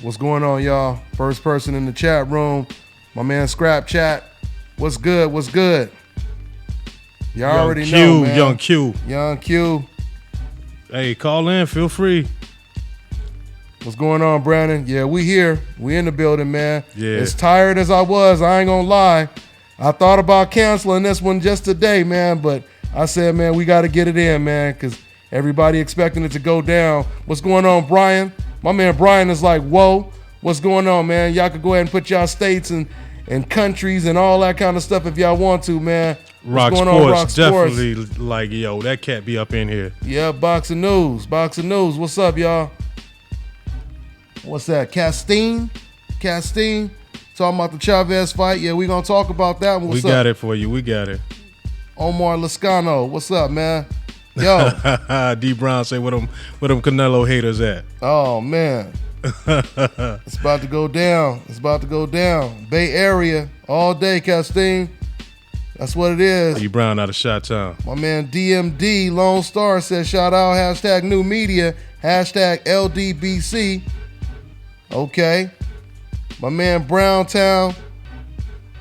What's going on, y'all? First person in the chat room, my man Scrap Chat. What's good? What's good? Y'all already know, man. Young Q. Hey, call in. Feel free. What's going on, Brandon? Yeah, we here. We in the building, man. Yeah. As tired as I was, I ain't gonna lie. I thought about canceling this one just today, man, but I said, man, we got to get it in, man, because everybody expecting it to go down. What's going on, Brian? My man Brian is like, whoa, what's going on, man? Y'all could go ahead and put y'all states and countries and all that kind of stuff if y'all want to, man. Rock Sports, definitely like, yo, that cat be up in here. Yeah, Boxing News. What's up, y'all? What's that? Castine? Talking about the Chavez fight. Yeah, we going to talk about that one. We got it for you. We got it. Omar Lascano. What's up, man? Yo. D Brown say where them Canelo haters at. Oh, man. It's about to go down. Bay Area all day, Castine. That's what it is. D Brown out of Chi-Town. My man DMD Lone Star says shout out hashtag new media, hashtag LDBC. Okay. My man Browntown.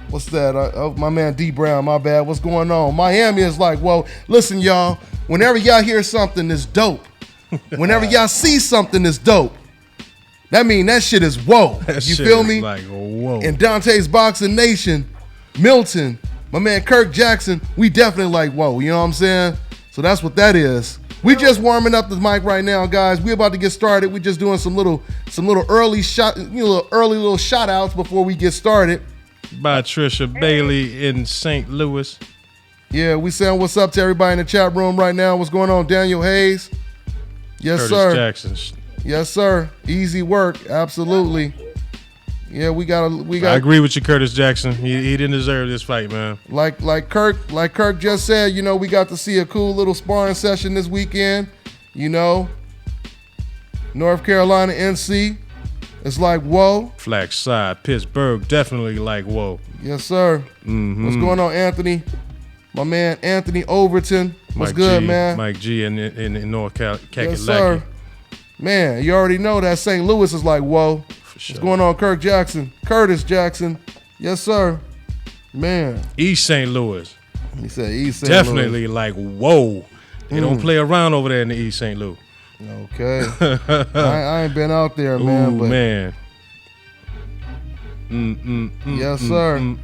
What's that? My man D Brown, my bad. What's going on? Miami is like, well, listen, y'all. Whenever y'all hear something that's dope, whenever y'all see something that's dope, that mean that shit is whoa. You feel me? Like whoa. In Dontae's Boxing Nation, Milton, my man Kirk Jackson, we definitely like whoa. You know what I'm saying? So that's what that is. We just warming up the mic right now, guys. We about to get started. We just doing some little early little shout outs before we get started. By Trisha Bailey in St. Louis. Yeah, we saying what's up to everybody in the chat room right now. What's going on, Daniel Hayes? Yes, Curtis sir. Jackson. Yes, sir. Easy work, absolutely. Yeah, we got. I agree with you, Curtis Jackson. He didn't deserve this fight, man. Like Kirk just said, you know, we got to see a cool little sparring session this weekend. You know, North Carolina, NC. It's like whoa. Flag side, Pittsburgh, definitely like whoa. Yes, sir. Mm-hmm. What's going on, Anthony? My man Anthony Overton. What's Mike good, G, man? Mike G in North Kakalaki. Yes, sir. Man, you already know that St. Louis is like whoa. For sure. What's going on, Kirk Jackson? Curtis Jackson. Yes, sir. Man. East St. Louis. He said East St. Definitely like whoa. They don't play around over there in the East St. Louis. Okay. I ain't been out there, man. Ooh, but man. Yes, sir.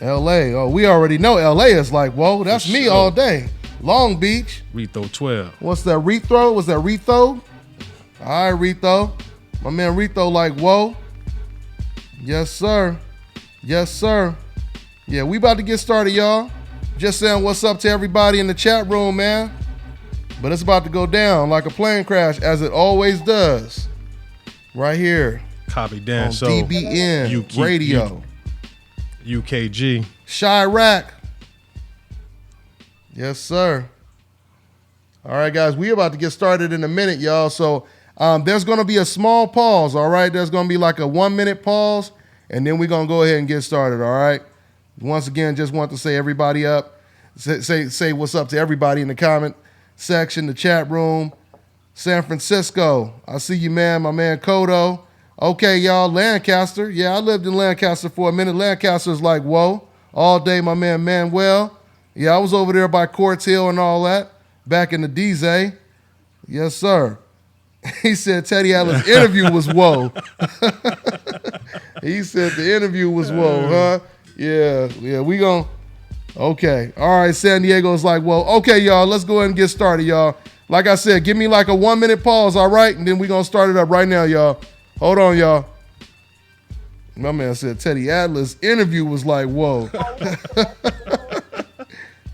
L.A. Oh, we already know L.A. is like, whoa, that's me all day. Long Beach. Retho 12. What's that, Retho? Was that Retho? All right, Retho. My man Retho like, whoa. Yes, sir. Yes, sir. Yeah, we about to get started, y'all. Just saying what's up to everybody in the chat room, man. But it's about to go down like a plane crash, as it always does. Right here. Copy Dan. On so DBN Radio. UKG. Chirac. Yes, sir. All right, guys, we about to get started in a minute, y'all. So there's going to be a small pause, all right? There's going to be like a 1-minute pause, and then we're going to go ahead and get started, all right? Once again, just want to say everybody up. Say what's up to everybody in the comment section, the chat room. San Francisco, I see you, man. My man Kodo. Okay, y'all, Lancaster. Yeah, I lived in Lancaster for a minute. Lancaster's like, whoa. All day, my man Manuel. Yeah, I was over there by Courts Hill and all that back in the DZ. Yes, sir. He said Teddy Atlas' interview was whoa. He said the interview was whoa, huh? Yeah, we gon'. Okay. All right, San Diego's like, whoa. Okay, y'all, let's go ahead and get started, y'all. Like I said, give me like a 1-minute pause, all right? And then we gonna start it up right now, y'all. Hold on, y'all. My man said Teddy Atlas' interview was like, whoa.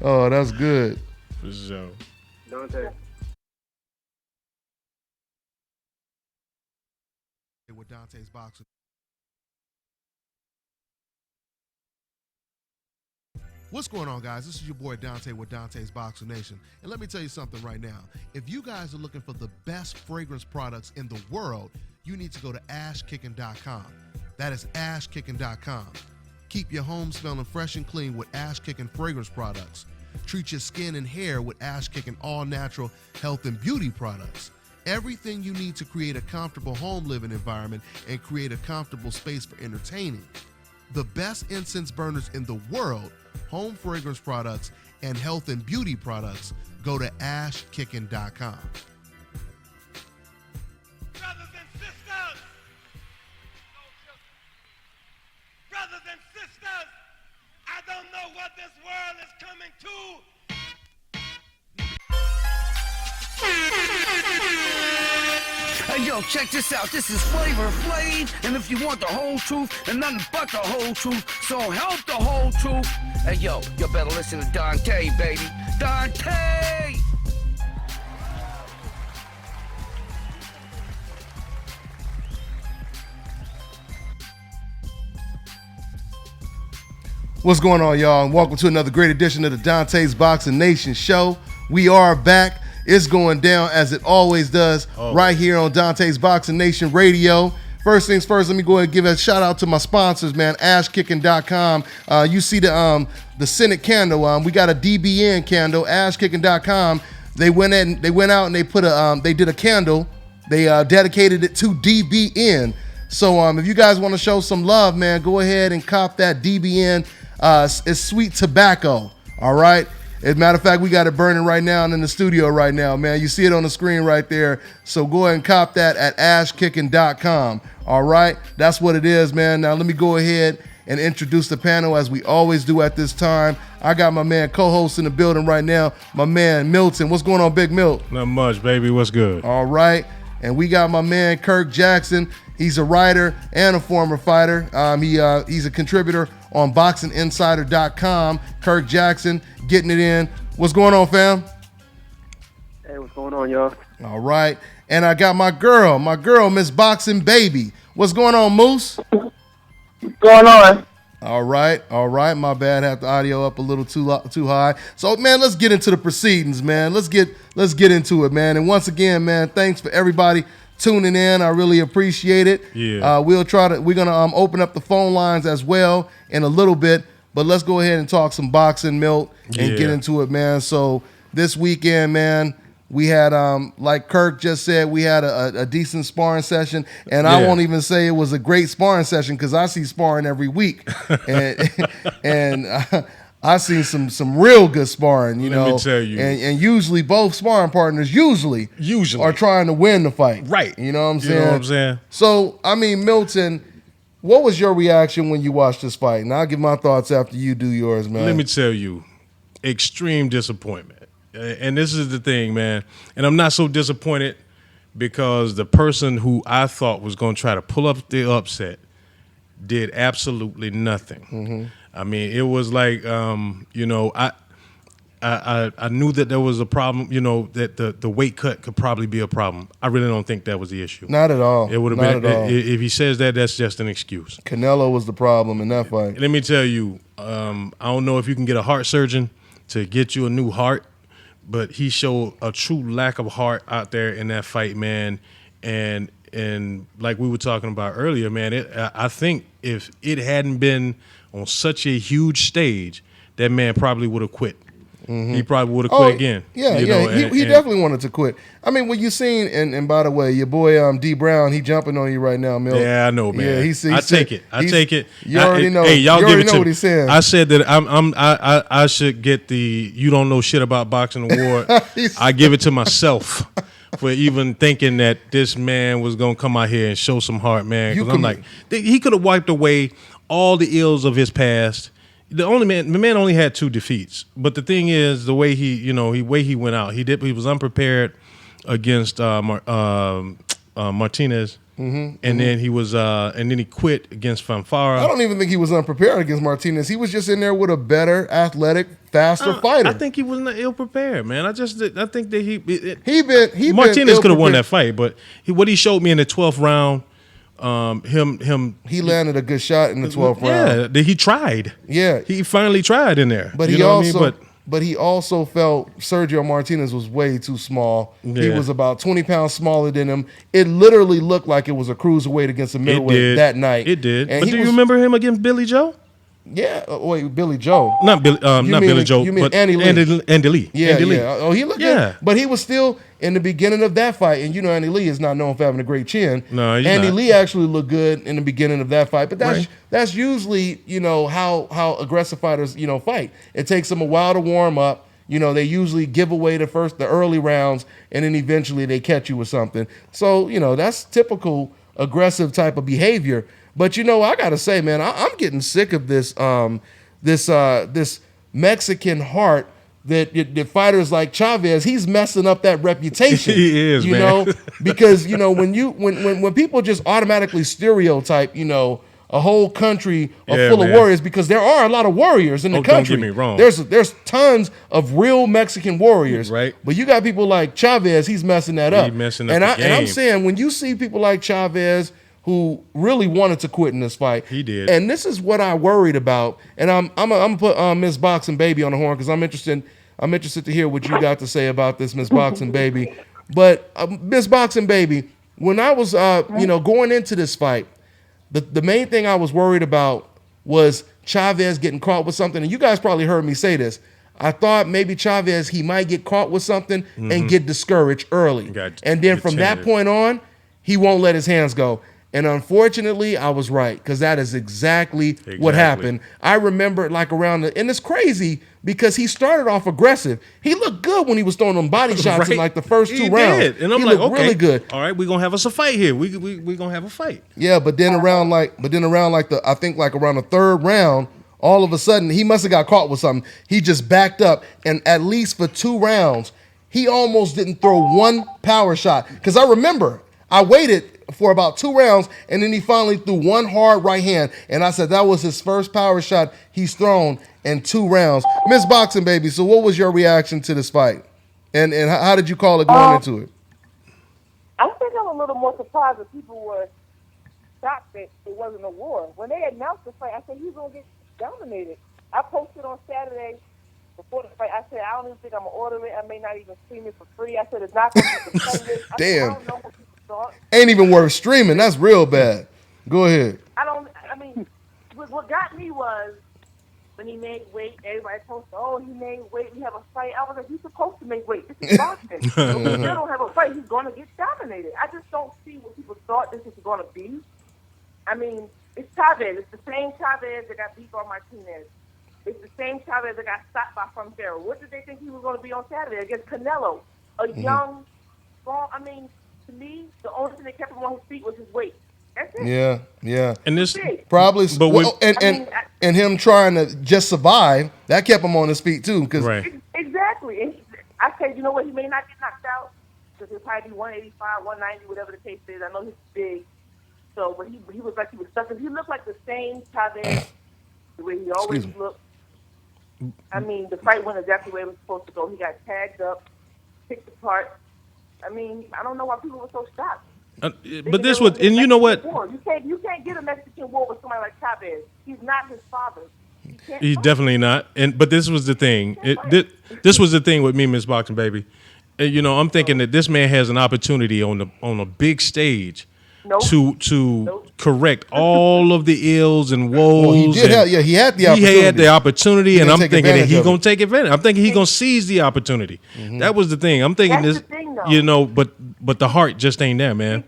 Oh, that's good. For sure. Dontae. With Dontae's boxing. What's going on, guys? This is your boy Dontae with Dontae's Boxing Nation. And let me tell you something right now. If you guys are looking for the best fragrance products in the world, you need to go to ashkicking.com. That is ashkicking.com. Keep your home smelling fresh and clean with Ash Kicking fragrance products. Treat your skin and hair with Ash Kicking all-natural health and beauty products. Everything you need to create a comfortable home living environment and create a comfortable space for entertaining. The best incense burners in the world, home fragrance products, and health and beauty products. Go to ashkicking.com. Brothers and sisters, brothers and sisters, I don't know what this world is coming to. Hey yo, check this out. This is Flavor Flav, and if you want the whole truth and nothing but the whole truth, so help the whole truth. Hey yo, you better listen to Dontae, baby. Dontae! What's going on, y'all? And welcome to another great edition of the Dontae's Boxing Nation show. We are back. It's going down as it always does right here on Dontae's Boxing Nation Radio. First things first, let me go ahead and give a shout out to my sponsors, man. ashkicking.com. You see the Senate candle. We got a DBN candle. ashkicking.com. They went out and they put they did a candle. They dedicated it to DBN. So if you guys want to show some love, man, go ahead and cop that DBN. It's sweet tobacco. All right. As a matter of fact, we got it burning right now and in the studio right now, man. You see it on the screen right there. So go ahead and cop that at ashkicking.com. All right. That's what it is, man. Now let me go ahead and introduce the panel as we always do at this time. I got my man co-host in the building right now, my man Milton. What's going on, Big Milt? Not much, baby. What's good? All right. And we got my man Kirk Jackson. He's a writer and a former fighter. He's a contributor on BoxingInsider.com. Kirk Jackson getting it in. What's going on, fam? Hey, what's going on, y'all? All right. And I got my girl, Miss Boxing Baby. What's going on, Moose? What's going on? All right. My bad. Had the audio up a little too high. So, man, let's get into the proceedings, man. Let's get into it, man. And once again, man, thanks for everybody tuning in. I really appreciate it. Yeah. We're gonna open up the phone lines as well in a little bit, but let's go ahead and talk some boxing, Milt, and get into it, man. So this weekend, man, we had like Kirk just said, we had a decent sparring session, and I won't even say it was a great sparring session because I see sparring every week, and I seen some real good sparring, you know. Let me tell you. And usually both sparring partners usually are trying to win the fight. Right. You know what I'm saying? You know what I'm saying? So, I mean, Milton, what was your reaction when you watched this fight? And I'll give my thoughts after you do yours, man. Let me tell you, extreme disappointment. And this is the thing, man. And I'm not so disappointed because the person who I thought was going to try to pull up the upset did absolutely nothing. Mm-hmm. I mean, it was like, you know, I knew that there was a problem, you know, that the weight cut could probably be a problem. I really don't think that was the issue. Not at all. It would have been, if he says that, that's just an excuse. Canelo was the problem in that fight. Let me tell you, I don't know if you can get a heart surgeon to get you a new heart, but he showed a true lack of heart out there in that fight, man. And like we were talking about earlier, man, I think if it hadn't been on such a huge stage, that man probably would have quit. Mm-hmm. He probably would have quit again. Yeah, he definitely wanted to quit. I mean, what you seen, and by the way, your boy D Brown, he jumping on you right now, Milt. Yeah, I know, man. Yeah, I take it. You already know. Hey, y'all give give it it know what he's saying. I said that I should get the "You Don't Know Shit About Boxing" award. I give it to myself for even thinking that this man was gonna come out here and show some heart, man. Because I'm like, he could have wiped away all the ills of his past. The man only had 2 defeats. But the thing is, the way he went out, he was unprepared against Martinez. Mm-hmm, and then he was, and then he quit against Fanfara. I don't even think he was unprepared against Martinez. He was just in there with a better, athletic, faster fighter. I think he was ill prepared, man. I think that he Martinez could have won that fight, but what he showed me in the 12th round He landed a good shot in the 12th round. Yeah, he tried. Yeah, he finally tried in there. But you he know also, what I mean? but he also felt Sergio Martinez was way too small. He Yeah. was about 20 pounds smaller than him. It literally looked like it was a cruiserweight against a middleweight that night. It did. And But do you remember him against Billy Joe? Yeah. Wait, Billy Joe. Not Billy. Not Billy Joe. You mean but Andy Lee? Andy Lee. Yeah, Andy Lee. yeah. Oh, he looked Yeah. good. But he was still in the beginning of that fight. And you know Andy Lee is not known for having a great chin. No, he's Andy not. Lee actually looked good in the beginning of that fight. But that's Right. that's usually, how aggressive fighters, fight. It takes them a while to warm up. They usually give away the early rounds, and then eventually they catch you with something. So, that's typical aggressive type of behavior. But I gotta say, man, I'm getting sick of this this Mexican heart that fighters like Chavez, he's messing up that reputation. He is, man. Because when people just automatically stereotype, a whole country full of warriors, because there are a lot of warriors in the country. Don't get me wrong. There's tons of real Mexican warriors. Right. But you got people like Chavez, he's messing that up. He's messing up and the And I'm game. saying, when you see people like Chavez who really wanted to quit in this fight, He did. And this is what I worried about. And I'm gonna put Miss Boxing Baby on the horn because I'm interested to hear what you got to say about this, Miss Boxing Baby. But Miss Boxing Baby, when I was going into this fight, the main thing I was worried about was Chavez getting caught with something. And you guys probably heard me say this. I thought maybe Chavez, he might get caught with something and get discouraged early. And then from that point on, he won't let his hands go. And unfortunately, I was right, because that is exactly what happened. I remember and it's crazy because he started off aggressive. He looked good when he was throwing them body shots in like the first two rounds. Did. And I'm he like, looked okay, really good. All right, we're gonna have us a fight here. We gonna have a fight. Yeah, but then around the third round, all of a sudden he must have got caught with something. He just backed up, and at least for 2 rounds, he almost didn't throw one power shot. Because I remember I waited for about 2 rounds, and then he finally threw one hard right hand, and I said that was his first power shot he's thrown in 2 rounds. Miss Boxing Baby, so what was your reaction to this fight, and how did you call it going into it? I think I'm a little more surprised that people were shocked that it wasn't a war. When they announced the fight, I said he's gonna get dominated. I posted on Saturday before the fight. I said I don't even think I'm gonna order it. I may not even stream it for free. I said it's not gonna be competitive. Damn. I don't know what people thought. Ain't even worth streaming. That's real bad. Go ahead. What got me was when he made weight, everybody posted, oh, he made weight, we have a fight. I was like, he's supposed to make weight. This is boxing. If he still don't have a fight, he's going to get dominated. I just don't see what people thought this was going to be. I mean, it's Chavez. It's the same Chavez that got beat by Martinez. It's the same Chavez that got stopped by Frontera. What did they think he was going to be on Saturday against Canelo? A young, strong, to me, the only thing that kept him on his feet was his weight. That's it. Yeah. And this Probably, but and him trying to just survive, that kept him on his feet too. Right. Exactly. And I said, you know what, he may not get knocked out because he'll probably be 185, 190, whatever the case is. I know he's big. So, but he was like he was stuck. He looked like the same Chavez, the way he always looked. The fight went exactly the way it was supposed to go. He got tagged up, picked apart. I don't know why people were so shocked. But this was, and you know what? You can't get a Mexican war with somebody like Chavez. He's not his father. He's definitely not. But this was the thing. This was the thing with me, Miss Boxing Baby. And, I'm thinking that this man has an opportunity on a big stage to correct all of the ills and woes. He had the opportunity. He had the opportunity, and I'm thinking that he's going to take advantage. I'm thinking he's going to seize the opportunity. Mm-hmm. That was the thing. I'm thinking That's this, the thing, though. but the heart just ain't there, man.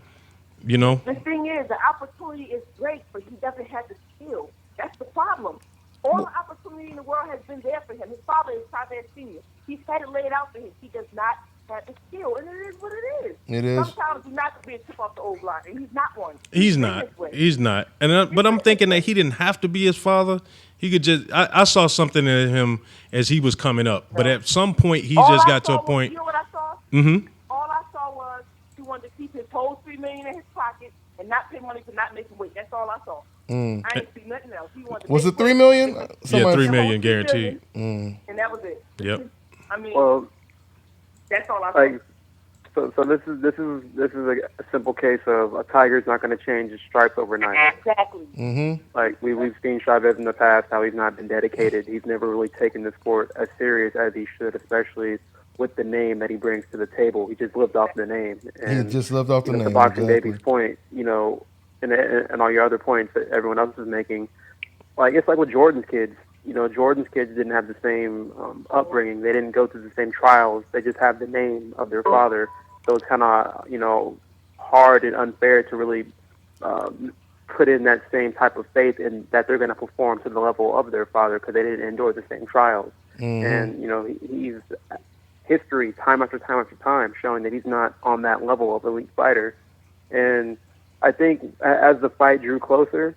The thing is, the opportunity is great, but he doesn't have the skill. That's the problem. All the opportunity in the world has been there for him. His father is Chavez Sr. He's had it laid out for him. He does not have the skill, and it is what it is. It is. Sometimes he's not to be a chip off the old block, and he's not one. He's not. And but I'm thinking that he didn't have to be his father. He could just. I saw something in him as he was coming up, but at some point he just got to a point. You know what I saw? Mm-hmm. All I saw was he wanted to keep his whole $3 million in his pocket and not pay money for not making weight. That's all I saw. I ain't see nothing else. He wanted to Was it $3 weight. million? Yeah, $3 million guaranteed. And that was it. Yep. That's all I saw. So this is a simple case of a tiger's not going to change his stripes overnight. Exactly. Mm-hmm. Like we've seen Chavez in the past, how he's not been dedicated. He's never really taken the sport as serious as he should, especially with the name that he brings to the table. He just lived off the name. And, He just lived off the name. To Boxing exactly. Baby's point, and all your other points that everyone else is making, like it's like with Jordan's kids. Jordan's kids didn't have the same upbringing. They didn't go through the same trials. They just have the name of their father. So it's kind of, hard and unfair to really put in that same type of faith in that they're going to perform to the level of their father because they didn't endure the same trials. Mm-hmm. And, he's history time after time after time showing that he's not on that level of elite fighter. And I think as the fight drew closer,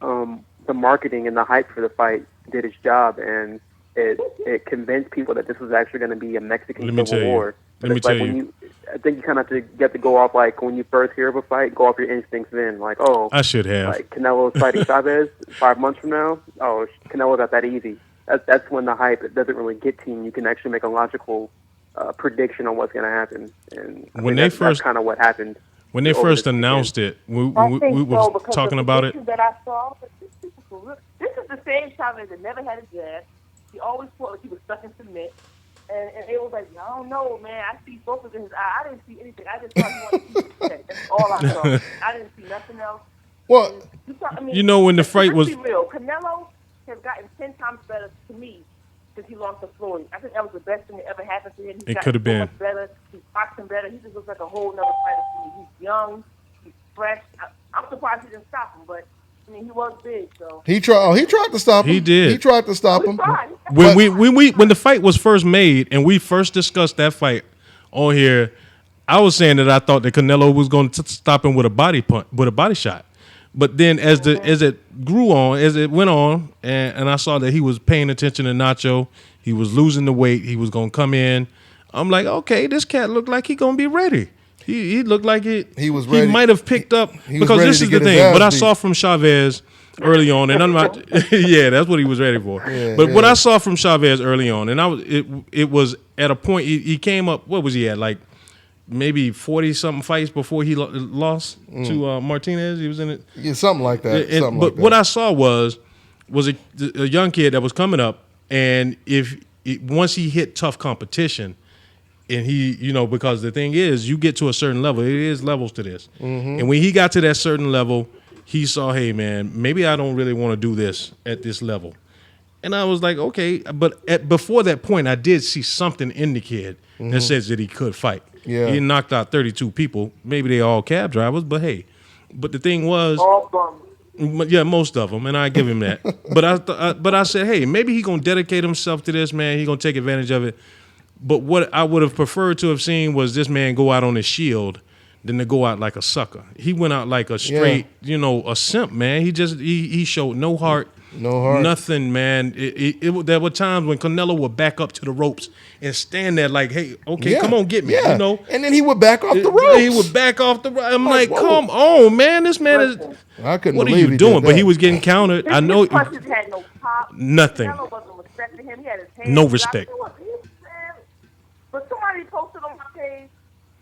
the marketing and the hype for the fight did its job, and it convinced people that this was actually going to be a Mexican Civil War. Let me tell you. I think you kind of have to go off, like, when you first hear of a fight, go off your instincts then. Like, oh, I should have. like Canelo's fighting Chavez 5 months from now. Oh, Canelo got that easy. That's when the hype doesn't really get to you. You can actually make a logical prediction on what's going to happen. And that's kind of what happened. When they first announced it, we were talking about it. That I saw, this is the same Chavez that never had a jab. He always felt like he was stuck in cement. And it was like, I don't know, man. I see focus in his eye. I didn't see anything. I just thought he wanted to keep his That's all I saw. I didn't see nothing else. Well, when the fight was... Let's be real. Canelo has gotten 10 times better to me since he lost to Floyd. I think that was the best thing that ever happened to him. He's could have been. So much better. He's boxing better. He just looks like a whole nother fighter to me. He's young. He's fresh. I'm surprised he didn't stop him, but he was big, so he tried to stop him. He did. He tried to stop him. When the fight was first made and we first discussed that fight on here, I was saying that I thought that Canelo was going to stop him with a body punch, with a body shot. But then as it grew on, as it went on, and I saw that he was paying attention to Nacho, he was losing the weight, he was going to come in. I'm like, okay, this cat looked like he going to be ready. He looked like he was ready. He might have picked up, because this is the thing. What I saw from Chavez early on, and I'm not, yeah, that's what he was ready for. What I saw from Chavez early on, and it was at a point he came up. What was he at? Like maybe 40-something fights before he lost to Martinez. He was in it, yeah, something like that. But what I saw was a young kid that was coming up, and once he hit tough competition. And he, because the thing is, you get to a certain level. It is levels to this. Mm-hmm. And when he got to that certain level, he saw, hey, man, maybe I don't really want to do this at this level. And I was like, okay. But before that point, I did see something in the kid that says that he could fight. Yeah. He knocked out 32 people. Maybe they all cab drivers, but hey. But the thing was, all bums. Yeah, most of them, and I give him that. But I said, hey, maybe he's going to dedicate himself to this, man. He's going to take advantage of it. But what I would have preferred to have seen was this man go out on his shield than to go out like a sucker. He went out like a straight, a simp, man. He showed no heart. No heart. Nothing, man. There were times when Canelo would back up to the ropes and stand there like, hey, okay, come on, get me, And then he would back off the ropes. He would back off the ropes. I'm like, come on, man. This man is, I couldn't what are believe you he doing? did But that. he was getting countered. I know. His punches had no pop. Nothing. Canelo wasn't respecting him. He had his hands No respect. But somebody posted on my page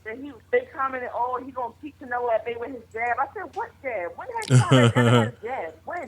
that they commented, oh, he gonna keep Canelo at bay with his jab. I said, what jab? When has Chavez ever had a jab? When?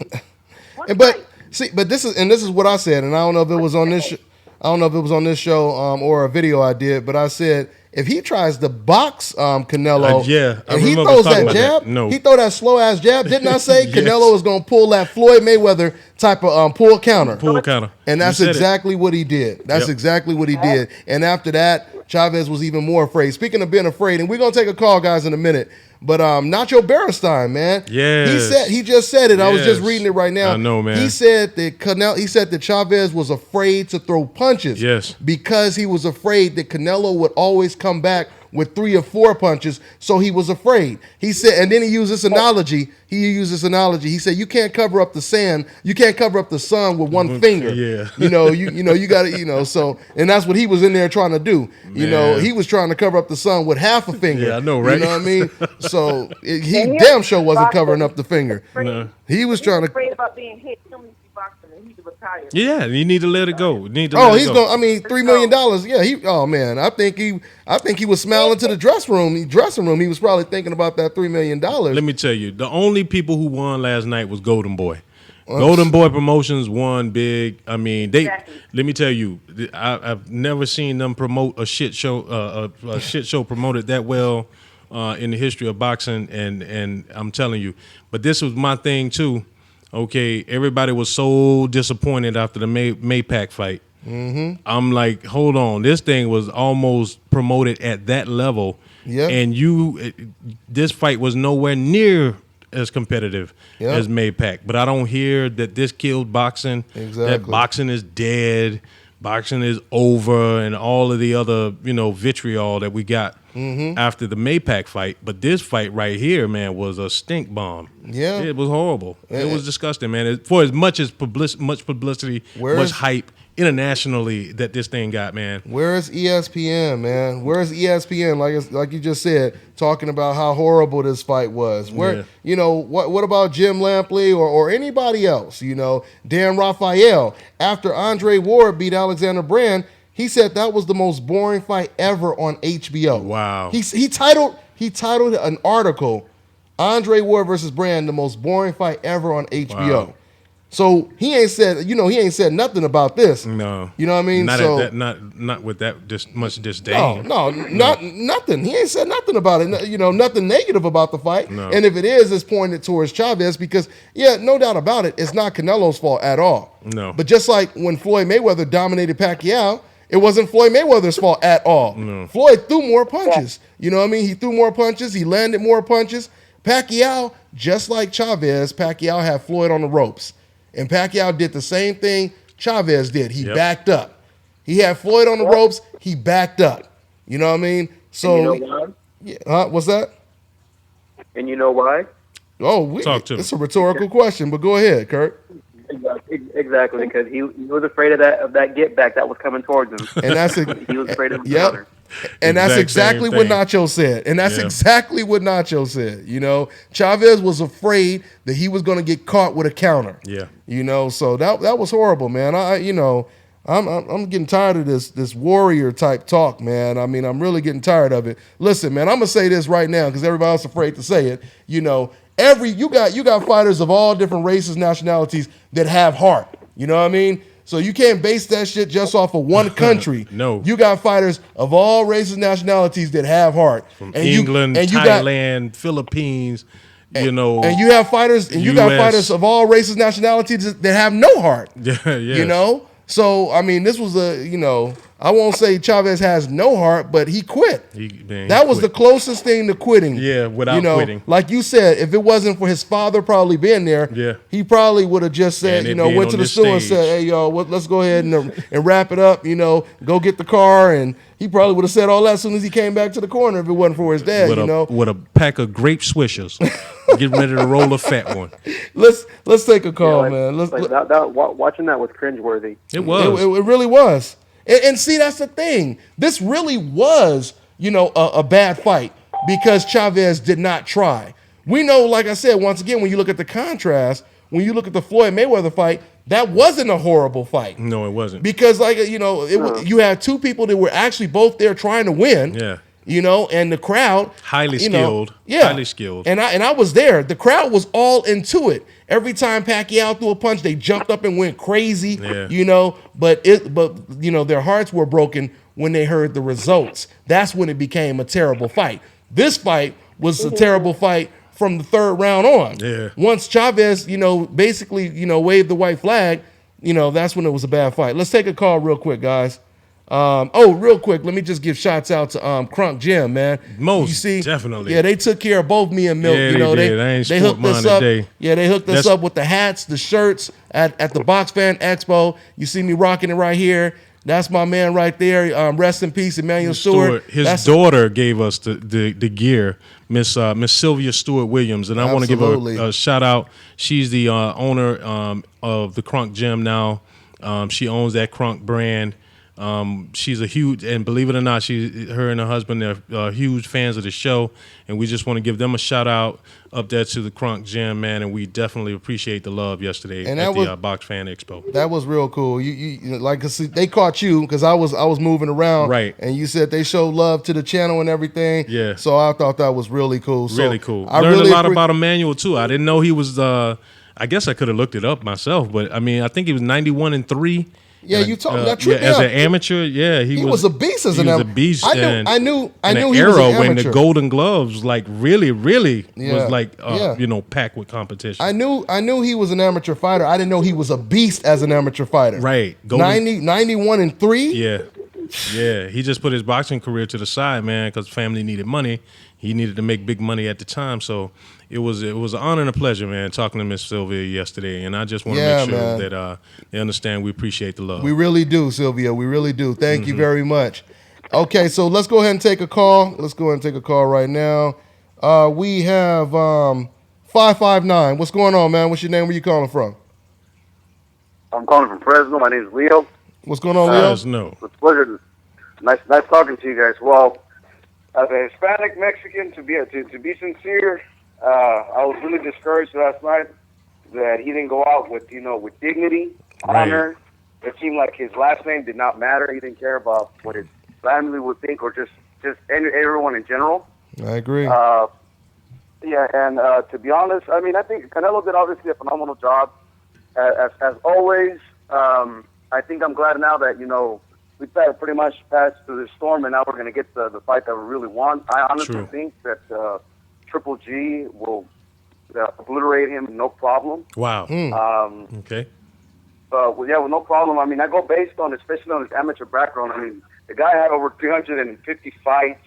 But this is what I said, and I don't know if it was on this. I don't know if it was on this show or a video I did, but I said if he tries to box Canelo, I and he remember throws talking that about jab, that. No. he throw that slow ass jab. Didn't I say Yes. Canelo is gonna pull that Floyd Mayweather type of pull counter? Pull counter. And that's exactly what he did. That's exactly what he did. And after that, Chavez was even more afraid. Speaking of being afraid, and we're gonna take a call, guys, in a minute. But Nacho Beristain, man, he just said it. I was just reading it right now. I know, man. He said that Chavez was afraid to throw punches, because he was afraid that Canelo would always come back with 3 or 4 punches, so he was afraid. He said, and then he used this analogy. He said, you can't cover up the sand, you can't cover up the sun with one finger. Yeah. You got to, so, and that's what he was in there trying to do. Man. He was trying to cover up the sun with half a finger. Yeah, I know, right? You know what I mean? So he damn sure wasn't covering up the finger. No. He was trying to. Afraid about being hit. boxing and he need to retire. Yeah, you need to let it go. You need to Oh, let he's it going. go. I mean, $3 million. Yeah. Oh man, I think he was smiling to the dressing room. He was probably thinking about that $3 million. Let me tell you, the only people who won last night was Golden Boy. Golden Boy Promotions won big. I mean, they. Exactly. Let me tell you, I've never seen them promote a shit show. A shit show promoted that well in the history of boxing, and I'm telling you. But this was my thing too. Okay, everybody was so disappointed after the Maypac fight. Mm-hmm. I'm like, hold on, this thing was almost promoted at that level, and this fight was nowhere near as competitive as Maypac. But I don't hear that this killed boxing. Exactly. That boxing is dead. Boxing is over, and all of the other, vitriol that we got after the Maypac fight. But this fight right here, man, was a stink bomb. Yeah. It was horrible. It was disgusting, man. For as much as much publicity, much hype internationally that this thing got, man. Where's ESPN, man? Where's ESPN? Like you just said, talking about how horrible this fight was. What about Jim Lampley or anybody else? Dan Raphael, after Andre Ward beat Alexander Brand, he said that was the most boring fight ever on HBO. Wow. He titled an article, Andre Ward versus Brand, the most boring fight ever on HBO. Wow. So he ain't said nothing about this. No. You know what I mean? Not with that much disdain. No, not nothing. He ain't said nothing about it. Nothing negative about the fight. No. And if it is, it's pointed towards Chavez because, no doubt about it, it's not Canelo's fault at all. No. But just like when Floyd Mayweather dominated Pacquiao, it wasn't Floyd Mayweather's fault at all. No. Floyd threw more punches. You know what I mean? He threw more punches. He landed more punches. Pacquiao, just like Chavez, Pacquiao had Floyd on the ropes. And Pacquiao did the same thing Chavez did. He backed up. He had Floyd on the ropes. He backed up. You know what I mean? So, And you know why? What's that? And you know why? Talk to me. It's a rhetorical question, but go ahead, Kurt. Exactly, because he was afraid of that get back that was coming towards him. And that's he was afraid of the yep. counter. And that's Exact exactly same what thing. Nacho said. And that's exactly what Nacho said. Chavez was afraid that he was going to get caught with a counter. Yeah. So that was horrible, man. I'm getting tired of this warrior type talk, man. I mean, I'm really getting tired of it. Listen, man, I'm gonna say this right now because everybody else is afraid to say it. You got fighters of all different races, nationalities that have heart. You know what I mean? So you can't base that shit just off of one country. No. You got fighters of all races, nationalities that have heart. From England, Thailand, Philippines, and you have fighters, and you got US. fighters of all races, nationalities that have no heart. Yeah. So I mean, this was I won't say Chavez has no heart, but he quit. That was the closest thing to quitting. Yeah, without quitting. Like you said, if it wasn't for his father probably being there, he probably would have just said, And it being went to on the this store and stage. said, hey, y'all, let's go ahead and wrap it up. Go get the car, and he probably would have said all that as soon as he came back to the corner if it wasn't for his dad. With a pack of grape swishers, getting ready to roll a fat one. Let's take a call, man. Watching that was cringeworthy. It was. It really was. And see, that's the thing. This really was, a bad fight because Chavez did not try. We know, like I said, once again, when you look at the contrast, when you look at the Floyd Mayweather fight, that wasn't a horrible fight. No, it wasn't. Because, you had two people that were actually both there trying to win. Yeah. And the crowd Highly skilled. Yeah. Highly skilled. And I was there. The crowd was all into it. Every time Pacquiao threw a punch, they jumped up and went crazy. Yeah. But their hearts were broken when they heard the results. That's when it became a terrible fight. This fight was a terrible fight from the third round on. Yeah. Once Chavez, basically, waved the white flag, that's when it was a bad fight. Let's take a call real quick, guys. Real quick, let me just give shots out to Crunk Gym, man. Definitely. Yeah, they took care of both me and Milk. Yeah, they did. I ain't they sport hooked us mine up. today. Yeah, they hooked us up with the hats, the shirts at the Box Fan Expo. You see me rocking it right here. That's my man right there. Rest in peace, Emmanuel Stewart. His daughter gave us the gear, Miss Sylvia Stewart Williams, and I want to give her a shout out. She's the owner of the Crunk Gym now. She owns that Crunk brand. She's a huge, and believe it or not, her and her husband are huge fans of the show, and we just want to give them a shout out up there to the Crunk Gym, man, and we definitely appreciate the love yesterday at the Box Fan Expo. That was real cool. You like, they caught you because I was moving around, right? And you said they showed love to the channel and everything. Yeah. So I thought that was really cool. Really cool. I learned a lot about Emmanuel too. I didn't know he was. I guess I could have looked it up myself, but I mean, I think he was 91-3. Yeah, you told that trip as an amateur. Yeah, he was a beast as an amateur. He was a beast. I knew he era was an amateur. when the Golden Gloves really was like packed with competition. I knew he was an amateur fighter. I didn't know he was a beast as an amateur fighter. Right. 91-3. Yeah. He just put his boxing career to the side, man, because family needed money. He needed to make big money at the time, so it was an honor and a pleasure, man, talking to Miss Sylvia yesterday, and I just want to make sure that they understand we appreciate the love. We really do, Sylvia. We really do. Thank you very much. Okay, so let's go ahead and take a call. Let's go ahead and take a call right now. We have 559. What's going on, man? What's your name? Where you calling from? I'm calling from Fresno. My name is Leo. What's going on, Leo? Fresno. It's a pleasure. Nice talking to you guys. Well, as a Hispanic Mexican, to be sincere, I was really discouraged last night that he didn't go out with dignity, honor. It seemed like his last name did not matter. He didn't care about what his family would think, or just everyone in general. I agree. And to be honest, I mean, I think Canelo did obviously a phenomenal job. As always, I think I'm glad now that we've pretty much passed through the storm, and now we're going to get the fight that we really want. I honestly think that Triple G will obliterate him, no problem. Wow. Okay. With no problem. I mean, I go based on, especially on his amateur background. I mean, the guy had over 350 fights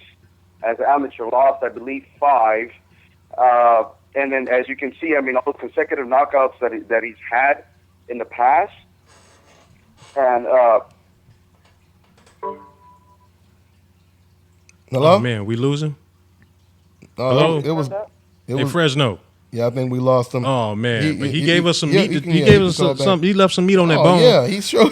as an amateur, lost, I believe, 5. And then, as you can see, I mean, all the consecutive knockouts that he's had in the past. And hello? Oh, man, we losing? Hello? It was Fresno. Yeah, I think we lost him. Oh man, but he gave us some meat. He gave us some. He left some meat on that bone. Yeah, he sure.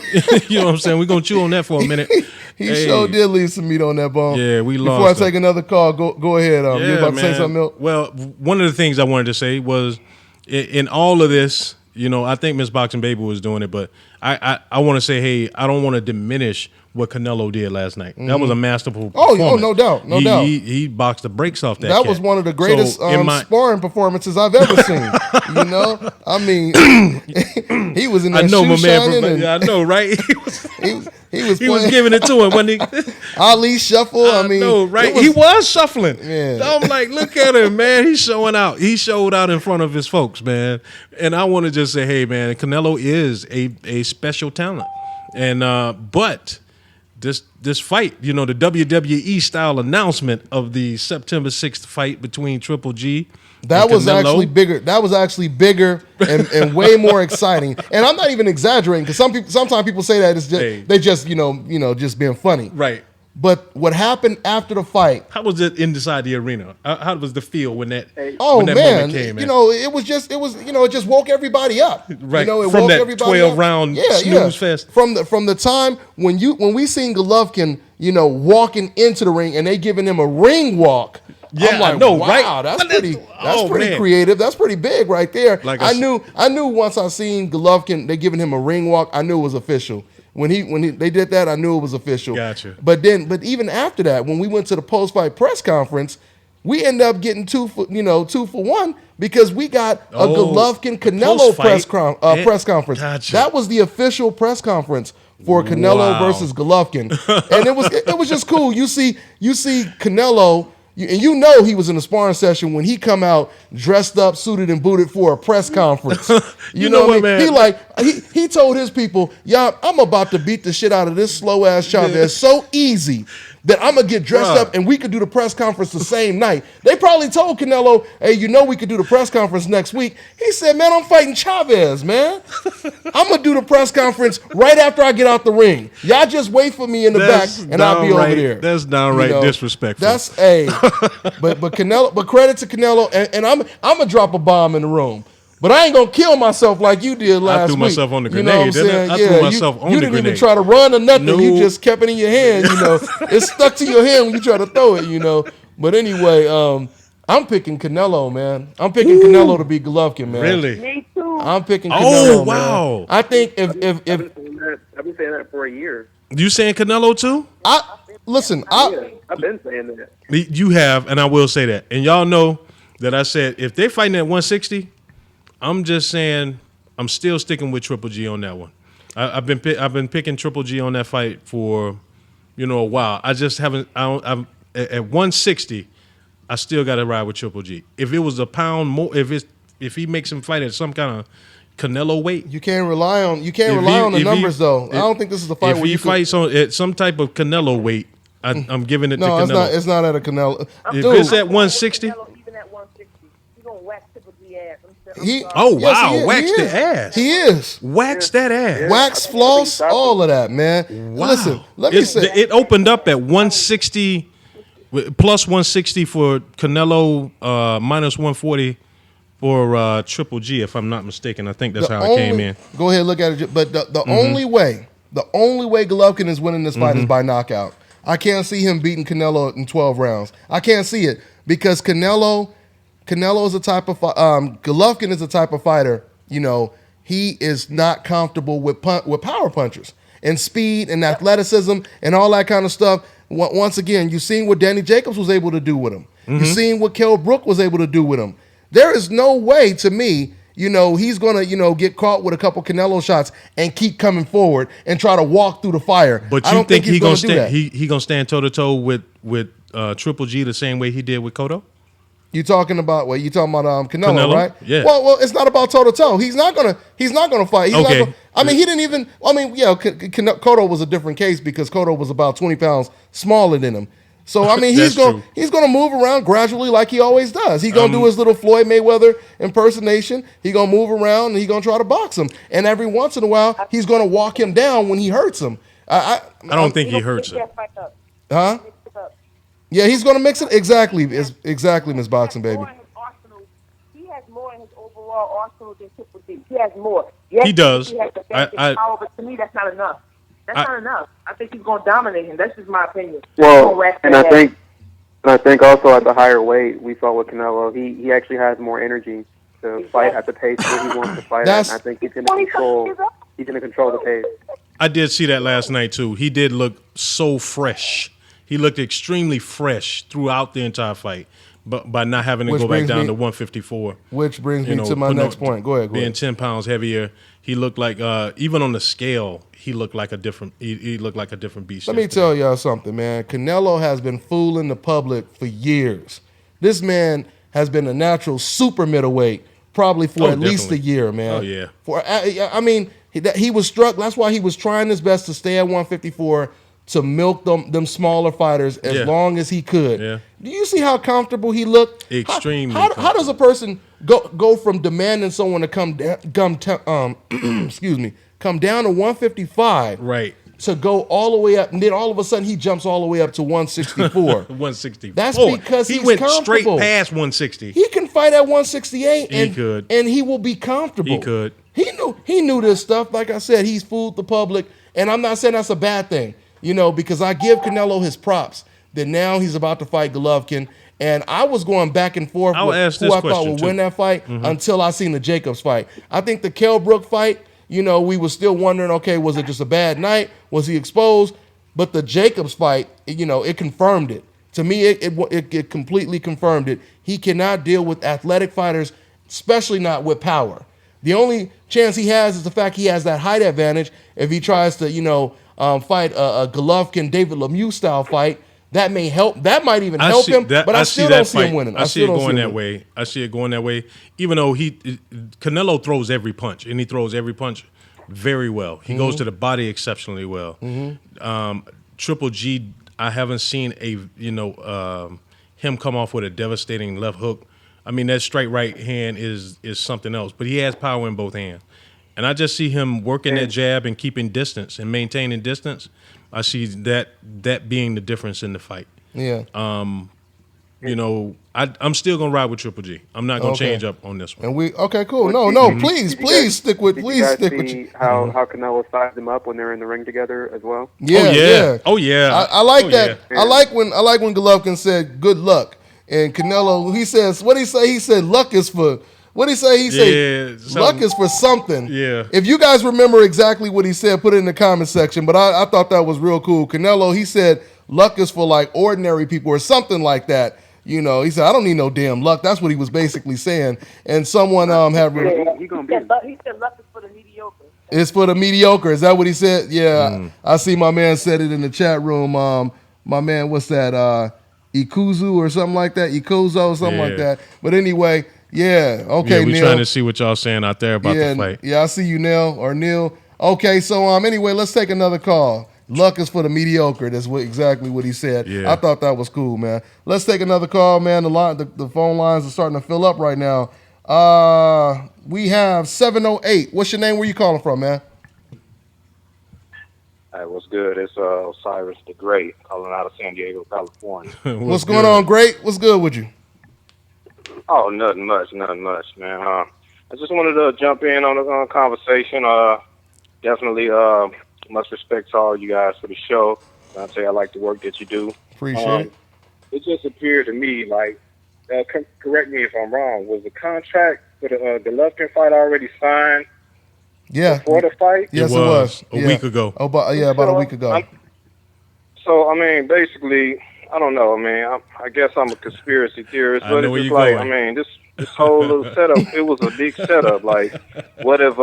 You know what I'm saying? We're gonna chew on that for a minute. He sure did leave some meat on that bone. Yeah, we lost. Before I take another call, go ahead. You about to say something else? Well, one of the things I wanted to say was, in all of this, I think Miss Boxing Baby was doing it, but I want to say, hey, I don't want to diminish what Canelo did last night. That was a masterful performance. Oh, no doubt. He boxed the brakes off that. That was one of the greatest sparring performances I've ever seen. I mean, he was in that shoe shining. I know, right? He was giving it to him when he Ali shuffle. I mean, know, right? He was shuffling. Yeah. I'm like, look at him, man. He's showing out. He showed out in front of his folks, man. And I want to just say, hey, man, Canelo is a special talent, and but. This fight, the WWE style announcement of the September 6th fight between Triple G. That was actually bigger. That was actually bigger and way more exciting. And I'm not even exaggerating, because sometimes people say that it's just they just just being funny. Right. But what happened after the fight? How was it inside the arena? How was the feel when that? Man, moment came? It just woke everybody up. Right. It from woke that everybody 12-round snooze fest. From the time when we seen Golovkin, walking into the ring and they giving him a ring walk. Yeah, I'm like, I know, wow, right? That's pretty man. creative. That's pretty big right there. Like I knew once I seen Golovkin, they giving him a ring walk, I knew it was official. When they did that, I knew it was official. Gotcha. But even after that, when we went to the post-fight press conference, we ended up getting 2 for 1 because we got a Golovkin Canelo press conference. Gotcha. That was the official press conference for Canelo versus Golovkin, and it was just cool. You see Canelo. And he was in a sparring session when he come out dressed up, suited and booted for a press conference. You know what I mean? Man. He told his people, "Y'all, I'm about to beat the shit out of this slow ass Chavez so easy that I'm gonna get dressed up and we could do the press conference the same night." They probably told Canelo, "Hey, we could do the press conference next week." He said, "Man, I'm fighting Chavez, man. I'm gonna do the press conference right after I get out the ring. Y'all just wait for me in the back, and I'll be over there." That's downright disrespectful. But Canelo. But credit to Canelo, and I'm gonna drop a bomb in the room. But I ain't gonna kill myself like you did last week. I threw myself on the You know what I'm grenade, didn't I? saying? I threw myself on you the didn't even grenade. try to run or nothing. No. You just kept it in your hand. You know, it stuck to your hand when you try to throw it. You know. But anyway, I'm picking Canelo, man. I'm picking Canelo to beat Golovkin, man. Really? Me too. I'm picking Oh, Canelo. wow. Man. I think if I've been saying that for a year. You saying Canelo too? I've been saying that. You have, and I will say that. And y'all know that I said if they're fighting at 160, I'm just saying I'm still sticking with Triple G on that one. I've been picking Triple G on that fight for a while. I just haven't. I'm at 160. I still got to ride with Triple G. If it was a pound more, if he makes him fight at some kind of Canelo weight, you can't rely on the numbers though. I don't think this is the fight if where he fights on at some type of Canelo weight. I'm giving it to Canelo. No, it's not at a Canelo. If it's at 160, Even at 160, he's gonna whack Triple G ass. Wax the ass. He is. Wax that ass. Wax, floss, all of that, man. Wow. Listen, let me say it opened up at 160 plus 160 for Canelo, minus 140 for Triple G, if I'm not mistaken. I think that's how it came in. Go ahead, look at it. But the only way Golovkin is winning this fight is by knockout. I can't see him beating Canelo in 12 rounds. I can't see it because Canelo is a type of Golovkin is a type of fighter. He is not comfortable with power punchers and speed and athleticism and all that kind of stuff. Once again, you've seen what Danny Jacobs was able to do with him. You've seen what Kell Brook was able to do with him. There is no way to me, he's going to, get caught with a couple Canelo shots and keep coming forward and try to walk through the fire. But I don't think he's going to do that. He going to stand toe-to-toe with Triple G the same way he did with Cotto? You talking about Canelo, right? Yeah. Well, it's not about toe to toe. He's not gonna fight. Okay. He didn't even. Cotto was a different case because Cotto was about 20 pounds smaller than him. So he's gonna move around gradually like he always does. He's gonna do his little Floyd Mayweather impersonation. He's gonna move around and he's gonna try to box him. And every once in a while, he's gonna walk him down when he hurts him. I don't think he hurts him. Huh? Yeah, he's going to mix it. Exactly, Miss Boxing Baby. He has more in his overall arsenal than Triple G. He has more. Yes, he does. He has the best power, but to me, that's not enough. That's not enough. I think he's going to dominate him. That's just my opinion. Well, and I think also at the higher weight, we saw with Canelo, he actually has more energy to fight at the pace that he wants to fight at. And I think he's going to control the pace. I did see that last night too. He did look so fresh. He looked extremely fresh throughout the entire fight, but by not having to go back down to 154. Which brings me to my next point. Go ahead. Being 10 pounds heavier, he looked like even on the scale, he looked like a different. He looked like a different beast. Let me tell y'all something, man. Canelo has been fooling the public for years. This man has been a natural super middleweight probably for at least a year, man. Oh yeah. He was struck. That's why he was trying his best to stay at 154. To milk them smaller fighters as long as he could. Yeah. Do you see how comfortable he looked? Extremely. How does a person go from demanding someone to come down to 155, right, to go all the way up, and then all of a sudden he jumps all the way up to 164. 164. That's because he he's went comfortable. Straight past 160. He can fight at 168, and he will be comfortable. He could. He knew this stuff. Like I said, he's fooled the public, and I'm not saying that's a bad thing. Because I give Canelo his props that now he's about to fight Golovkin. And I was going back and forth with who I thought would win that fight until I seen the Jacobs fight. I think the Kell Brook fight, we were still wondering, okay, was it just a bad night? Was he exposed? But the Jacobs fight, it confirmed it. To me, it completely confirmed it. He cannot deal with athletic fighters, especially not with power. The only chance he has is the fact he has that height advantage if he tries to, fight a Golovkin, David Lemieux style fight. That may help. That might even help him. But I still don't see him winning. I see it going that way. I see it going that way. Even though Canelo throws every punch, and he throws every punch very well. He goes to the body exceptionally well. Triple G, I haven't seen him come off with a devastating left hook. I mean, that straight right hand is something else. But he has power in both hands. And I just see him working that jab and keeping distance and maintaining distance. I see that being the difference in the fight. Yeah. you know, I'm still gonna ride with Triple G. I'm not gonna change up on this one. And we okay, cool. Well, No, did please stick with Did you guys with see you. how Canelo sized him up when they were in the ring together as well? Yeah. Oh yeah. I like that. Yeah. I like when Golovkin said good luck. And Canelo, he says, what he say? He said luck is for what he say? He said luck is for something. Yeah. If you guys remember exactly what he said, put it in the comment section. But I thought that was real cool. Canelo, he said luck is for like ordinary people or something like that. You know, he said, I don't need no damn luck. That's what he was basically saying. And someone had He gonna be. He said luck is for the mediocre. it's for the mediocre. Is that what he said? Yeah. I see my man said it in the chat room. My man, what's that? Ikuzu or something like that. Ikuzo, something like that. But anyway, yeah. Okay, Yeah, we Neil. trying to see what y'all saying out there about the fight. Yeah, I see you, Neil. Okay, so anyway, let's take another call. Luck is for the mediocre. That's exactly what he said. Yeah. I thought that was cool, man. Let's take another call, man. The phone lines are starting to fill up right now. We have 708. What's your name? Where you calling from, man? Hey, what's good? It's Osiris the Great calling out of San Diego, California. What's going on, Great? What's good with you? Oh, nothing much, man. I just wanted to jump in on the conversation. Definitely much respect to all you guys for the show. Dontae, I like the work that you do. Appreciate it. It just appeared to me like, correct me if I'm wrong, was the contract for the Golovkin fight already signed before the fight? Yes, it was. A week ago. About a week ago. So, I mean, basically, I don't know. I mean, I guess I'm a conspiracy theorist, but it's just like, I mean, this whole little setup, it was a big setup. Like, what if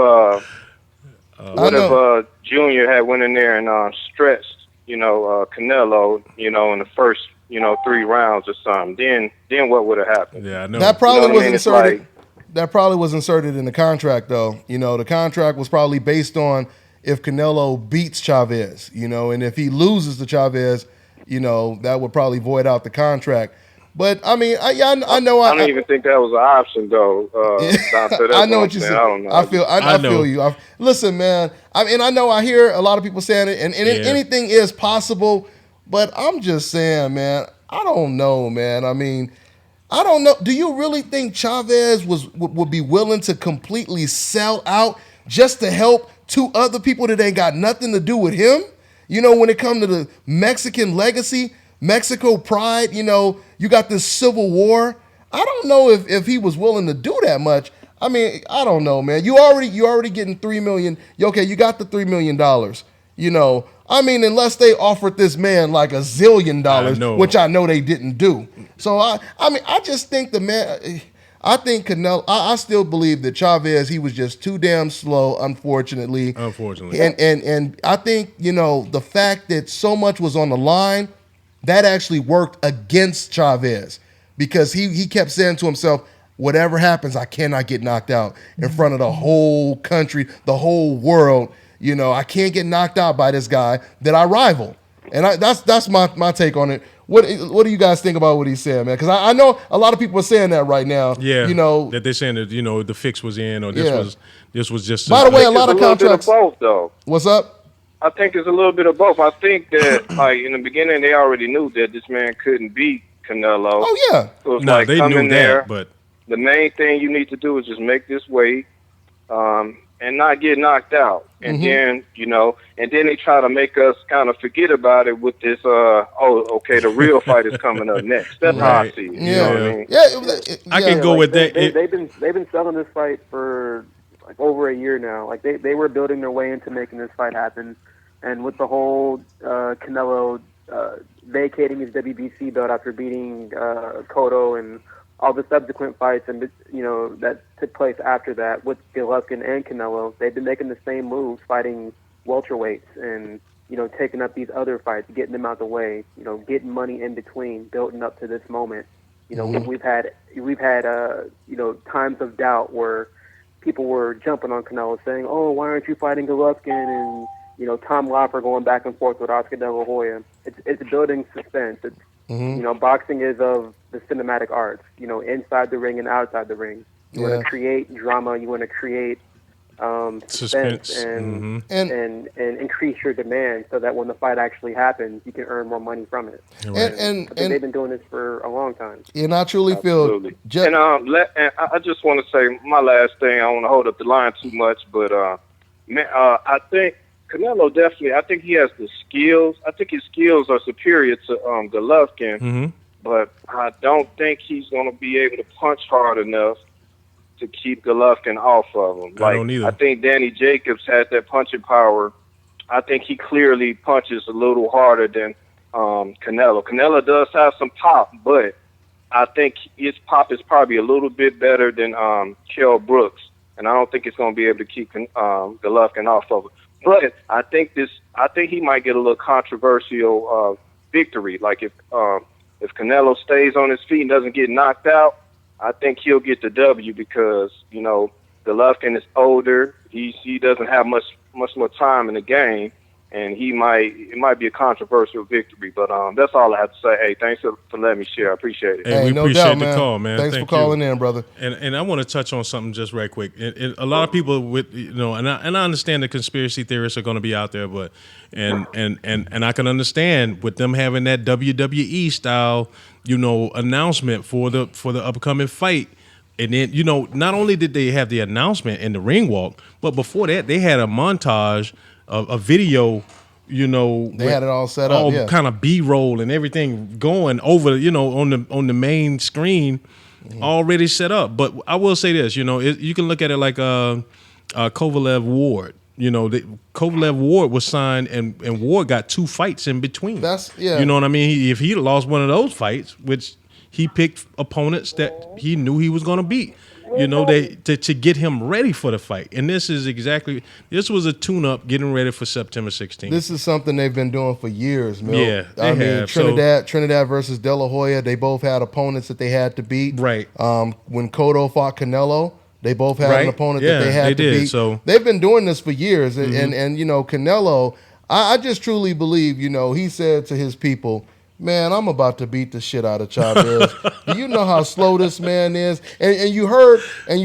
Junior had went in there and stretched, Canelo, in the first, 3 rounds or something? Then what would have happened? Yeah, I know. That probably was inserted. Like, that probably was inserted in the contract, though. The contract was probably based on if Canelo beats Chavez, and if he loses to Chavez, that would probably void out the contract. But I mean, I know. I don't even think that was an option, though. I know what you said. I don't know. I feel you. Listen, man. I mean, I know. I hear a lot of people saying it, and anything is possible. But I'm just saying, man. I don't know, man. I mean, I don't know. Do you really think Chavez would be willing to completely sell out just to help 2 other people that ain't got nothing to do with him? When it comes to the Mexican legacy, Mexico pride, you got this civil war. I don't know if he was willing to do that much. I mean, I don't know, man. You already getting $3 million. Okay, you got the $3 million. I mean, unless they offered this man like $1 zillion, which I know they didn't do. So I mean, I just think the man. I think Canelo. I still believe that Chavez, he was just too damn slow, unfortunately. And I think the fact that so much was on the line, that actually worked against Chavez because he kept saying to himself, whatever happens, I cannot get knocked out in front of the whole country, the whole world. I can't get knocked out by this guy that I rival. And that's my take on it. What do you guys think about what he said, man? Because I know a lot of people are saying that right now. Yeah, that they're saying that the fix was in, or this was just. By the way, a lot of contracts. Bit of both, though. What's up? I think it's a little bit of both. I think that like in the beginning they already knew that this man couldn't beat Canelo. Oh yeah. So it's like they come knew in there. that, but the main thing you need to do is just make this weight. And not get knocked out. And then, and then they try to make us kind of forget about it with this, okay, the real fight is coming up next. That's how I see it. You know what I mean? Yeah. I can go with that. They've been selling this fight for like over a year now. Like they were building their way into making this fight happen. And with the whole Canelo vacating his WBC belt after beating Cotto and all the subsequent fights and that took place after that with Golovkin and Canelo, they've been making the same moves, fighting welterweights and taking up these other fights, getting them out the way, getting money in between, building up to this moment. We've had times of doubt where people were jumping on Canelo saying, "Oh, why aren't you fighting Golovkin?" and Tom Laffer going back and forth with Oscar De La Hoya. It's building suspense. It's boxing is of the cinematic arts, inside the ring and outside the ring. You want to create drama. You want to create Suspense. and, And- and increase your demand so that when the fight actually happens, you can earn more money from it. And They've been doing this for a long time. and I truly feel Absolutely. And I just want to say my last thing. I don't want to hold up the line too much, but I think Canelo definitely. I think he has the skills. I think his skills are superior to Golovkin, but I don't think he's going to be able to punch hard enough to keep Golovkin off of him. I don't either. I think Danny Jacobs has that punching power. I think he clearly punches a little harder than Canelo. Canelo does have some pop, but I think his pop is probably a little bit better than Kell Brooks, and I don't think it's going to be able to keep Golovkin off of it. But I think he might get a little controversial victory. Like if Canelo stays on his feet and doesn't get knocked out, I think he'll get the W because, you know, Golovkin is older. He doesn't have much more time in the game, and it might be a controversial victory. But that's all I have to say. Hey, thanks for letting me share. I appreciate it. Hey, we no appreciate doubt, the man. call, man. Thanks Thank for calling you. in, brother. And I want to touch on something just right quick. A lot of people with and I understand the conspiracy theorists are going to be out there, but and I can understand with them having that WWE style, announcement for the upcoming fight. And then, not only did they have the announcement and the ring walk, but before that they had a montage of a video. They had it all set up, yeah. Kind of B-roll and everything going over, on the main screen, already set up. But I will say this, you can look at it like Kovalev Ward. Kovalev Ward was signed, and Ward got 2 fights in between. Yeah. You know what I mean? If he lost one of those fights, which he picked opponents that he knew he was going to beat. To get him ready for the fight. And this was a tune-up getting ready for September 16th. This is something they've been doing for years, Milt. Yeah, they have. Trinidad versus De La Hoya, they both had opponents that they had to beat. Right. When Cotto fought Canelo, they both had an opponent that they had to beat. So they've been doing this for years. And Canelo, I just truly believe, he said to his people, man, I'm about to beat the shit out of Chavez. Do you know how slow this man is? And you heard what's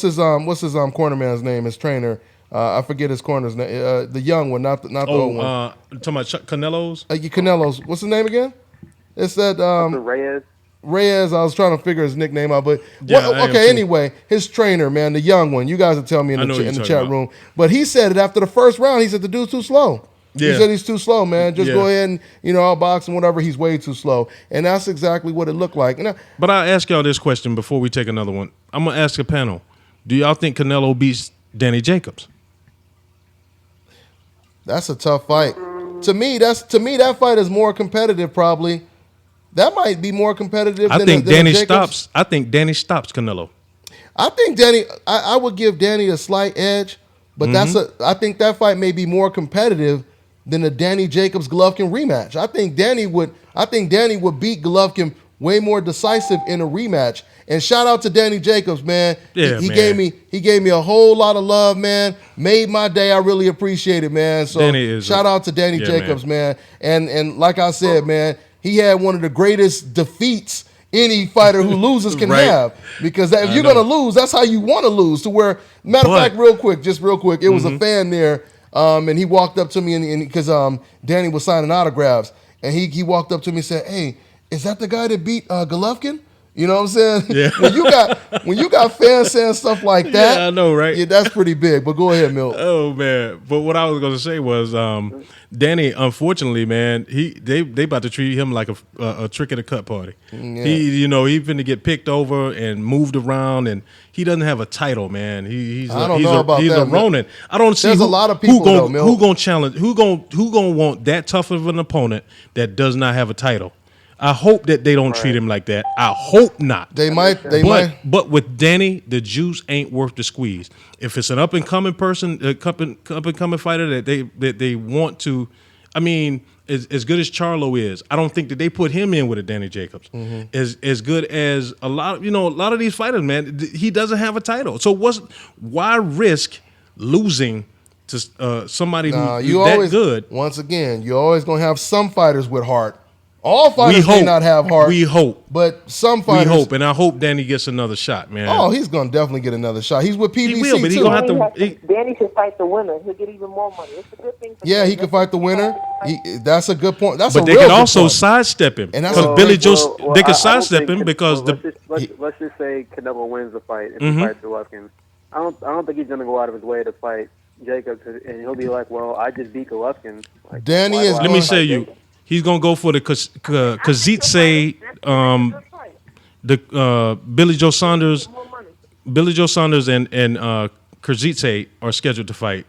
his cornerman's name? His trainer. I forget his corner's name. The young one, not the old one. Talking about Canelo's. Canelo's. What's his name again? It's that Reyes. Reyes. I was trying to figure his nickname out, but Yeah, Anyway, his trainer, man, the young one. You guys will tell me in the chat room. But he said it after the first round. He said the dude's too slow. Yeah. He said he's too slow, man. Just go ahead and, outbox and whatever. He's way too slow. And that's exactly what it looked like. But I'll ask y'all this question before we take another one. I'm going to ask a panel. Do y'all think Canelo beats Danny Jacobs? That's a tough fight. To me, that fight is more competitive probably. That might be more competitive than Danny Jacobs. I think Danny stops Canelo. I think Danny, I would give Danny a slight edge, but I think that fight may be more competitive than the Danny Jacobs Golovkin rematch. I think Danny would beat Golovkin way more decisive in a rematch. And shout out to Danny Jacobs, man. Yeah, he man. gave me a whole lot of love, man. Made my day. I really appreciate it, man. So shout out to Danny Jacobs, man. And like I said, man, he had one of the greatest defeats any fighter who loses can have. Because if you're going to lose, that's how you want to lose. To where, matter of fact, real quick, it was a fan there. And he walked up to me because Danny was signing autographs, and he walked up to me and said, "Hey, is that the guy that beat Golovkin?" You know what I'm saying? Yeah. when you got fans saying stuff like that, Yeah, I know, right? Yeah, that's pretty big. But go ahead, Milt. Oh man! But what I was going to say was, Danny, unfortunately, man, they about to treat him like a trick at a cut party. Yeah. He finna get picked over and moved around, and he doesn't have a title, man. He's a Ronin. I don't see There's a lot of people who gonna challenge, who gonna want that tough of an opponent that does not have a title. I hope that they don't treat him like that. I hope not. They might. But with Danny, the juice ain't worth the squeeze. If it's an up and coming person, up and coming fighter that they want to, I mean, as good as Charlo is, I don't think that they put him in with a Danny Jacobs. As good as a lot of these fighters, man, he doesn't have a title. So why risk losing to somebody who's that good? Once again, you're always gonna have some fighters with heart. All fighters may not have heart. We hope. But some fighters. We hope, and I hope Danny gets another shot, man. Oh, he's going to definitely get another shot. He's with PBC, he will, but too. he's going to have to... Danny should fight the winner. He'll get even more money. It's a good thing. Yeah, he can fight the winner. That's a good point. That's but they could also sidestep him. Because Billy Joe... They could sidestep him because... Let's just say Canelo wins the fight and he fights Golovkin. I don't think he's going to go out of his way to fight Jacobs, and he'll be like, well, I just beat Golovkin. Like, Danny is... Let me say you... He's gonna go for the Kazitse, the Billy Joe Saunders and Kazitse are scheduled to fight,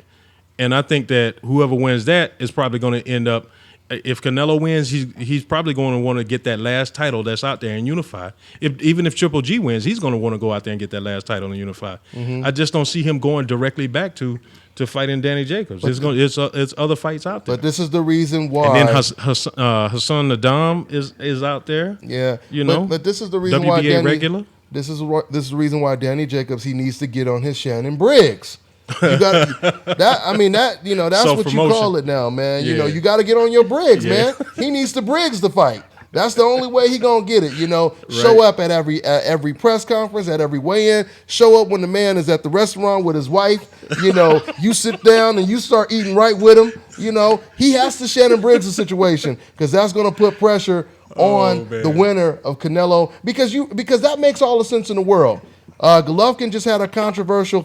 and I think that whoever wins that is probably going to end up. If Canelo wins, he's probably going to want to get that last title that's out there and unify. Even if Triple G wins, he's going to want to go out there and get that last title and unify. I just don't see him going directly back to fighting Danny Jacobs. It's other fights out there. But this is the reason why. And then Hassan Nadam is out there. Yeah, you know. But this is the reason WBA why Danny, regular. This is the reason why Danny Jacobs, he needs to get on his Shannon Briggs. You got that. I mean, that that's what you call it now, man. Yeah. You know, you got to get on your Briggs, man. He needs to Briggs the fight. That's the only way he gonna get it. You know, show up at every press conference, at every weigh-in. Show up when the man is at the restaurant with his wife. You know, you sit down and you start eating right with him. You know, he has to Shannon Briggs the situation because that's gonna put pressure on the winner of Canelo because that makes all the sense in the world. Golovkin just had a controversial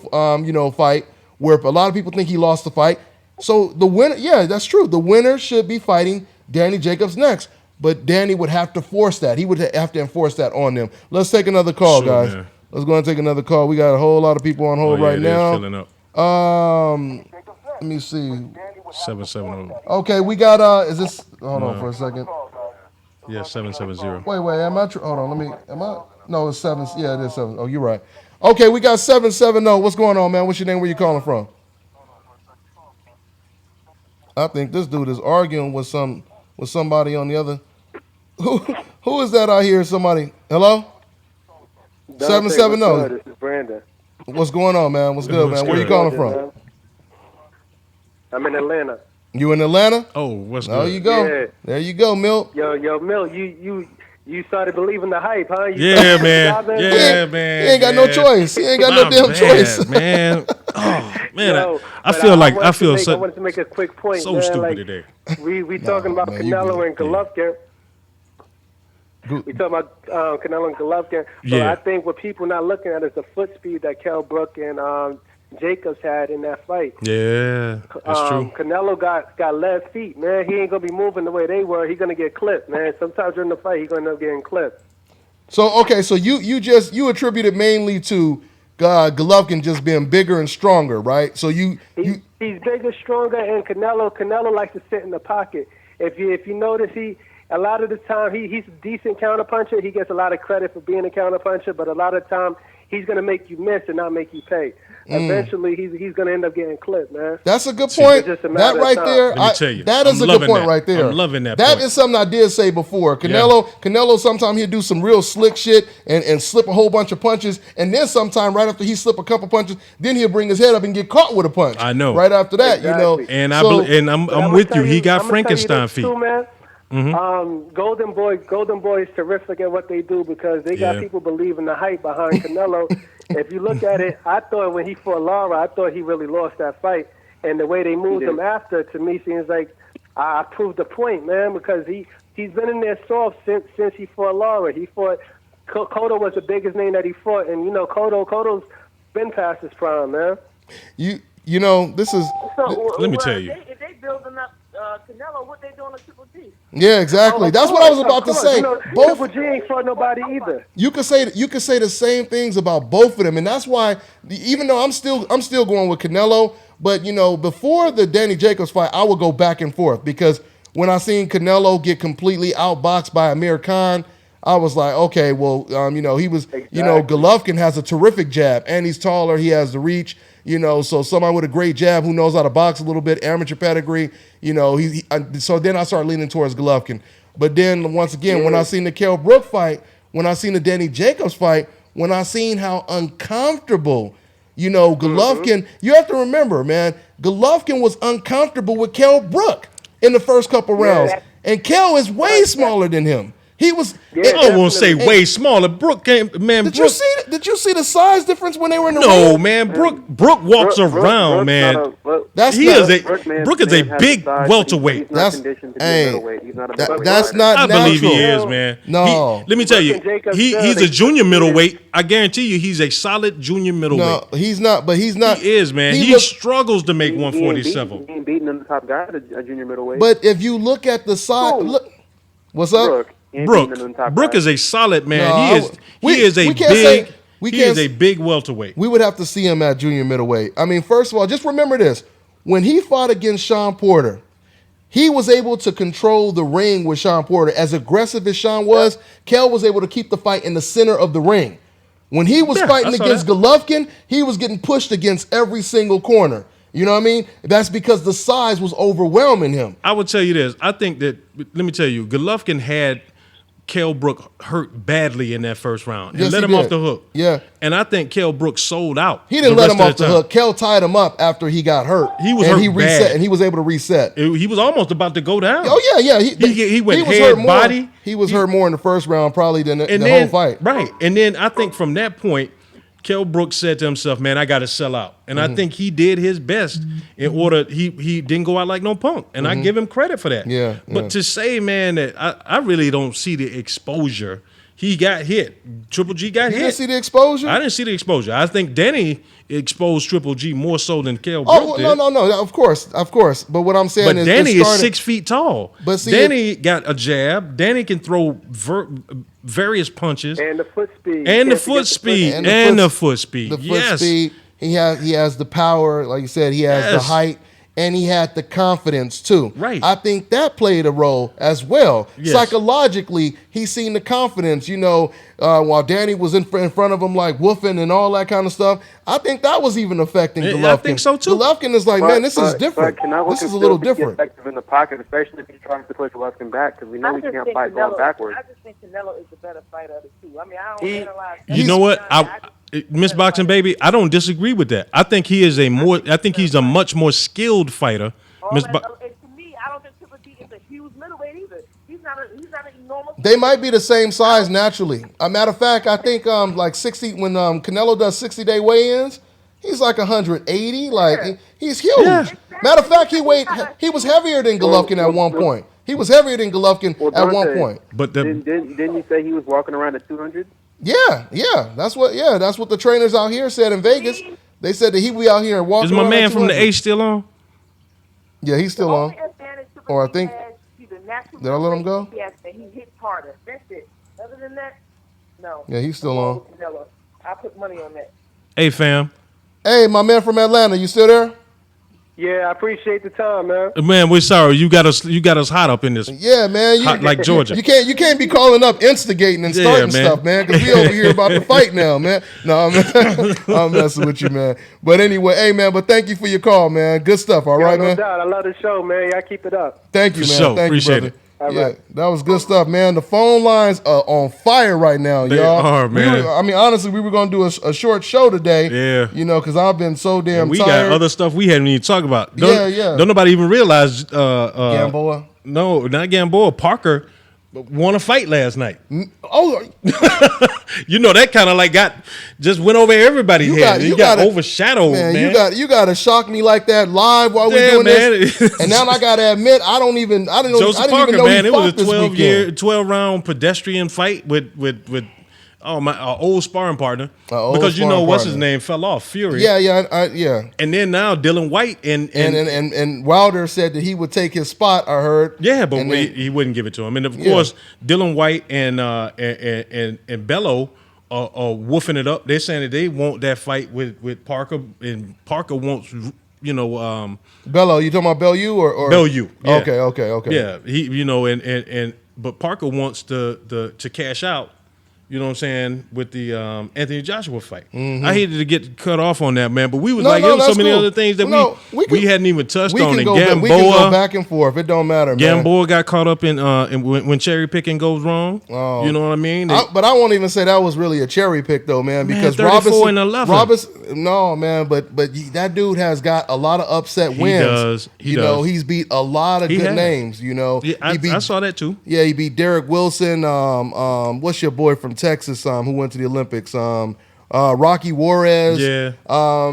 fight where a lot of people think he lost the fight. So the winner, yeah, that's true. The winner should be fighting Danny Jacobs next. But Danny would have to force that. He would have to enforce that on them. Let's take another call, guys. Man. Let's go and take another call. We got a whole lot of people on hold right now. Filling up. Let me see. 770. Okay, we got is this hold on for a second. Yeah, 770. Wait, am I hold on, no, it's 7. Yeah, it is 7. Oh, you're right. Okay, we got 770. What's going on, man? What's your name? Where you calling from? I think this dude is arguing with somebody on the other. Who is that out here? Somebody? Hello? 770. This is Brandon. What's going on, man? What's good, man? Where you calling from? I'm in Atlanta. You in Atlanta? Oh, what's good? There you go. Yeah. There you go, Milt. Yo, Milt, you started believing the hype, huh? Man. Yeah, man. He ain't got no choice. He ain't got no damn choice. Man. Oh, man. Yo, I wanted to make a quick point. So man. stupid today. We talking about Canelo and Golovkin. We talking about Canelo and Golovkin. But I think what people not looking at is the foot speed that Kell Brook and Jacobs had in that fight. Yeah, that's true. Canelo got left feet, man. He ain't gonna be moving the way they were. He's gonna get clipped, man. Sometimes during the fight, he's gonna end up getting clipped. So so you attribute it mainly to Golovkin just being bigger and stronger, right? So he's bigger, stronger, and Canelo likes to sit in the pocket. If you notice, a lot of the time he's a decent counterpuncher. He gets a lot of credit for being a counterpuncher, but a lot of time he's gonna make you miss and not make you pay. Eventually, he's going to end up getting clipped, man. That's a good point. That right there, let me tell you, that is a good point right there. I'm loving that. That is something I did say before. Canelo, sometimes he'll do some real slick shit and slip a whole bunch of punches, and then sometime right after he slip a couple punches, then he'll bring his head up and get caught with a punch. I know. Right after that, exactly. And I'm with you. He got Frankenstein feet. Too, man. Golden Boy is terrific at what they do because they got people believing the hype behind Canelo. If you look at it, I thought when he fought Lara, I thought he really lost that fight. And the way they moved him after, to me, seems like I proved the point, man, because he's been in there soft since he fought Lara. He fought Cotto was the biggest name that he fought, and Cotto's been past his prime, man. This is. Let me tell you. If they building up Canelo, what they doing to Triple G? Yeah, exactly. That's what I was about to say. Both Triple G ain't fought nobody either. You could say the same things about both of them, and that's why even though I'm still going with Canelo, but before the Danny Jacobs fight, I would go back and forth because when I seen Canelo get completely outboxed by Amir Khan, I was like, okay, well, he was, Golovkin has a terrific jab, and he's taller, he has the reach. So somebody with a great jab who knows how to box a little bit, amateur pedigree, so then I started leaning towards Golovkin. But then once again, when I seen the Kell Brook fight, when I seen the Danny Jacobs fight, when I seen how uncomfortable, Golovkin, you have to remember, man, Golovkin was uncomfortable with Kell Brook in the first couple rounds. and Kel is way smaller than him. He was. I won't say way smaller. Brooke came, man. Did you see the size difference when they were in the No, ring? man. Brooke walks around, man. Brooke is a big welterweight. That's That's not I natural. believe he is, man. No. Let me tell you, Jacob he's a junior middleweight. I guarantee you, he's a solid junior middleweight. No, he's not. But he's not. He is, man. He struggles to make 147. He ain't beating the top guy at a junior middleweight. But if you look at the size, look. What's up? Brooke is a solid man. No, he is a big welterweight. We would have to see him at junior middleweight. I mean, first of all, just remember this: when he fought against Sean Porter, he was able to control the ring with Sean Porter. As aggressive as Sean was, Kel was able to keep the fight in the center of the ring. When he was fighting against Golovkin, he was getting pushed against every single corner. You know what I mean? That's because the size was overwhelming him. I would tell you this. I think that, let me tell you, Golovkin had Kell Brook hurt badly in that first round and let him off the hook. Yeah. And I think Kell Brook sold out. He didn't let him off the hook. Kell tied him up after he got hurt. He was hurt he reset, bad. and he was able to reset. He was almost about to go down. Oh, yeah. He went was head, hurt body. He was hurt more in the first round probably than the whole fight. Right. And then I think from that point, Kell Brooks said to himself, man, I got to sell out. And I think he did his best in order. He didn't go out like no punk. And I give him credit for that. Yeah. But to say, man, that I really don't see the exposure. He got hit. Triple G got hit. You didn't see the exposure? I didn't see the exposure. I think Danny exposed Triple G more so than Kell Brooks did. No. Of course. But what I'm saying is, Danny is 6 feet tall. But see, Danny got a jab. Danny can throw various punches and the foot speed and the foot speed and the foot speed. The foot speed. He has the power, like you said. He has the height. And he had the confidence too. Right. I think that played a role as well. Yes. Psychologically, he seen the confidence, while Danny was in front of him like woofing and all that kind of stuff. I think that was even affecting Golovkin. I think so too. Golovkin is like, man, this is different. This is a little different. Effective in the pocket, especially if he's trying to push Golovkin back, because we know he can't fight going backwards. I just think Canelo is the better fighter of the two. I mean, I don't analyze. You know what? Miss Boxing Baby, I don't disagree with that. I think he's a much more skilled fighter. And to me, I don't think Triple G is a huge middleweight either. He's not an enormous. They might be the same size naturally. A matter of fact, I think like 60 when Canelo does 60-day weigh-ins, he's like 180. Like he's huge. Yeah. Matter of fact, he was heavier than Golovkin at one point. He was heavier than Golovkin at one point. But didn't you say he was walking around at 200? Yeah. That's what the trainers out here said in Vegas. They said that he be out here and walking. Is my man from the H still on? Yeah, he's still on. Or I think. Did I let him go? Yes, and he hits harder. That's it. Other than that, no. Yeah, he's still on. I put money on that. Hey, fam. Hey, my man from Atlanta, you still there? Yeah, I appreciate the time, man. Man, we're sorry. You got us hot up in this. Yeah, man. Hot like Georgia. You can't be calling up instigating and starting stuff, man, because we over here about to fight now, man. No, I'm messing with you, man. But anyway, hey, man, but thank you for your call, man. Good stuff, all right, man? No doubt. I love the show, man. Y'all keep it up. Thank you, man. Sure. Thank Appreciate you, brother. it. Yeah, that was good stuff, man. The phone lines are on fire right now, They y'all. are, man. Honestly, we were going to do a short show today. Yeah. Because I've been so damn we tired. got other stuff we hadn't even talked about. Yeah. Don't nobody even realize. Gamboa? No, not Gamboa. Parker won a fight last night. Oh, that kind of like just went over everybody's head. You got overshadowed, man. You got to shock me like that live while we're doing this. And now I got to admit, I didn't even Parker, know man, he it was fought a 12-round pedestrian fight with my old sparring partner, because what's his name fell off, Fury. Yeah. And then now Dylan White and Wilder said that he would take his spot. I heard. Yeah, but he wouldn't give it to him. And of course, Dylan White and Bello are woofing it up. They're saying that they want that fight with Parker, and Parker wants Bello. You talking about Bellew or Bellew? Yeah. Okay. Yeah, he but Parker wants to cash out. You know what I'm saying, with the Anthony Joshua fight. Mm-hmm. I hated to get cut off on that, man, but we was there was so many other things that we hadn't even touched on. And Gamboa, we can go back and forth. It don't matter, man. Gamboa got caught up in when cherry picking goes wrong. You know what I mean? But I won't even say that was really a cherry pick, though, man, because 34 and 11. No, man, but that dude has got a lot of upset wins. He does. You know, he's beat a lot of good names. You know, yeah, I saw that too. Yeah, he beat Derek Wilson. What's your boy from Texas? Who went to the Olympics? Rocky Juarez. Yeah.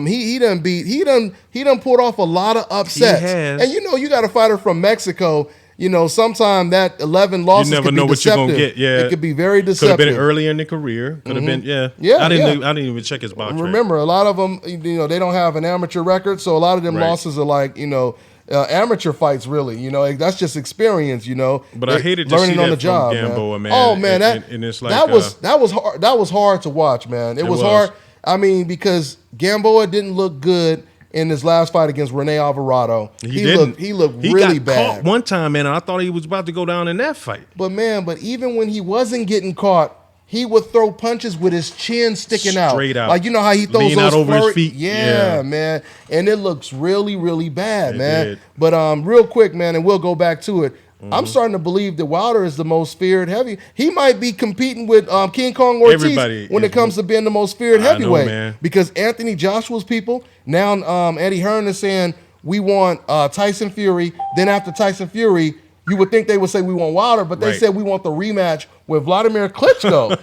He done pulled off a lot of upsets. He has. And you know, you got a fighter from Mexico. You know, sometime that 11 losses, you never could know be what deceptive. you're gonna get. Yeah, it could be very deceptive. Could have been earlier in the career. Could have been. Yeah. I didn't even check his box. Remember, a lot of them, you know, they don't have an amateur record, so a lot of them losses are like, you know, amateur fights. Really, you know, that's just experience. You know, but I hated to learning see on that the job, from Gamboa, man. Oh man, and it's like, that was hard. That was hard to watch, man. It was hard. I mean, because Gamboa didn't look good in his last fight against Rene Alvarado. He looked really got bad. Caught one time, man, and I thought he was about to go down in that fight. But even when he wasn't getting caught, he would throw punches with his chin sticking Straight out. Like, you know how he throws Lean those out over his feet. Yeah, man. And it looks really, really bad, man. did. But real quick, man, and we'll go back to it. I'm starting to believe that Wilder is the most feared heavy. He might be competing with King Kong Ortiz when it comes to being the most feared heavyweight. Man. Because Anthony Joshua's people, now Eddie Hearn is saying, we want Tyson Fury. Then after Tyson Fury, you would think they would say we want Wilder, but they said we want the rematch with Vladimir Klitschko.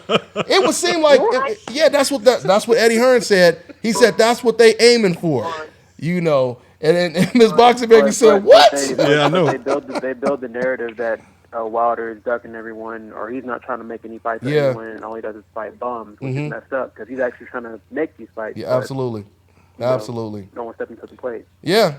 It would seem like, that's what Eddie Hearn said. He said that's what they aiming for, you know. And Ms. Boxing Baby said, "What?" I know. They build the narrative that Wilder is ducking everyone, or he's not trying to make any fights for anyone, and all he does is fight bums, which is messed up because he's actually trying to make these fights. Yeah, absolutely. Absolutely. No one stepping to the plate. Yeah,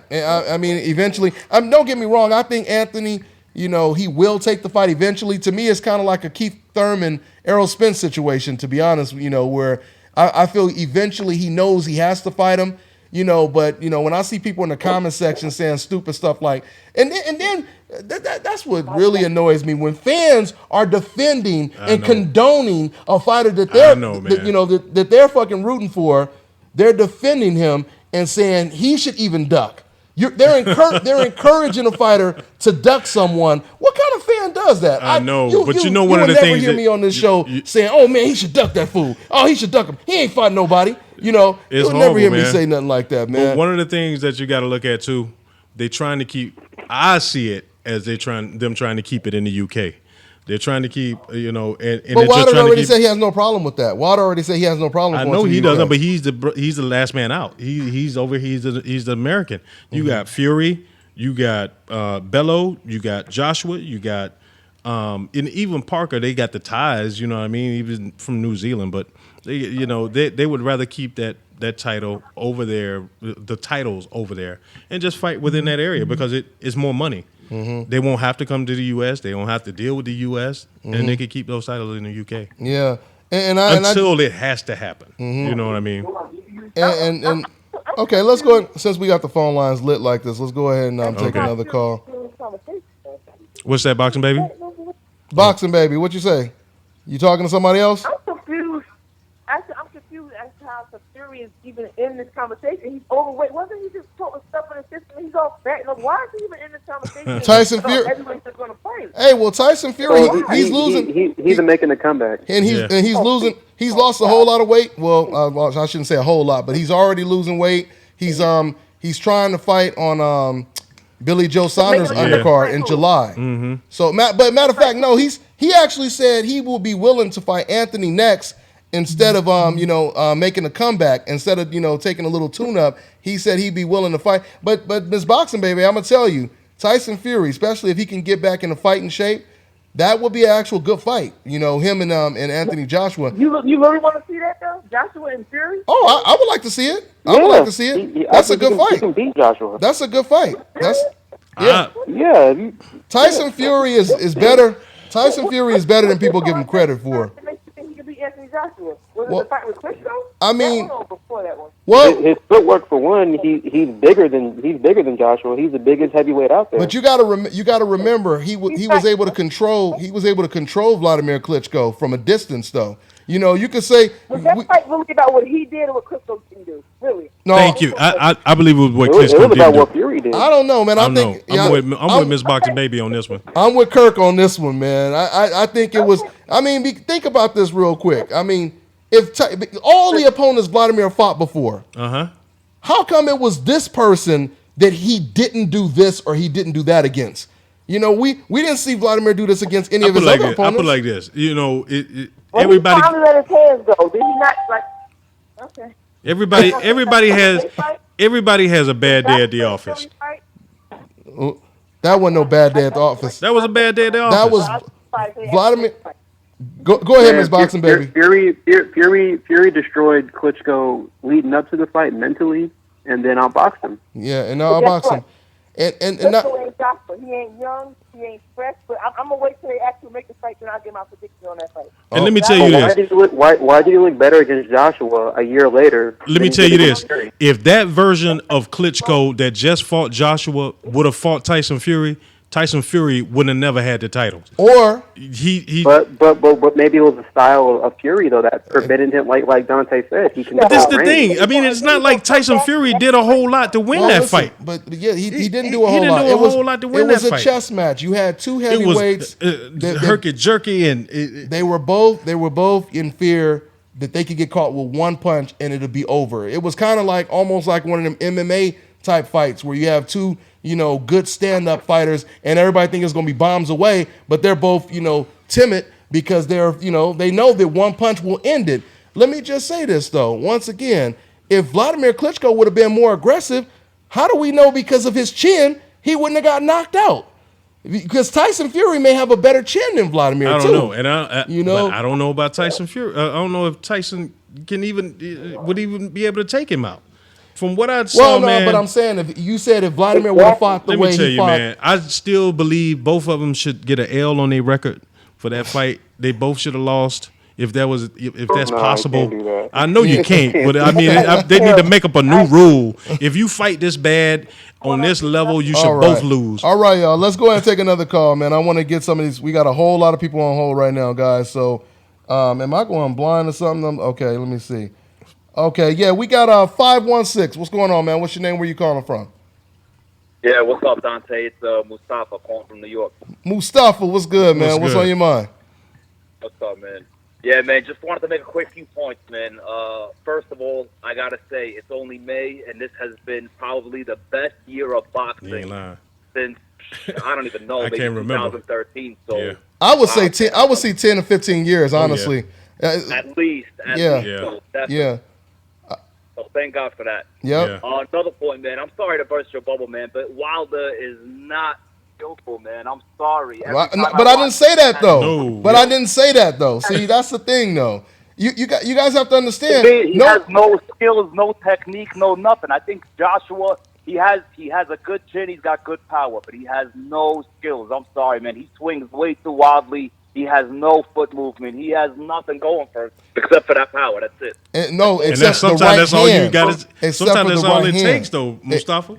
I mean, eventually. Don't get me wrong. I think Anthony, you know, he will take the fight eventually. To me, it's kind of like a Keith Thurman, Errol Spence situation, to be honest, you know, where I feel eventually he knows he has to fight him. You know, but you know, when I see people in the comment section saying stupid stuff like, and then that's what really annoys me when fans are defending and condoning a fighter that that they're fucking rooting for. They're defending him and saying he should even duck. They're encouraging a fighter to duck someone. What kind of fan does that? I know, but you know one of the things things hear me on this show saying, "Oh man, he should duck that fool. Oh, he should duck him. He ain't fighting nobody." You know, you'll never hear me say nothing like that, man. But one of the things that you got to look at too, they trying to keep. I see it as trying to keep it in the UK. They're trying to keep, you know, and but Wilder already said he has no problem with that. Wilder already said he has no problem. I know he doesn't, but he's the last man out. He's the American. You got Fury, you got Bello, you got Joshua, you got and even Parker. They got the ties. You know what I mean? He was from New Zealand, but they would rather keep that title over there, the titles over there, and just fight within that area because it's more money. Mm-hmm. They won't have to come to the U.S. They don't have to deal with the U.S. And they can keep those titles in the U.K. Yeah, until it has to happen. You know what I mean? And okay, let's go ahead, since we got the phone lines lit like this. Let's go ahead and take another call. What's that, Boxing Baby? Boxing Baby, what you say? You talking to somebody else? I'm confused. I'm confused as to how Fury is even in this conversation. He's overweight. Wasn't he just putting stuff in the system? He's all fat. Like, why is he even in this conversation? Tyson Fury. Everybone's just going to fight. Hey, well, Tyson Fury, he's losing. He's making a comeback, and he's losing. He's lost a whole lot of weight. Well, I shouldn't say a whole lot, but he's already losing weight. He's trying to fight on Billy Joe Saunders' undercard in July. Mm-hmm. So, but matter of fact, no, he actually said he will be willing to fight Anthony next. Instead of making a comeback, instead of taking a little tune-up, he said he'd be willing to fight. But Miss Boxing Baby, I'm gonna tell you, Tyson Fury, especially if he can get back into fighting shape, that would be an actual good fight. You know, him and Anthony Joshua. You really want to see that though, Joshua and Fury? Oh, I would like to see it. I would like to see it. That's a good fight. He can beat Joshua. That's a good fight. Yeah. Tyson Fury is better. Tyson Fury is better than people give him credit for. Anthony Joshua. Was it the fight with Klitschko? I mean, before that one. Well, his footwork for one, he's bigger than Joshua. He's the biggest heavyweight out there. But you got to remember he was able to control Vladimir Klitschko from a distance though. You know, you could say was that fight really about what he did or what Klitschko didn't do? Really? No. Thank you. I believe it was what Klitschko did. It was about what Fury did. I don't know, man. I'm with Miss Boxing Baby on this one. I'm with Kirk on this one, man. I think it was. I mean, think about this real quick. I mean, all the opponents Vladimir fought before, how come it was this person that he didn't do this or he didn't do that against? You know, we didn't see Vladimir do this against any of his other opponents. I put it like this. You know, everybody. He finally let his hands go. Did he not? Like, okay. Everybody has a bad day at the office. That wasn't no bad day at the office. That was a bad day at the office. That was Vladimir. Go ahead, Miss Boxing Baby. Fury destroyed Klitschko leading up to the fight mentally, and then outboxed him. Yeah, and now outboxed him. And not, ain't Joshua. He ain't young. He ain't fresh. But I'm gonna wait till they actually make the fight, then I'll get my prediction on that fight. And let me tell you this: why did he look better against Joshua a year later? Let me tell you this: if that version of Klitschko that just fought Joshua would have fought Tyson Fury wouldn't have never had the titles. Or but maybe it was the style of Fury though that prevented him, like Dontae said. He can. But this is the thing. I mean, it's not like Tyson Fury did a whole lot to win that fight. But yeah, he didn't do a whole lot. He didn't do a whole lot to win that fight. It was a chess match. You had two heavyweights. It was herky jerky, and they were both in fear that they could get caught with one punch and it'll be over. It was kind of like almost like one of them MMA type fights where you have two, good stand-up fighters and everybody thinks it's going to be bombs away, but they're both, timid because they're, they know that one punch will end it. Let me just say this, though. Once again, if Vladimir Klitschko would have been more aggressive, how do we know because of his chin he wouldn't have got knocked out? Because Tyson Fury may have a better chin than Vladimir, I don't too. know. And I don't know about Tyson Fury. I don't know if Tyson would even be able to take him out. From what I saw, man. But I'm saying if Vladimir would have fought the way he fought. Let me tell you, man. I still believe both of them should get an L on their record for that fight. They both should have lost if that's possible. You can't do that. I know you can't, but I mean, they need to make up a new rule. If you fight this bad on this level, you should both lose. All right, y'all. Let's go ahead and take another call, man. I want to get some of these. We got a whole lot of people on hold right now, guys. So, am I going blind or something? Okay, let me see. Okay, yeah, we got 516. What's going on, man? What's your name? Where you calling from? Yeah, what's up, Dontae? It's Mustafa calling from New York. Mustafa, what's good, man? What's on your mind? What's up, man? Yeah, man, just wanted to make a quick few points, man. First of all, I got to say, it's only May, and this has been probably the best year of boxing since, I don't even know, maybe 2013. So yeah. I would say 10. I would say 10 to 15 years, honestly. At least. So so thank God for that. Yep. Another point, man. I'm sorry to burst your bubble, man, but Wilder is not skillful, man. I'm sorry. But I didn't say that though. I didn't say that though. See, that's the thing though. You guys have to understand. He has no skills, no technique, no nothing. I think Joshua, he has a good chin, he's got good power, but he has no skills. I'm sorry, man. He swings way too wildly. He has no foot movement. He has nothing going for him except for that power. That's it. Sometimes that's all you got. Sometimes that's all it takes, though, Mustafa.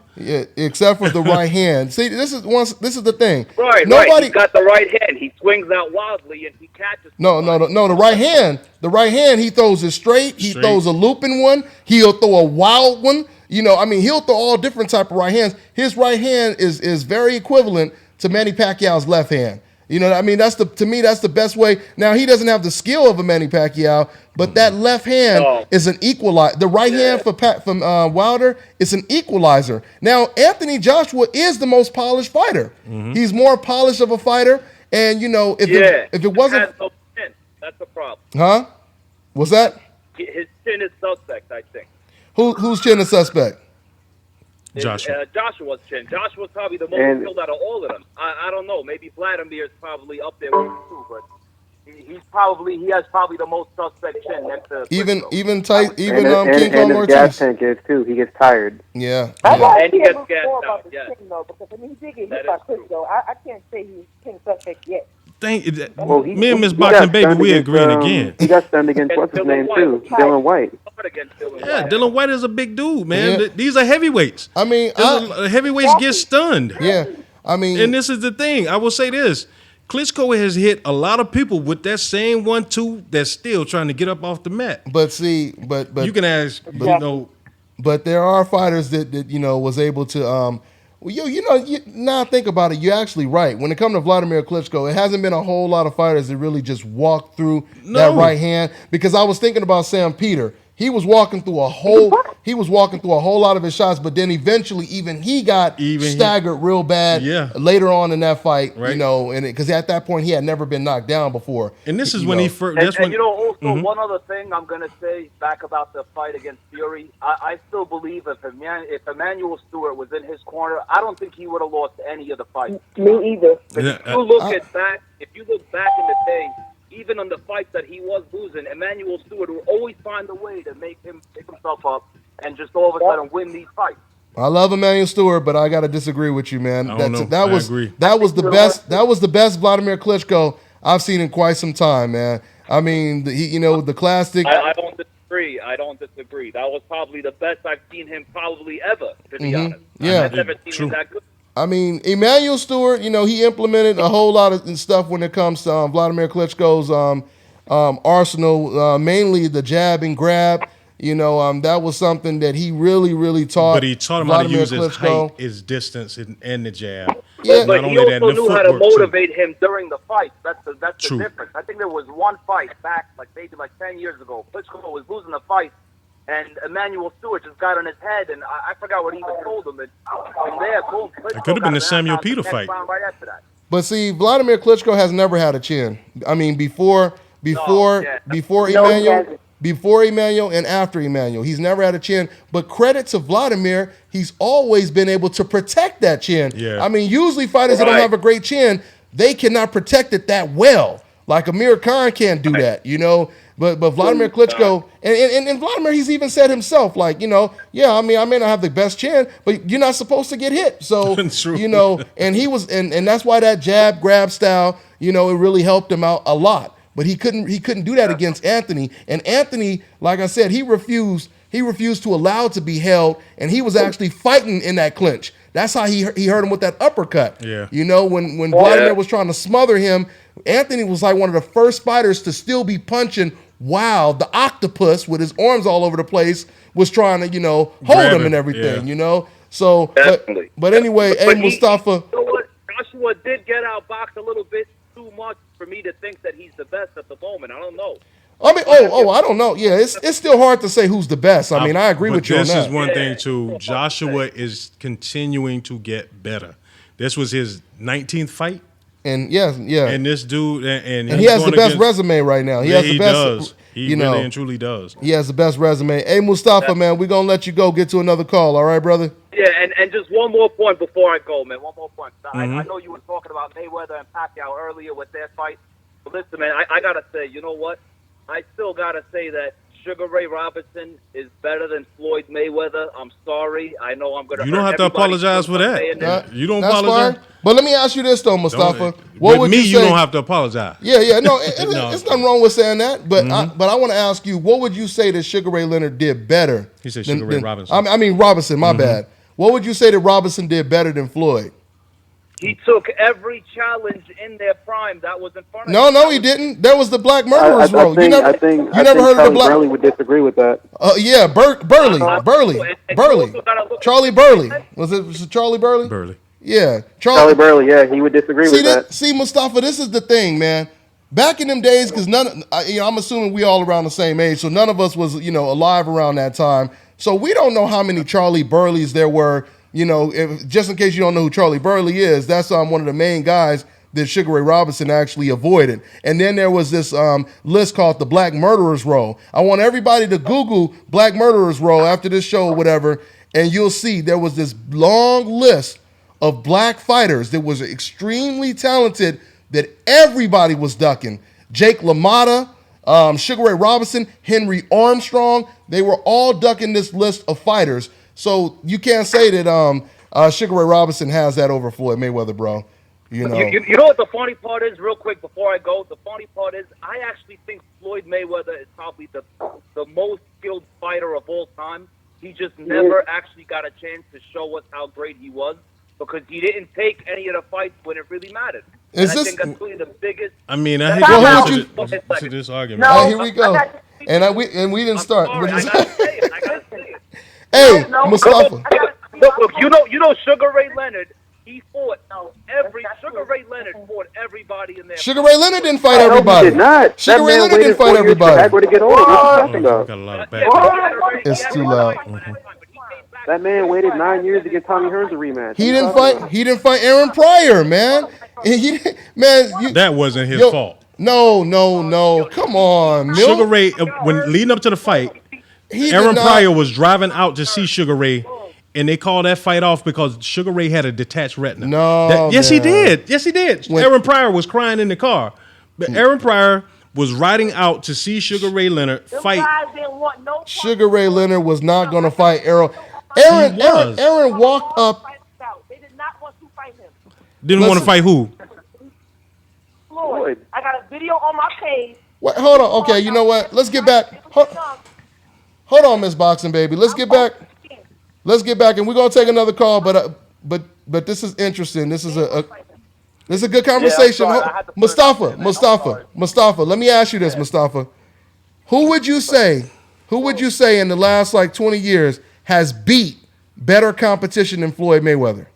Except for the right hand. See, this is the thing. Right. He's got the right hand. He swings out wildly and he catches. No. The right hand. The right hand. He throws it straight. He throws a looping one. He'll throw a wild one. He'll throw all different type of right hands. His right hand is very equivalent to Manny Pacquiao's left hand. To me, that's the best way. Now, he doesn't have the skill of a Manny Pacquiao, but that left hand is an equalizer. The right hand from Wilder is an equalizer. Now, Anthony Joshua is the most polished fighter. Mm-hmm. He's more polished of a fighter. And, if it wasn't... Has no chin. That's the problem. Huh? What's that? His chin is suspect, I think. Whose chin is suspect? Joshua's chin. Joshua's probably the most skilled out of all of them. I don't know. Maybe Vladimir's probably up there with him too, but he has probably the most suspect chin next to King Kong Ortiz. Gas tank is too. He gets tired. Yeah. And he gets gassed out. Yeah. Because he did get hit by Klitschko. I can't say he's king suspect yet. Me and Miss Boxing Baby, we agreeing again. He got stunned against what's his name too, Dylan White. Yeah, Dylan White is a big dude, man. Yeah. These are heavyweights. Heavyweights get stunned. Yeah, and this is the thing. I will say this: Klitschko has hit a lot of people with that same 1-2 that's still trying to get up off the mat. But you can ask, But there are fighters that was able to Well, now think about it. You're actually right. When it comes to Vladimir Klitschko, it hasn't been a whole lot of fighters that really just walked through that right hand. Because I was thinking about Sam Peter. He was walking through a whole lot of his shots, but then eventually even he got staggered real bad later on in that fight, right. And because at that point he had never been knocked down before. And this is when he first. And also one other thing I'm gonna say back about the fight against Fury. I still believe if Emmanuel Stewart was in his corner, I don't think he would have lost any of the fights. Me either. If you look back in the day. Even on the fights that he was losing, Emmanuel Stewart will always find a way to make him pick himself up and just all of a sudden win these fights. I love Emmanuel Stewart, but I got to distree with you, man. I agree. That was the best Vladimir Klitschko I've seen in quite some time, man. I mean, the classic. I don't disagree. That was probably the best I've seen him probably ever, to be honest. Yeah, I've never seen him that good. I mean, Emmanuel Stewart, he implemented a whole lot of stuff when it comes to Vladimir Klitschko's arsenal, mainly the jab and grab. That was something that he really, really taught. But he taught him Vladimir how to use Klitschko. his height, his distance, and the jab. Yeah, but he also knew how to motivate him during the fight. That's the difference. I think there was one fight back, maybe 10 years ago. Klitschko was losing the fight. And Emmanuel Stewart just got on his head, and I forgot what he even told him. And from there, boom, it could have been the Samuel Peter fight. Right after that. But see, Vladimir Klitschko has never had a chin. I mean, before Emmanuel and after Emmanuel, he's never had a chin. But credit to Vladimir, he's always been able to protect that chin. Yeah. I mean, usually fighters that don't have a great chin, they cannot protect it that well. Like Amir Khan can't do that, But Vladimir Klitschko, and Vladimir, he's even said himself, I may not have the best chin, but you're not supposed to get hit. So, and he was, and that's why that jab grab style, it really helped him out a lot. But he couldn't do that against Anthony. And Anthony, like I said, he refused to allow it to be held, and he was actually fighting in that clinch. That's how he hurt him with that uppercut. Yeah. When Vladimir was trying to smother him, Anthony was like one of the first fighters to still be punching while the octopus with his arms all over the place was trying to, hold him and everything, So, but anyway, Mustafa. You know what? Joshua did get outboxed a little bit too much for me to think that he's the best at the moment. I don't know. I mean, I don't know. Yeah, it's still hard to say who's the best. I mean, I agree with you on that. This is one thing, too. Joshua is continuing to get better. This was his 19th fight. And yeah. And this dude, and he has the best resume right now. He has the best. Does. He really and truly does. He has the best resume. Hey, Mustafa, man, we're going to let you go. Get to another call. All right, brother? Yeah, and just one more point before I go, man. One more point. I know you were talking about Mayweather and Pacquiao earlier with their fight. But listen, man, I got to say, you know what? I still got to say that Sugar Ray Robinson is better than Floyd Mayweather. I'm sorry. I know I'm going to. You don't have to apologize for that. You don't apologize. Fine. But let me ask you this though, Mustafa. What would you say? You don't have to apologize. Yeah. No, it's nothing wrong with saying that. But I want to ask you, what would you say that Sugar Ray Leonard did better? He said Sugar Ray Robinson. I mean Robinson. My bad. What would you say that Robinson did better than Floyd? He took every challenge in their prime that was in front of him. No, he didn't. There was the Black Murderers Row. You never heard of the Black? Burley would disagree with that. Yeah, Burley. Charlie Burley. Was it Charlie Burley? Burley. Yeah, Charlie Burley. Yeah, he would disagree with that. See, Mustafa, this is the thing, man. Back in them days, because I'm assuming we all around the same age, so none of us was alive around that time. So we don't know how many Charlie Burleys there were. Just in case you don't know who Charlie Burley is, that's one of the main guys that Sugar Ray Robinson actually avoided. And then there was this list called the Black Murderers Row. I want everybody to Google Black Murderers Row after this show or whatever, and you'll see there was this long list of black fighters that was extremely talented that everybody was ducking. Jake LaMotta, Sugar Ray Robinson, Henry Armstrong, they were all ducking this list of fighters. So you can't say that Sugar Ray Robinson has that over Floyd Mayweather, bro. You know what the funny part is, real quick before I go? The funny part is I actually think Floyd Mayweather is probably the most skilled fighter of all time. He just never actually got a chance to show us how great he was because he didn't take any of the fights when it really mattered. I think that's really the biggest. I mean, I hate to this argument. No, here we go. And we didn't start. I gotta say it. Hey, Mustafa. Look, you know, Sugar Ray Leonard. He fought Sugar Ray Leonard fought everybody in there. Sugar Ray Leonard didn't fight No, everybody. he did not. Sugar That Ray man Leonard waited didn't fight 4 years everybody. backward to get older. What are you talking Got about? a lot of background. It's too loud. That man waited 9 years to get Tommy Hearns a rematch. He didn't fight Aaron Pryor, man. That wasn't his fault. No. Come on, Milt. Sugar Ray, when leading up to the fight, Aaron Pryor was driving out to see Sugar Ray, and they called that fight off because Sugar Ray had a detached retina. Yes, he did. Aaron Pryor was crying in the car, but Aaron Pryor was riding out to see Sugar Ray Leonard fight. Sugar Ray Leonard was not going to fight Aaron. Aaron walked up. They did not want to fight him. Didn't want to fight who? Floyd. I got a video on my page. Wait, hold on. Okay, you know what? Let's get back. Hold on, Miss Boxing Baby. Let's get back, and we're gonna take another call. But this is interesting. This is a good conversation. Mustafa. Let me ask you this, Mustafa. Who would you say in the last 20 years has beat better competition than Floyd Mayweather?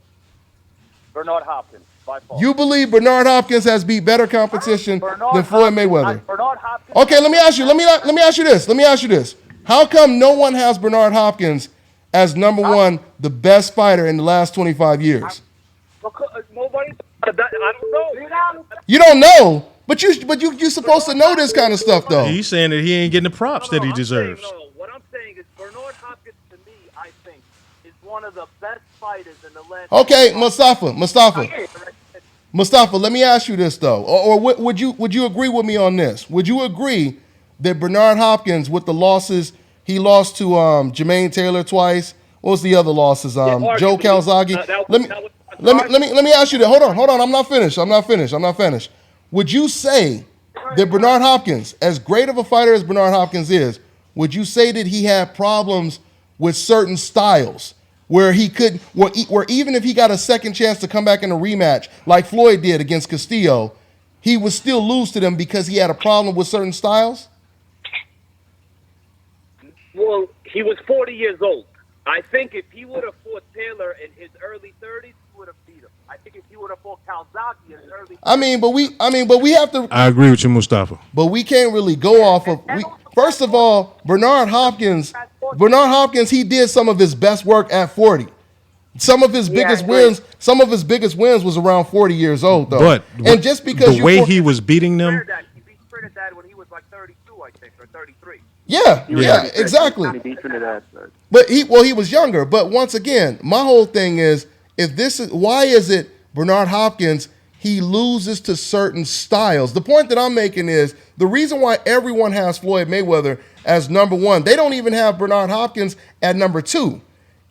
Bernard Hopkins, by far. You believe Bernard Hopkins has beat better competition than Floyd Mayweather? Bernard Hopkins. Okay, let me ask you this. How come no one has Bernard Hopkins as number one, the best fighter in the last 25 years? Nobody. I don't know. You don't know, but you're supposed to know this kind of stuff, though. He's saying that he ain't getting the props that he deserves. What I'm saying is Bernard Hopkins, to me, I think, is one of the best fighters in the last. Okay, Mustafa. Let me ask you this though, or would you agree with me on this? Would you agree that Bernard Hopkins, with the losses, he lost to Jermaine Taylor twice? What was the other losses? Joe Calzaghe. Let me ask you that. Hold on. I'm not finished. Would you say that Bernard Hopkins, as great of a fighter as Bernard Hopkins is, would you say that he had problems with certain styles where he could, where even if he got a second chance to come back in a rematch like Floyd did against Castillo, he would still lose to them because he had a problem with certain styles? Well, he was 40 years old. I think if he would have fought Taylor in his early 30s, he would have beat him. I think if he would have fought Calzaghe in his early 30s. But we have to. I agree with you, Mustafa. But we can't really go off of. First of all, Bernard Hopkins, he did some of his best work at 40. Some of his biggest wins was around 40 years old, though. But and just because the way he was beating them. He beat Trinidad when he was like 32, I think, or 33. Yeah, exactly. But he was younger. But once again, my whole thing is, why is it Bernard Hopkins, he loses to certain styles? The point that I'm making is the reason why everyone has Floyd Mayweather as number one, they don't even have Bernard Hopkins at number two.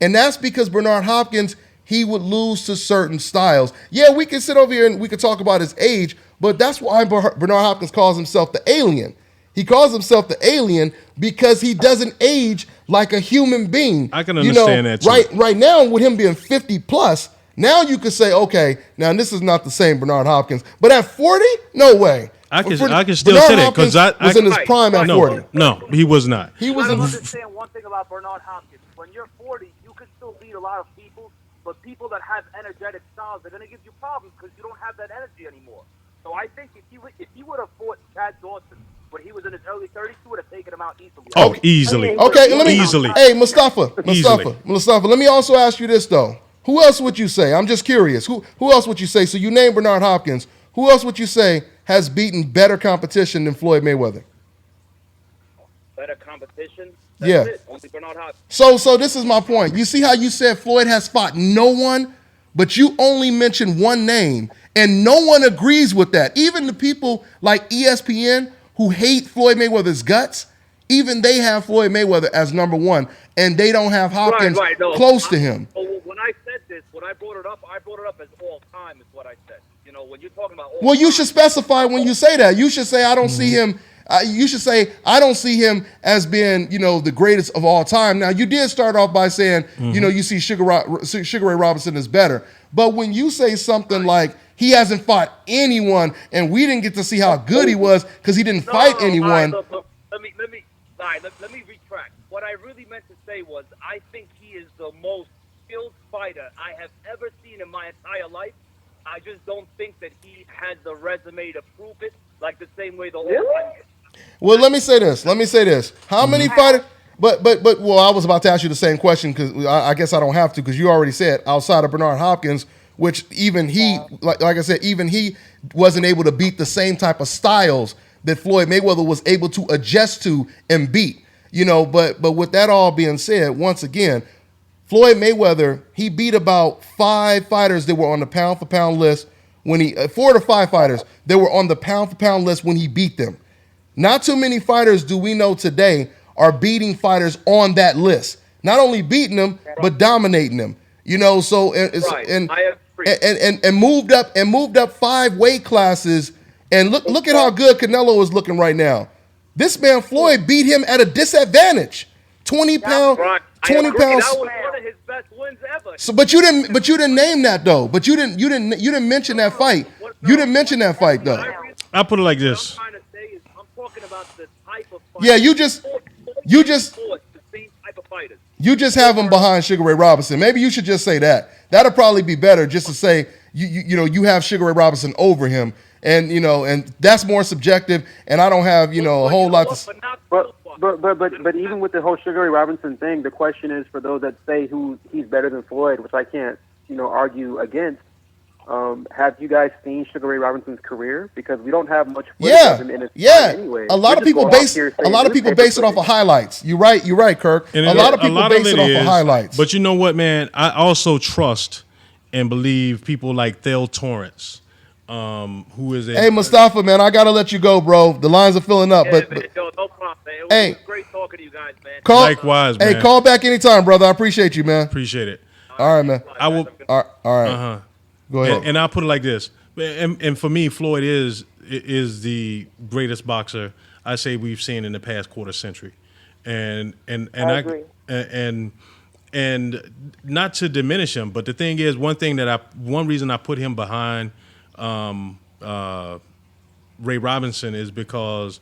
And that's because Bernard Hopkins, he would lose to certain styles. Yeah, we can sit over here and we can talk about his age, but that's why Bernard Hopkins calls himself the alien. He calls himself the alien because he doesn't age like a human being. I can understand that too. Right now, with him being 50 plus, now you could say, okay, now this is not the same Bernard Hopkins. But at 40, no way. I can still say that because I was in his prime at 40. No, he was not. He was. I understand one thing about Bernard Hopkins. When you're 40, you can still beat a lot of people, but people that have energetic styles, they're going to give you problems because you don't have that energy anymore. So I think if he would have fought Chad Dawson when he was in his early 30s, he would have taken him out easily. Oh, easily. Okay, easily. Hey, Mustafa, let me also ask you this, though. Who else would you say? I'm just curious. Who else would you say? So you named Bernard Hopkins. Who else would you say has beaten better competition than Floyd Mayweather? Better competition? Yeah. Only Bernard Hopkins. So this is my point. You see how you said Floyd has fought no one, but you only mentioned one name, and no one agrees with that. Even the people like ESPN who hate Floyd Mayweather's guts, even they have Floyd Mayweather as number one, and they don't have Hopkins close to him. When I said this, when I brought it up as all time is what I said. You know, when you're talking about all well, you time, should specify when you say that. You should say, I don't see him. You should say, I don't see him as being, the greatest of all time. Now, you did start off by saying, you see Sugar Ray Robinson is better. But when you say something like he hasn't fought anyone, and we didn't get to see how good he was because he didn't fight anyone. Let me retract. What I really meant to say was I think he is the most skilled fighter I have ever seen in my entire life. I just don't think that he has the resume to prove it, like the same way the Well, let me say this. How many fighters? But well, I was about to ask you the same question because I guess I don't have to because you already said outside of Bernard Hopkins, which even he, like I said, even he wasn't able to beat the same type of styles that Floyd Mayweather was able to adjust to and beat. But with that all being said, once again, Floyd Mayweather, he beat about 5 fighters that were on the pound for pound list when he 4 to 5 fighters that were on the pound for pound list when he beat them. Not too many fighters do we know today are beating fighters on that list. Not only beating them, but dominating them. So and moved up 5 weight classes. And look at how good Canelo is looking right now. This man Floyd beat him at a disadvantage. 20 pounds. 20 pounds. That was one of his best wins ever. So, but you didn't name that though. But you didn't mention that fight. You didn't mention that fight though. I'll put it like this. I'm talking about the type of fight. Yeah, you just have him behind Sugar Ray Robinson. Maybe you should just say that. That'll probably be better just to say you have Sugar Ray Robinson over him. And and that's more subjective, and I don't have a whole lot to. But even with the whole Sugar Ray Robinson thing, the question is for those that say he's better than Floyd, which I can't argue against. Have you guys seen Sugar Ray Robinson's career? Because we don't have much footage of him in his prime anyway. A lot of people base it off of highlights. You're right, Kirk. And a lot of people base it off of highlights. But you know what, man? I also trust and believe people like Thel Torrance. Who is Hey Mustafa, man, I gotta let you go, bro. The lines are filling up. No problem, man. It was great talking to you guys, man. Likewise, man. Hey, call back anytime, brother. I appreciate you, man. Appreciate it. All right, man. I will. All right. Go ahead. And I'll put it like this. And for me, Floyd is the greatest boxer I say we've seen in the past quarter century. And I agree. And not to diminish him, but the thing is, one reason I put him behind Ray Robinson is because,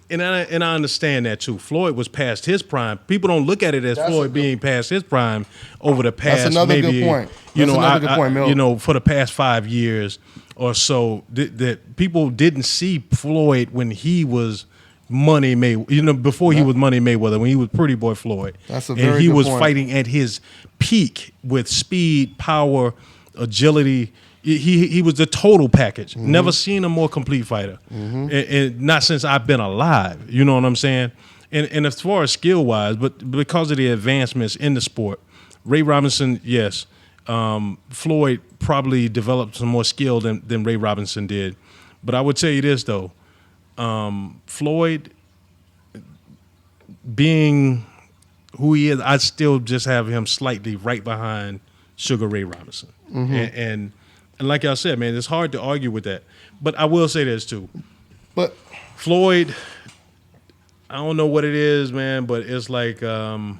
and I understand that too. Floyd was past his prime. People don't look at it as Floyd being past his prime over the past. That's another maybe, good point. For the past 5 years or so, that people didn't see Floyd when he was Money Mayweather. Before he was Money Mayweather, when he was Pretty Boy Floyd, that's a very and he good was point. Fighting at his peak with speed, power, agility. He was the total package. Mm-hmm. Never seen a more complete fighter, and not since I've been alive. You know what I'm saying? And as far as skill wise, but because of the advancements in the sport, Ray Robinson, yes, Floyd probably developed some more skill than Ray Robinson did. But I would tell you this though, Floyd being who he is, I still just have him slightly right behind Sugar Ray Robinson, and like I said, man, it's hard to argue with that. But I will say this too. But Floyd, I don't know what it is, man, but it's like I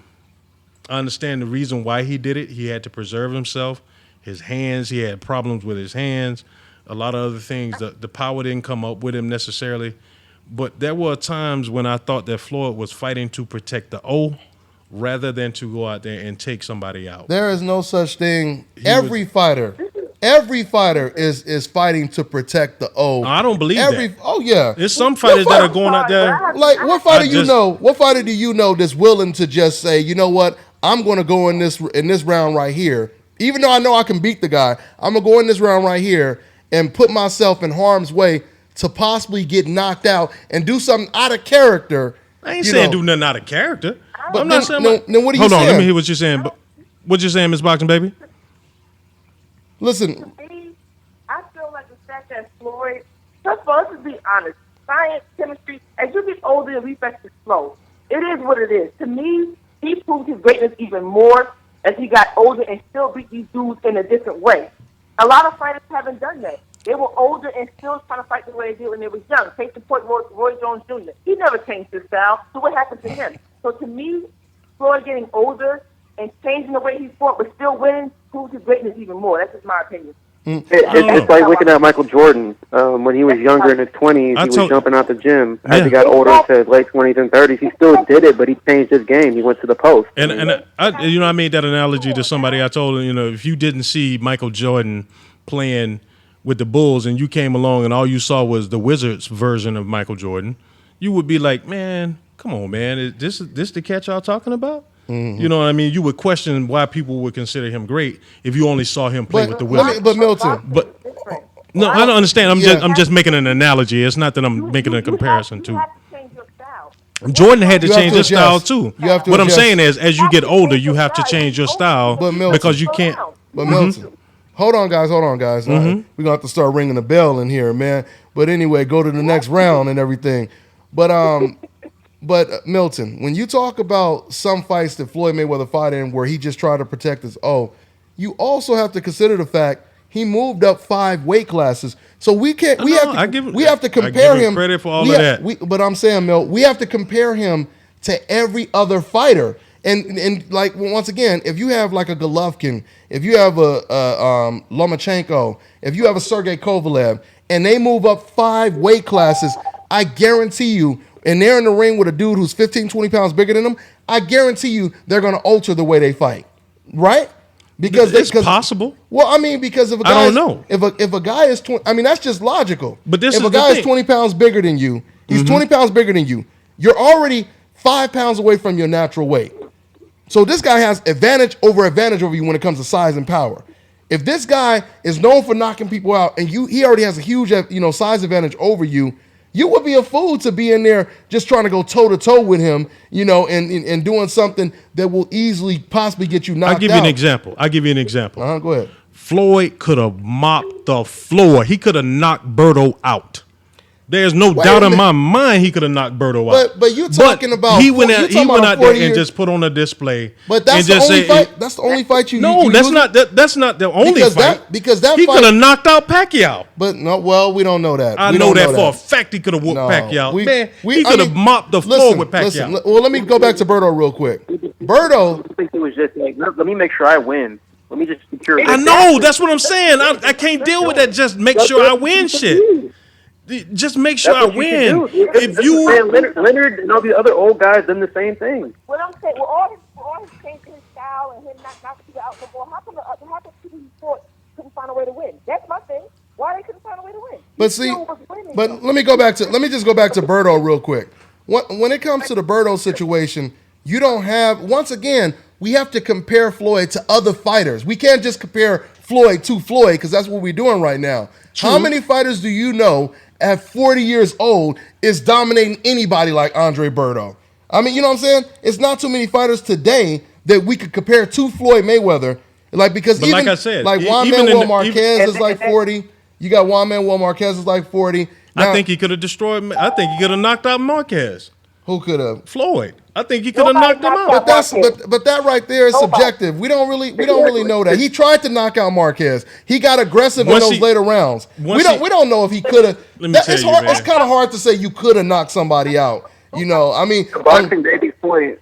understand the reason why he did it. He had to preserve himself. His hands, he had problems with his hands. A lot of other things. The power didn't come up with him necessarily. But there were times when I thought that Floyd was fighting to protect the O rather than to go out there and take somebody out. There is no such thing. Every fighter is fighting to protect the O. I don't believe that. Oh yeah. There's some fighters that are going out there. Like what fighter What fighter do you know that's willing to just say, you know what, I'm going to go in this round right here, even though I know I can beat the guy. I'm gonna go in this round right here and put myself in harm's way to possibly get knocked out and do something out of character. I ain't saying do nothing out of character. But I'm not saying. Then what are you hold saying? on, let me hear what you're saying. But what you saying, Miss Boxing Baby? Listen. To me, I feel like the fact that Floyd, first of all, let's just be honest. Science, chemistry, as you get older, your reflex is slow. It is what it is. To me, he proved his greatness even more as he got older and still beat these dudes in a different way. A lot of fighters haven't done that. They were older and still trying to fight the way they did when they were young. Take the point, Roy Jones Jr. He never changed his style. So what happened to him? So to me, Floyd getting older and changing the way he fought but still winning proves his greatness even more. That's just my opinion. It's like looking at Michael Jordan. When he was younger in his 20s, he was jumping out the gym. As he got older into late 20s and 30s, he still did it, but he changed his game. He went to the post. I made that analogy to somebody. I told him, if you didn't see Michael Jordan playing with the Bulls and you came along and all you saw was the Wizards version of Michael Jordan, you would be like, man, come on, man. Is this the cat y'all talking about? Mm-hmm. You know what I mean? You would question why people would consider him great if you only saw him play with the Wizards. But Milton, no, I don't understand. I'm just making an analogy. It's not that I'm making a comparison to. Jordan had to change his style too. What I'm saying is, as you get older, you have to change your style because you can't. But Milton, hold on, guys. We're gonna have to start ringing the bell in here, man. But anyway, go to the next round and everything. But Milton, when you talk about some fights that Floyd Mayweather fought in where he just tried to protect his you also have to consider the fact he moved up 5 weight classes. So we can't. We have to compare him. Credit for all of that. But I'm saying, Milt, we have to compare him to every other fighter. And like once again, if you have like a Golovkin, if you have a Lomachenko, if you have a Sergey Kovalev, and they move up 5 weight classes, I guarantee you. And they're in the ring with a dude who's 15, 20 pounds bigger than them, I guarantee you they're going to alter the way they fight. Right? Because it's possible. Well, I mean, because if a guy I don't know. If a guy is 20, I mean, that's just logical. But if a guy is 20 pounds bigger than you, he's 20 pounds bigger than you, you're already 5 pounds away from your natural weight. So this guy has advantage over you when it comes to size and power. If this guy is known for knocking people out and he already has a huge size advantage over you, you would be a fool to be in there just trying to go toe-to-toe with him, and doing something that will easily possibly get you knocked out. I'll give you an example. Go ahead. Floyd could have mopped the floor. He could have knocked Berto out. There's no doubt in my mind he could have knocked Berto out. But you're talking about he went out there and just put on a display. But that's the only fight. That's the only fight you. No, that's not the only fight. Because he could have knocked out Pacquiao. But no, well, we don't know that. I know that for a fact. He could have whooped Pacquiao. He could have mopped the floor with Pacquiao. Well, let me go back to Berto real quick. Berto, I think it was just like, let me make sure I win. Let me just secure. I know. That's what I'm saying. I can't deal with that. Just make sure I win shit. Just make sure I win. If you Leonard and all the other old guys done the same thing. What I'm saying, all his changing his style and him not people out the ball. How come people he fought couldn't find a way to win? That's my thing. Why they couldn't find a way to win? But let me just go back to Berto real quick. When it comes to the Berto situation, you don't have. Once again, we have to compare Floyd to other fighters. We can't just compare Floyd to Floyd because that's what we're doing right now. True. How many fighters do you know at 40 years old is dominating anybody like Andre Berto? I mean, you know what I'm saying? It's not too many fighters today that we could compare to Floyd Mayweather. Because but even like I said, Juan Manuel Marquez is like 40. You got Juan Manuel Marquez is like 40. Now, I think he could have destroyed. I think he could have knocked out Marquez. Who could have? Floyd. I think he could have knocked him out. But that right there is subjective. We don't really know that. He tried to knock out Marquez. He got aggressive in those later rounds. We don't know if he could have. It's kind of hard to say you could have knocked somebody out. I mean, to boxing baby's point.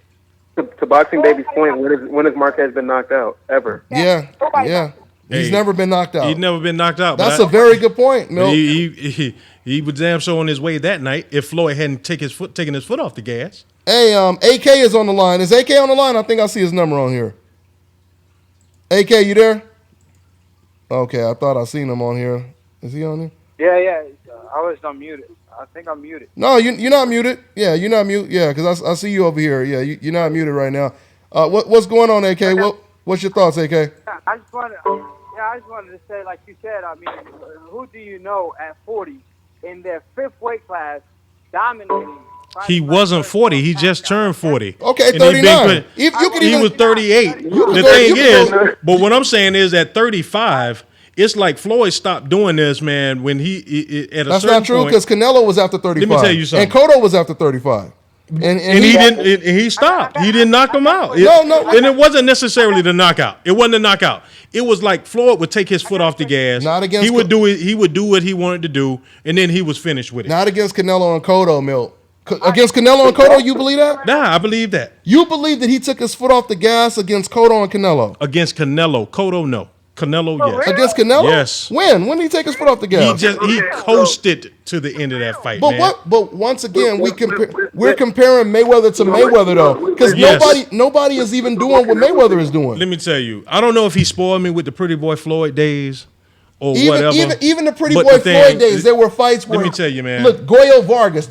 To boxing baby's point, when has Marquez been knocked out ever? Yeah. He's never been knocked out. He's never been knocked out. That's a very good point, Milt. He was damn sure on his way that night if Floyd hadn't taken his foot off the gas. Hey, AK is on the line. Is AK on the line? I think I see his number on here. AK, you there? Okay, I thought I seen him on here. Is he on here? Yeah. I was unmuted. I think I'm muted. No, you're not muted. Yeah, you're not muted. Yeah, because I see you over here. Yeah, you're not muted right now. What's going on, AK? What's your thoughts, AK? I just wanted to say, like you said, I mean, who do you know at 40 in their 5th weight class dominating? He wasn't 40. He just turned 40. Okay, 39. He was 38. The thing is, but what I'm saying is at 35, it's like Floyd stopped doing this, man, when he at a That's certain not true point. because Canelo was after 35. Let me tell you something. And Cotto was after 35. And he stopped. He didn't knock him out. No. And it wasn't necessarily the knockout. It wasn't a knockout. It was like Floyd would take his foot off the gas. Not against he would do it. He would do what he wanted to do, and then he was finished with it. Not against Canelo and Cotto, Milt. Against Canelo and Cotto, you believe that? Nah, I believe that. You believe that he took his foot off the gas against Cotto and Canelo? Against Canelo, Cotto, no. Canelo, yes. Against Canelo? Yes. When? When did he take his foot off the gas? He coasted to the end of that fight, But man. But once again, we're comparing Mayweather to Mayweather though, because nobody is even doing what Mayweather is doing. Let me tell you, I don't know if he spoiled me with the Pretty Boy Floyd days or whatever. Even the Pretty Boy Floyd days, there were fights where. Let me tell you, man. Look, the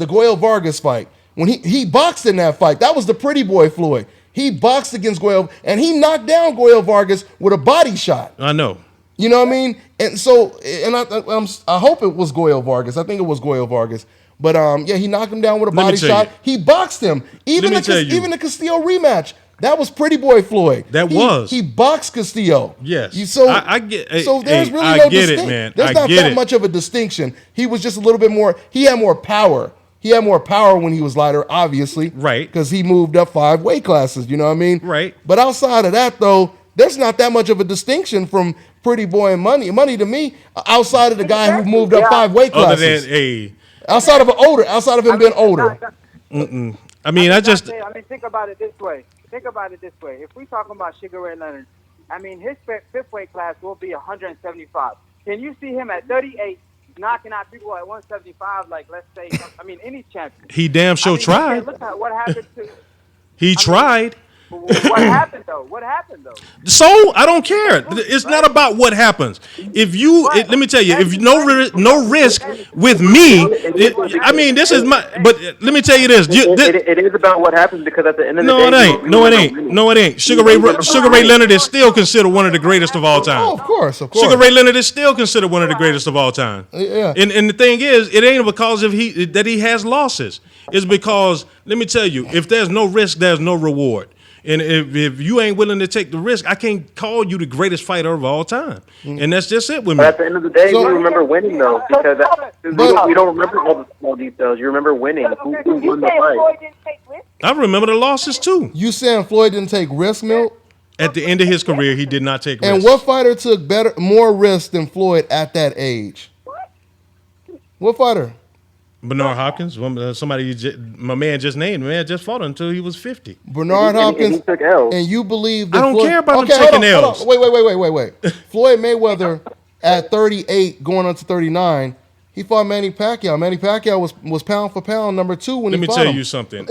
Goyo Vargas fight, when he boxed in that fight, that was the Pretty Boy Floyd. He boxed against Goyo, and he knocked down Goyo Vargas with a body shot. I know. You know what I mean? And so, and I hope it was Goyo Vargas. I think it was Goyo Vargas. But yeah, he knocked him down with a body shot. He boxed him. Even the Castillo rematch, that was Pretty Boy Floyd. He boxed Castillo. Yes. I get. So there's really no distinction. Man. There's not that much of a distinction. He was just a little bit more. He had more power. He had more power when he was lighter, obviously. Right. Because he moved up 5 weight classes. You know what I mean? Right. But outside of that, though, there's not that much of a distinction from Pretty Boy and Money. Money to me, outside of the guy who moved up 5 weight classes. Outside of him being older. I mean, think about it this way. If we talking about Sugar Ray Leonard, I mean, his fifth weight class will be 175. Can you see him at 38 knocking out people at 175? Like, let's say, I mean, any champion. He damn sure tried. Look at what happened to. He tried. What happened though? So I don't care. It's not about what happens. If you, let me tell you, if no risk with me, I mean, this is my. But let me tell you this. It is about what happens because at the end of the day, No, it ain't. Sugar Ray Leonard is still considered one of the greatest of all time. Oh, of course. Sugar Ray Leonard is still considered one of the greatest of all time. Yeah. And the thing is, it ain't because that he has losses. It's because, let me tell you, if there's no risk, there's no reward. And if you ain't willing to take the risk, I can't call you the greatest fighter of all time. And that's just it with me. But at the end of the day, we remember winning, though, because we don't remember all the small details. You remember winning. Who won the fight? I remember the losses, too. You saying Floyd didn't take risks, Milt? At the end of his career, he did not take risks. And what fighter took more risks than Floyd at that age? What fighter? Bernard Hopkins, somebody my man just named. Man just fought until he was 50. Bernard Hopkins, and he took L's. And you believe that I don't Floyd, care about him taking L's. Wait. Floyd Mayweather at 38 going on to 39, he fought Manny Pacquiao. Manny Pacquiao was pound for pound number 2 when he fought him. Let me tell you something.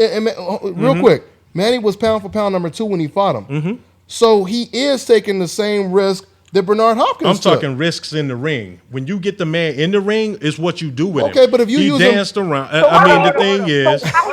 Real quick, Manny was pound for pound number 2 when he fought him. Mm-hmm. So he is taking the same risk that Bernard Hopkins took. I'm talking risks in the ring. When you get the man in the ring, it's what you do with him. Okay, but if you use danced around. I mean, the thing is, how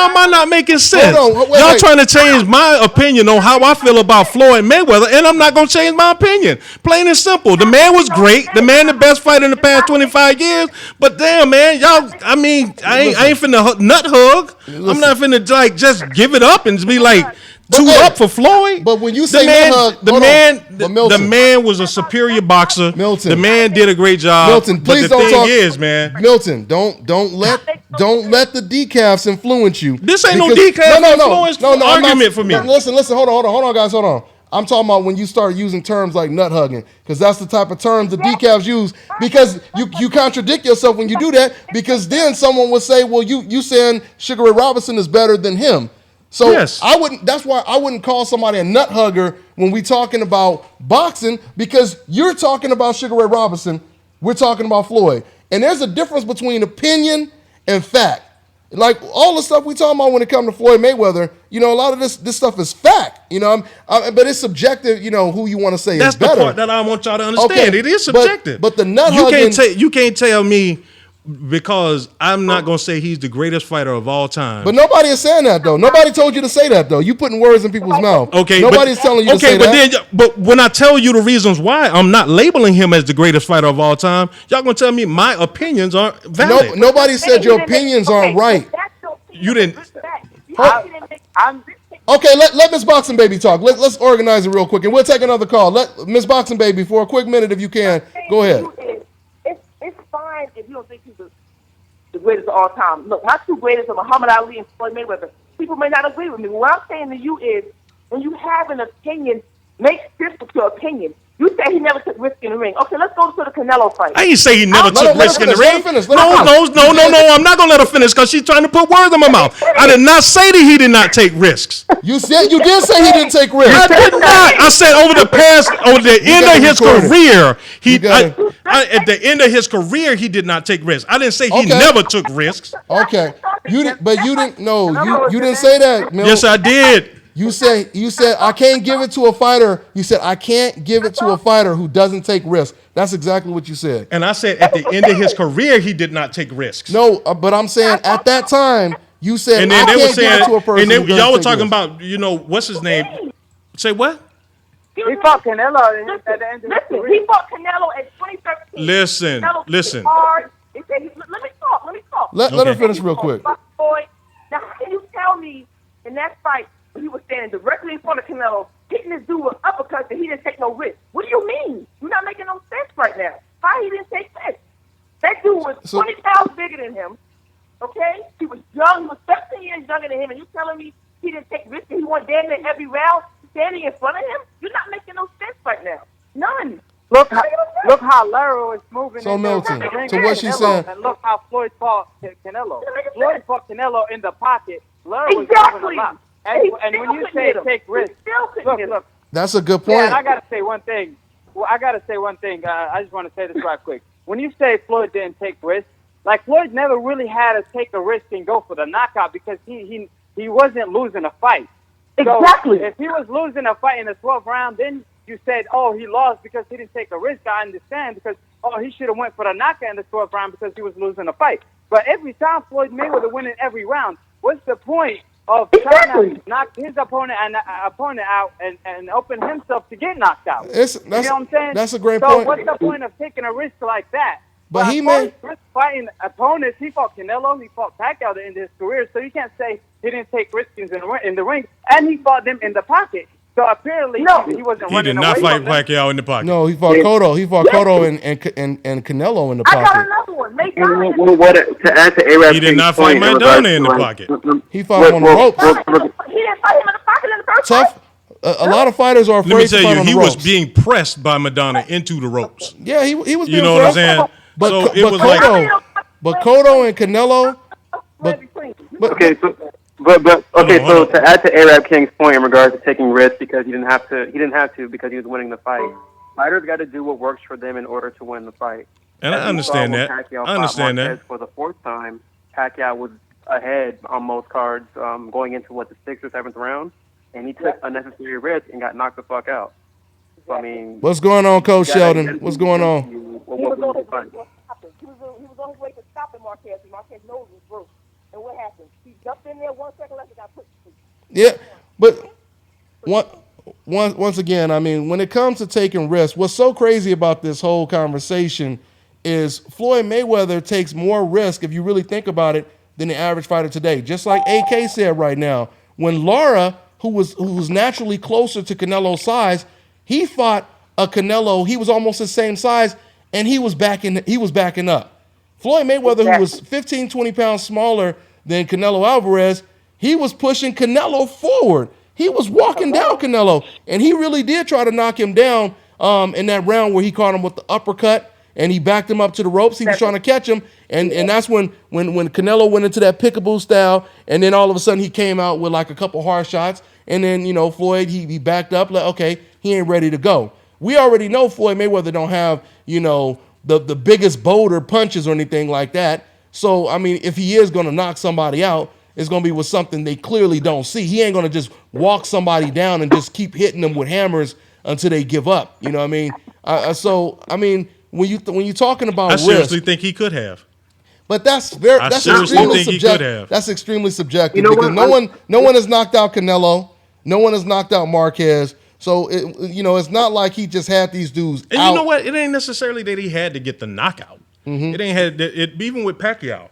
am I not making sense? Y'all trying to change my opinion on how I feel about Floyd Mayweather, and I'm not going to change my opinion. Plain and simple. The man was great. The man, the best fighter in the past 25 years. But damn, man, y'all. I mean, I ain't finna nut hug. I'm not finna like just give it up and be like. Up for Floyd. But when you say the man was a superior boxer. Milton, the man did a great job. Milton, please don't talk. Man, Milton, don't let the decafs influence you. This ain't no decaf argument for me. Listen, hold on, guys, hold on. I'm talking about when you start using terms like nut hugging, because that's the type of terms the decafs use. Because you contradict yourself when you do that. Because then someone would say, well, you saying Sugar Ray Robinson is better than him. So yes. That's why I wouldn't call somebody a nut hugger when we talking about boxing, because you're talking about Sugar Ray Robinson, we're talking about Floyd. And there's a difference between opinion and fact. Like all the stuff we talking about when it comes to Floyd Mayweather, a lot of this stuff is fact, but it's subjective, who you want to say That's is better. That's the part that I want y'all to understand. Okay, it is subjective. But the nut hugging... You can't tell me, because I'm not going to say he's the greatest fighter of all time. But nobody is saying that, though. Nobody told you to say that, though. You putting words in people's mouth. Okay, nobody's telling you to say that. But when I tell you the reasons why I'm not labeling him as the greatest fighter of all time, y'all going to tell me my opinions aren't valid. Nobody said your opinions aren't right. You didn't. Okay, let Miss Boxing Baby talk. Let's organize it real quick, and we'll take another call. Let Miss Boxing Baby, for a quick minute if you can. Go ahead. It's fine if you don't think he's the greatest of all time. Look, my two greatest are Muhammad Ali and Floyd Mayweather. People may not agree with me. What I'm saying to you is, when you have an opinion, make sense with your opinion. You said he never took risk in the ring. Okay, let's go to the Canelo fight. I ain't say he never Let took her risk in the finish, let her ring. finish, let her No. I'm not gonna let her finish because she's trying to put words in my mouth. I did not say that he did not take risks. You did say he didn't take risks. I did not. I said over the end of his career, at the end of his career, he did not take risks. I didn't say he never took risks. Okay, you didn't. No, you didn't say that, Milton. Yes, I did. You said I can't give it to a fighter. You said I can't give it to a fighter who doesn't take risks. That's exactly what you said. And I said at the end of his career, he did not take risks. No, but I'm saying at that time you said And then I they were can't give it to a person. and who y'all were doesn't take talking risks. about, what's his name? Say what? He fought Canelo at the end of his career. He fought Canelo in 2013. Listen. Hard. He said, let me talk. Let her finish real quick. Now, how can you tell me in that fight when he was standing directly in front of Canelo, hitting this dude with uppercuts and he didn't take no risk? What do you mean? You're not making no sense right now. How he didn't take risks? That dude was 20 pounds bigger than him. Okay? He was young. He was 13 years younger than him. And you telling me he didn't take risks and he won damn near every round standing in front of him? You're not making no sense right now. None. Look how Lara was moving. So, Milton, the ring so with what she Canelo, said- and look how Floyd fought Canelo. Floyd fought Canelo in the pocket. Lara was Exactly. moving a lot. He And when you still say couldn't hit him. take risks, He still couldn't hit him. look. That's a good Yeah, point. and I gotta say one thing. I just want to say this right quick. When you say Floyd didn't take risks, like Floyd never really had to take a risk and go for the knockout because he wasn't losing a fight. Exactly. So if he was losing a fight in the 12th round, then you said, oh, he lost because he didn't take a risk. I understand because, he should have went for the knockout in the 12th round because he was losing a fight. But every time Floyd Mayweather winning every round, what's the point of trying to knock his opponent out and open himself to get knocked out? You know what I'm saying? That's a great so point. So what's the point of taking a risk like that? But he may fighting opponents. He fought Canelo. He fought Pacquiao at the end of his career. So you can't say he didn't take risks in the ring. And he fought them in the pocket. So apparently he wasn't He running did not away fight from them. Pacquiao in the pocket. No, he fought Cotto. He fought Cotto and Canelo in the I got pocket. another one. Make To add to Arab's He did not point fight in regards Maidana in to, the like, pocket. He fought him on the ropes. He didn't fight him in the pocket in the first Tough. fight. A lot of fighters are Let me afraid to tell fight you, on the he ropes. was being pressed by Maidana into the ropes. Yeah, he was being You know what I'm pressed. saying? But So it was Cotto, but Cotto and Canelo. But Okay, so to add to Arab King's point in regards to taking risks because he didn't have to because he was winning the fight. Fighters got to do what works for them in order to win the fight. And I understand that. Pacquiao I understand fought that. Marquez for the fourth time. Pacquiao was ahead on most cards going into the 6th or 7th round, and he took unnecessary risk and got knocked the fuck out. So I mean, what's going on, Coach Sheldon? What's going on? He was on his way to stopping Marquez, and Marquez nose was broke. And what happened? He jumped in there 1 second later, got put to sleep. Yeah, but once again, I mean, when it comes to taking risks, what's so crazy about this whole conversation is Floyd Mayweather takes more risk, if you really think about it, than the average fighter today. Just like AK said right now, when Lara, who was naturally closer to Canelo's size, he fought a Canelo. He was almost the same size, and he was backing up. Floyd Mayweather, who was 15, 20 pounds smaller than Canelo Alvarez, he was pushing Canelo forward. He was walking down Canelo, and he really did try to knock him down in that round where he caught him with the uppercut, and he backed him up to the ropes. He was trying to catch him, and that's when Canelo went into that pickable style, and then all of a sudden he came out with like a couple hard shots, and then Floyd he backed up like, okay, he ain't ready to go. We already know Floyd Mayweather don't have the biggest boulder punches or anything like that. So I mean, if he is going to knock somebody out, it's going to be with something they clearly don't see. He ain't going to just walk somebody down and just keep hitting them with hammers until they give up. You know what I mean? So I mean, when you're talking about I seriously risk, think he could have. but that's seriously extremely think he could subjective. have. That's extremely subjective You know because what? no one has knocked out Canelo, no one has knocked out Marquez. So it's not like he just had these dudes And out. you know what? It ain't necessarily that he had to get the knockout. Mm-hmm. It ain't had it even with Pacquiao.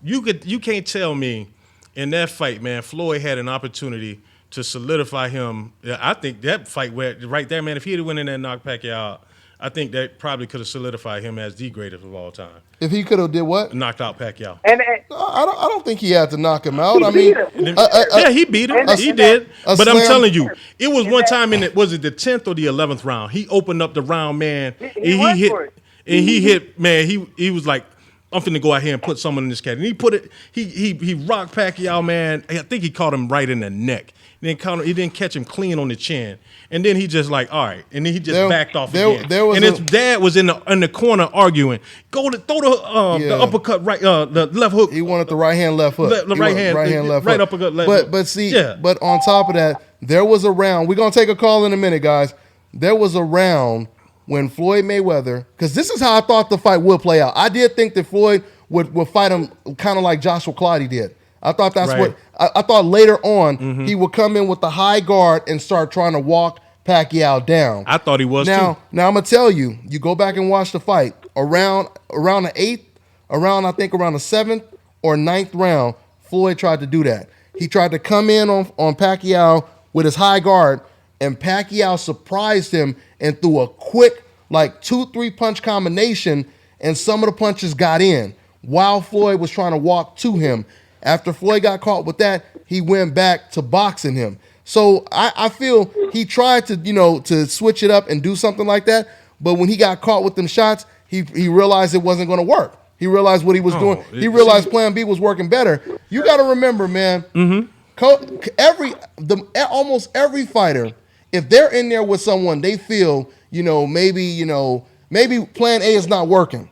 You can't tell me in that fight, man, Floyd had an opportunity to solidify him. I think that fight right there, man, if he had went in there and knocked Pacquiao out, I think that probably could have solidified him as the greatest of all time. If he could have did what? Knocked out Pacquiao. And I don't think he had to knock him out. I beat mean, him. Yeah, he beat him. He did. a But I'm slam- telling you, it was one time was it the 10th or the 11th round? He opened up the round, man. He went hit, for it. and he hit, man. He was like, I'm finna go out here and put someone in this cat. And he put it. He rocked Pacquiao, man. I think he caught him right in the neck. He didn't catch him clean on the chin. And then he just like, all right. And then he just backed off again. And his dad was in the corner arguing. Throw the uppercut right, the left hook. He wanted the right hand, left hook. Right hand, left right hook. uppercut, left hook. But see, but on top of that, there was a round. We're gonna take a call in a minute, guys. There was a round when Floyd Mayweather, because this is how I thought the fight would play out. I did think that Floyd would fight him kind of like Joshua Clottey did. I thought that's what I thought later on he would come in with the high guard and start trying to walk Pacquiao down. I thought he was now, too. Now I'm gonna tell you, you go back and watch the fight around the 8th, around the 7th or 9th round. Floyd tried to do that. He tried to come in on Pacquiao with his high guard, and Pacquiao surprised him and threw a quick like 2-3 punch combination, and some of the punches got in while Floyd was trying to walk to him. After Floyd got caught with that, he went back to boxing him. So I feel he tried to, to switch it up and do something like that. But when he got caught with them shots, he realized it wasn't going to work. He realized what he was doing. He realized Plan B was working better. You got to remember, man. Almost every fighter, if they're in there with someone, they feel, maybe Plan A is not working,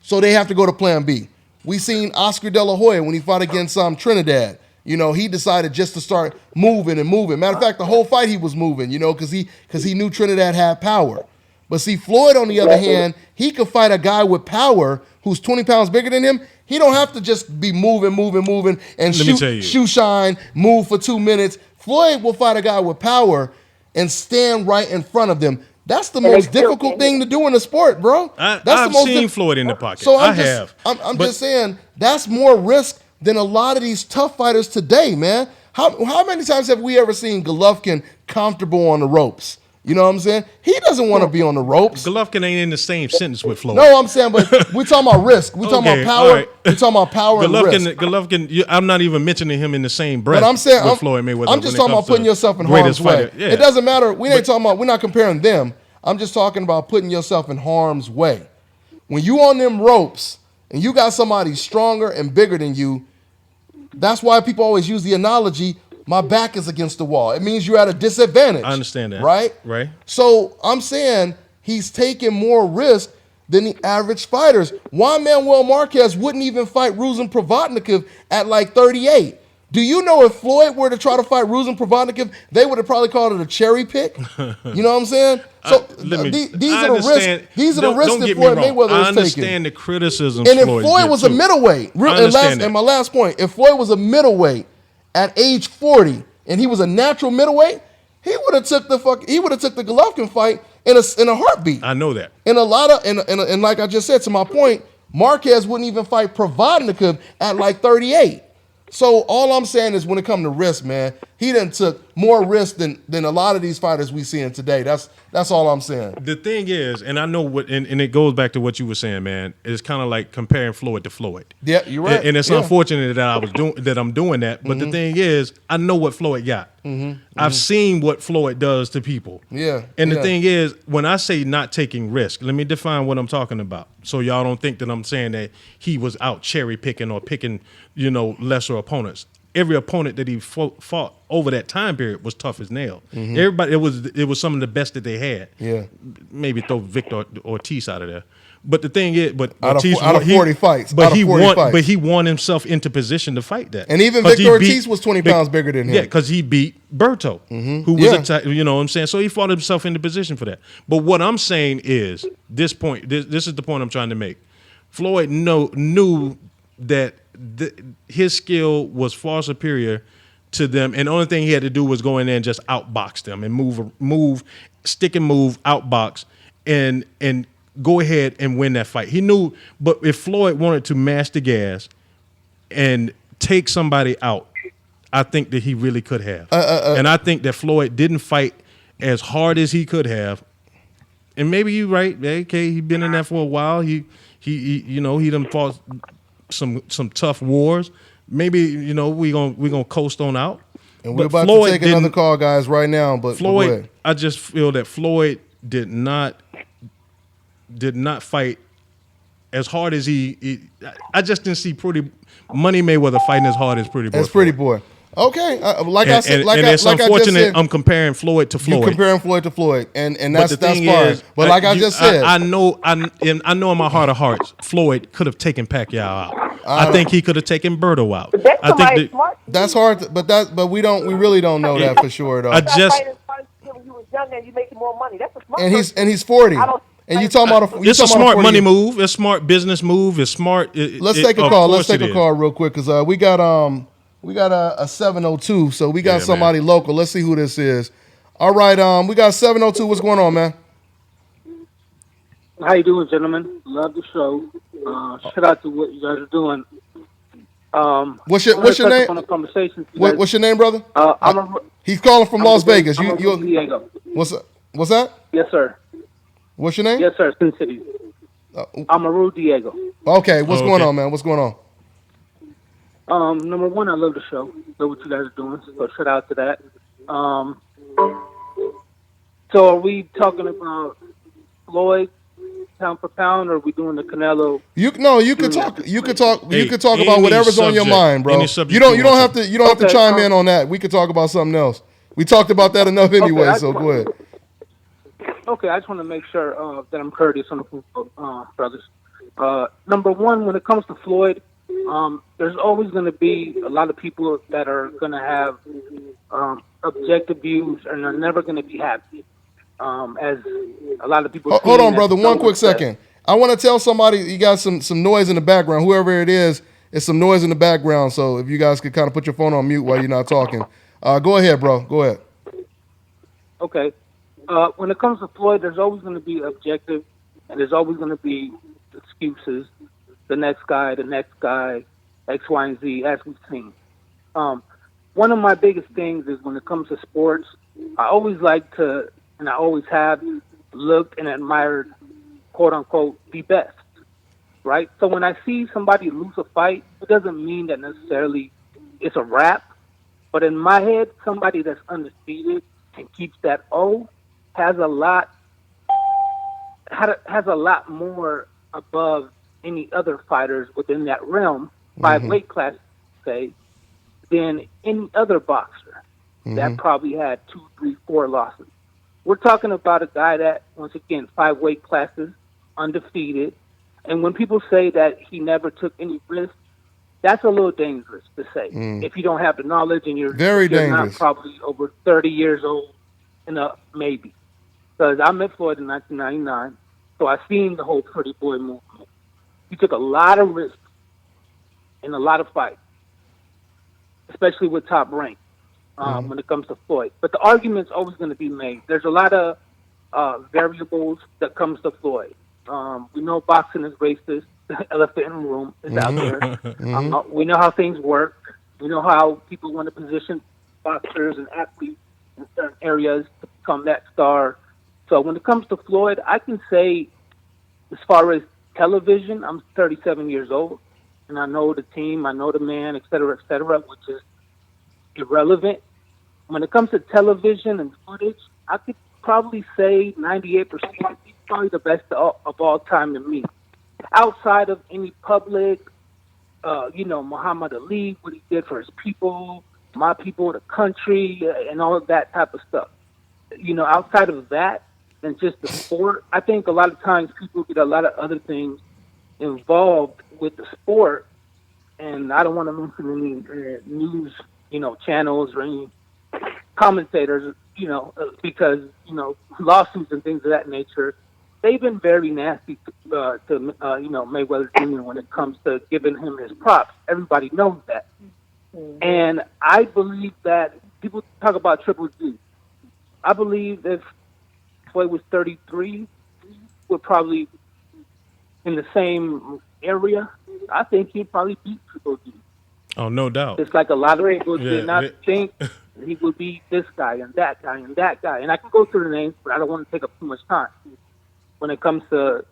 so they have to go to Plan B. We seen Oscar De La Hoya when he fought against Trinidad. He decided just to start moving and moving. Matter of fact, the whole fight he was moving, because he knew Trinidad had power. But see, Floyd, on the other hand, he could fight a guy with power who's 20 pounds bigger than him. He don't have to just be moving, and shoe shine, move for 2 minutes. Floyd will fight a guy with power and stand right in front of them. That's the most difficult thing to do in the sport, bro. I've seen Floyd in the pocket. So I'm just saying that's more risk than a lot of these tough fighters today, man. How many times have we ever seen Golovkin comfortable on the ropes? You know what I'm saying? He doesn't want to be on the ropes. Golovkin ain't in the same sentence with Floyd. No, I'm saying, but we're talking about risk. We're talking about power. Right. We're talking about power and risk. Golovkin, I'm not even mentioning him in the same breath. But I'm saying, with Floyd Mayweather. I'm just talking about putting yourself in harm's way. Yeah. It doesn't matter. We're not comparing them. I'm just talking about putting yourself in harm's way. When you on them ropes and you got somebody stronger and bigger than you, that's why people always use the analogy, my back is against the wall. It means you're at a disadvantage. I understand that. Right? Right. So I'm saying he's taking more risk than the average fighters. Juan Manuel Marquez wouldn't even fight Ruslan Provodnikov at like 38. Do you know if Floyd were to try to fight Ruslan Provodnikov, they would have probably called it a cherry pick? You know what I'm saying? So these are the risks. These are the risks that Floyd Mayweather is taking. I understand the criticism. And if Floyd was a middleweight, and my last point, if Floyd was a middleweight at age 40 and he was a natural middleweight, he would have took the Golovkin fight in a heartbeat. I know that. And like I just said, to my point, Marquez wouldn't even fight Provodnikov at like 38. So all I'm saying is when it comes to risk, man, he done took more risk than a lot of these fighters we seeing today. That's all I'm saying. The thing is, and I know what, and it goes back to what you were saying, man. It's kind of like comparing Floyd to Floyd. Yeah, you're right. And it's unfortunate that I'm doing that. But the thing is, I know what Floyd got. I've seen what Floyd does to people. Yeah. And the thing is, when I say not taking risk, let me define what I'm talking about. So y'all don't think that I'm saying that he was out cherry picking or picking, lesser opponents. Every opponent that he fought over that time period was tough as nails. Everybody, it was some of the best that they had. Yeah. Maybe throw Victor Ortiz out of there. But the thing is, out of 40 fights, he won himself into position to fight that. And even Victor Ortiz was 20 pounds bigger than him. Yeah, because he beat Berto, who was you know what I'm saying. So he fought himself into position for that. But what I'm saying is this point. This is the point I'm trying to make. Floyd knew that his skill was far superior to them, and the only thing he had to do was go in there and just outbox them and move, stick and move, outbox, and go ahead and win that fight. He knew, but if Floyd wanted to mash the gas and take somebody out, I think that he really could have. And I think that Floyd didn't fight as hard as he could have and maybe you're right. Okay, he been in there for a while. He done fought some tough wars. Maybe we gonna coast on out. And we're about to take another call, guys, right now. But Floyd, go ahead. I just feel that Floyd did not fight as hard as I just didn't see Money Mayweather fighting as hard as Pretty Boy. As Pretty Boy. Okay, I said, it's unfortunate. I'm comparing Floyd to Floyd. You comparing Floyd to Floyd, and that's fine. But I just said, I know in my heart of hearts, Floyd could have taken Pacquiao out. I think he could have taken Berto out. That's that's hard, but we really don't know that for sure though. When you was younger and you making more money, that's a smart. And he's 40. And you talking about it's a smart money move. It's a smart business move. It's smart. Let's take a call. Let's take a call real quick because we got a 702. So we got somebody local. Let's see who this is. All right. We got 702. What's going on, man? How you doing, gentlemen? Love the show. Shout out to what you guys are doing. What's your name? On the conversation. What's your name, brother? He's calling from Las Vegas. You Diego. What's that? Yes, sir. What's your name? Yes, sir. Sin City. Amaru Diego. Okay. What's going on, man? What's going on? Number one, I love the show. Love what you guys are doing. So shout out to that. So are we talking about Floyd pound for pound, or are we doing the Canelo? You could talk about whatever's on your mind, bro. You don't have to chime in on that. We could talk about something else. We talked about that enough anyway, so go ahead. Okay, I just want to make sure that I'm courteous on the brothers. Number one, when it comes to Floyd, there's always going to be a lot of people that are going to have objective views and are never going to be happy. As a lot of people. Hold on, brother. One quick second. I want to tell somebody you got some noise in the background. Whoever it is, it's some noise in the background. So if you guys could kind of put your phone on mute while you're not talking. Go ahead, bro. Go ahead. Okay. When it comes to Floyd, there's always going to be objective, and there's always going to be excuses. The next guy, X, Y, and Z, as we've seen. One of my biggest things is when it comes to sports, I always like to, and I always have, looked and admired, quote unquote, the best. Right? So when I see somebody lose a fight, it doesn't mean that necessarily it's a wrap. But in my head, somebody that's undefeated and keeps that O has a lot more above any other fighters within that realm, 5 weight class, say, than any other boxer that probably had 2, 3, 4 losses. We're talking about a guy that, once again, 5 weight classes, undefeated. And when people say that he never took any risks, that's a little dangerous to say. If you don't have the knowledge and you're not probably over 30 years old, maybe. Because I met Floyd in 1999, so I've seen the whole Pretty Boy movement. He took a lot of risks in a lot of fights, especially with Top Rank when it comes to Floyd. But the argument's always going to be made. There's a lot of variables that comes to Floyd. We know boxing is racist. The elephant in the room is out there. We know how things work. We know how people want to position boxers and athletes in certain areas to become that star. So when it comes to Floyd, I can say, as far as television, I'm 37 years old, and I know the team, I know the man, et cetera, which is irrelevant. When it comes to television and footage, I could probably say 98%. He's probably the best of all time to me. Outside of any public, Muhammad Ali, what he did for his people, my people, the country, and all of that type of stuff. Outside of that, than just the sport, I think a lot of times people get a lot of other things involved with the sport, and I don't want to mention any news, channels or any commentators, because, lawsuits and things of that nature, they've been very nasty to Mayweather Jr. when it comes to giving him his props. Everybody knows that. And I believe that people talk about Triple G. I believe if Floyd was 33, we're probably in the same area. I think he'd probably beat Triple G. Oh, no doubt. It's like a lot of people did not think he would beat this guy and that guy and that guy. And I can go through the names, but I don't want to take up too much time. when it comes to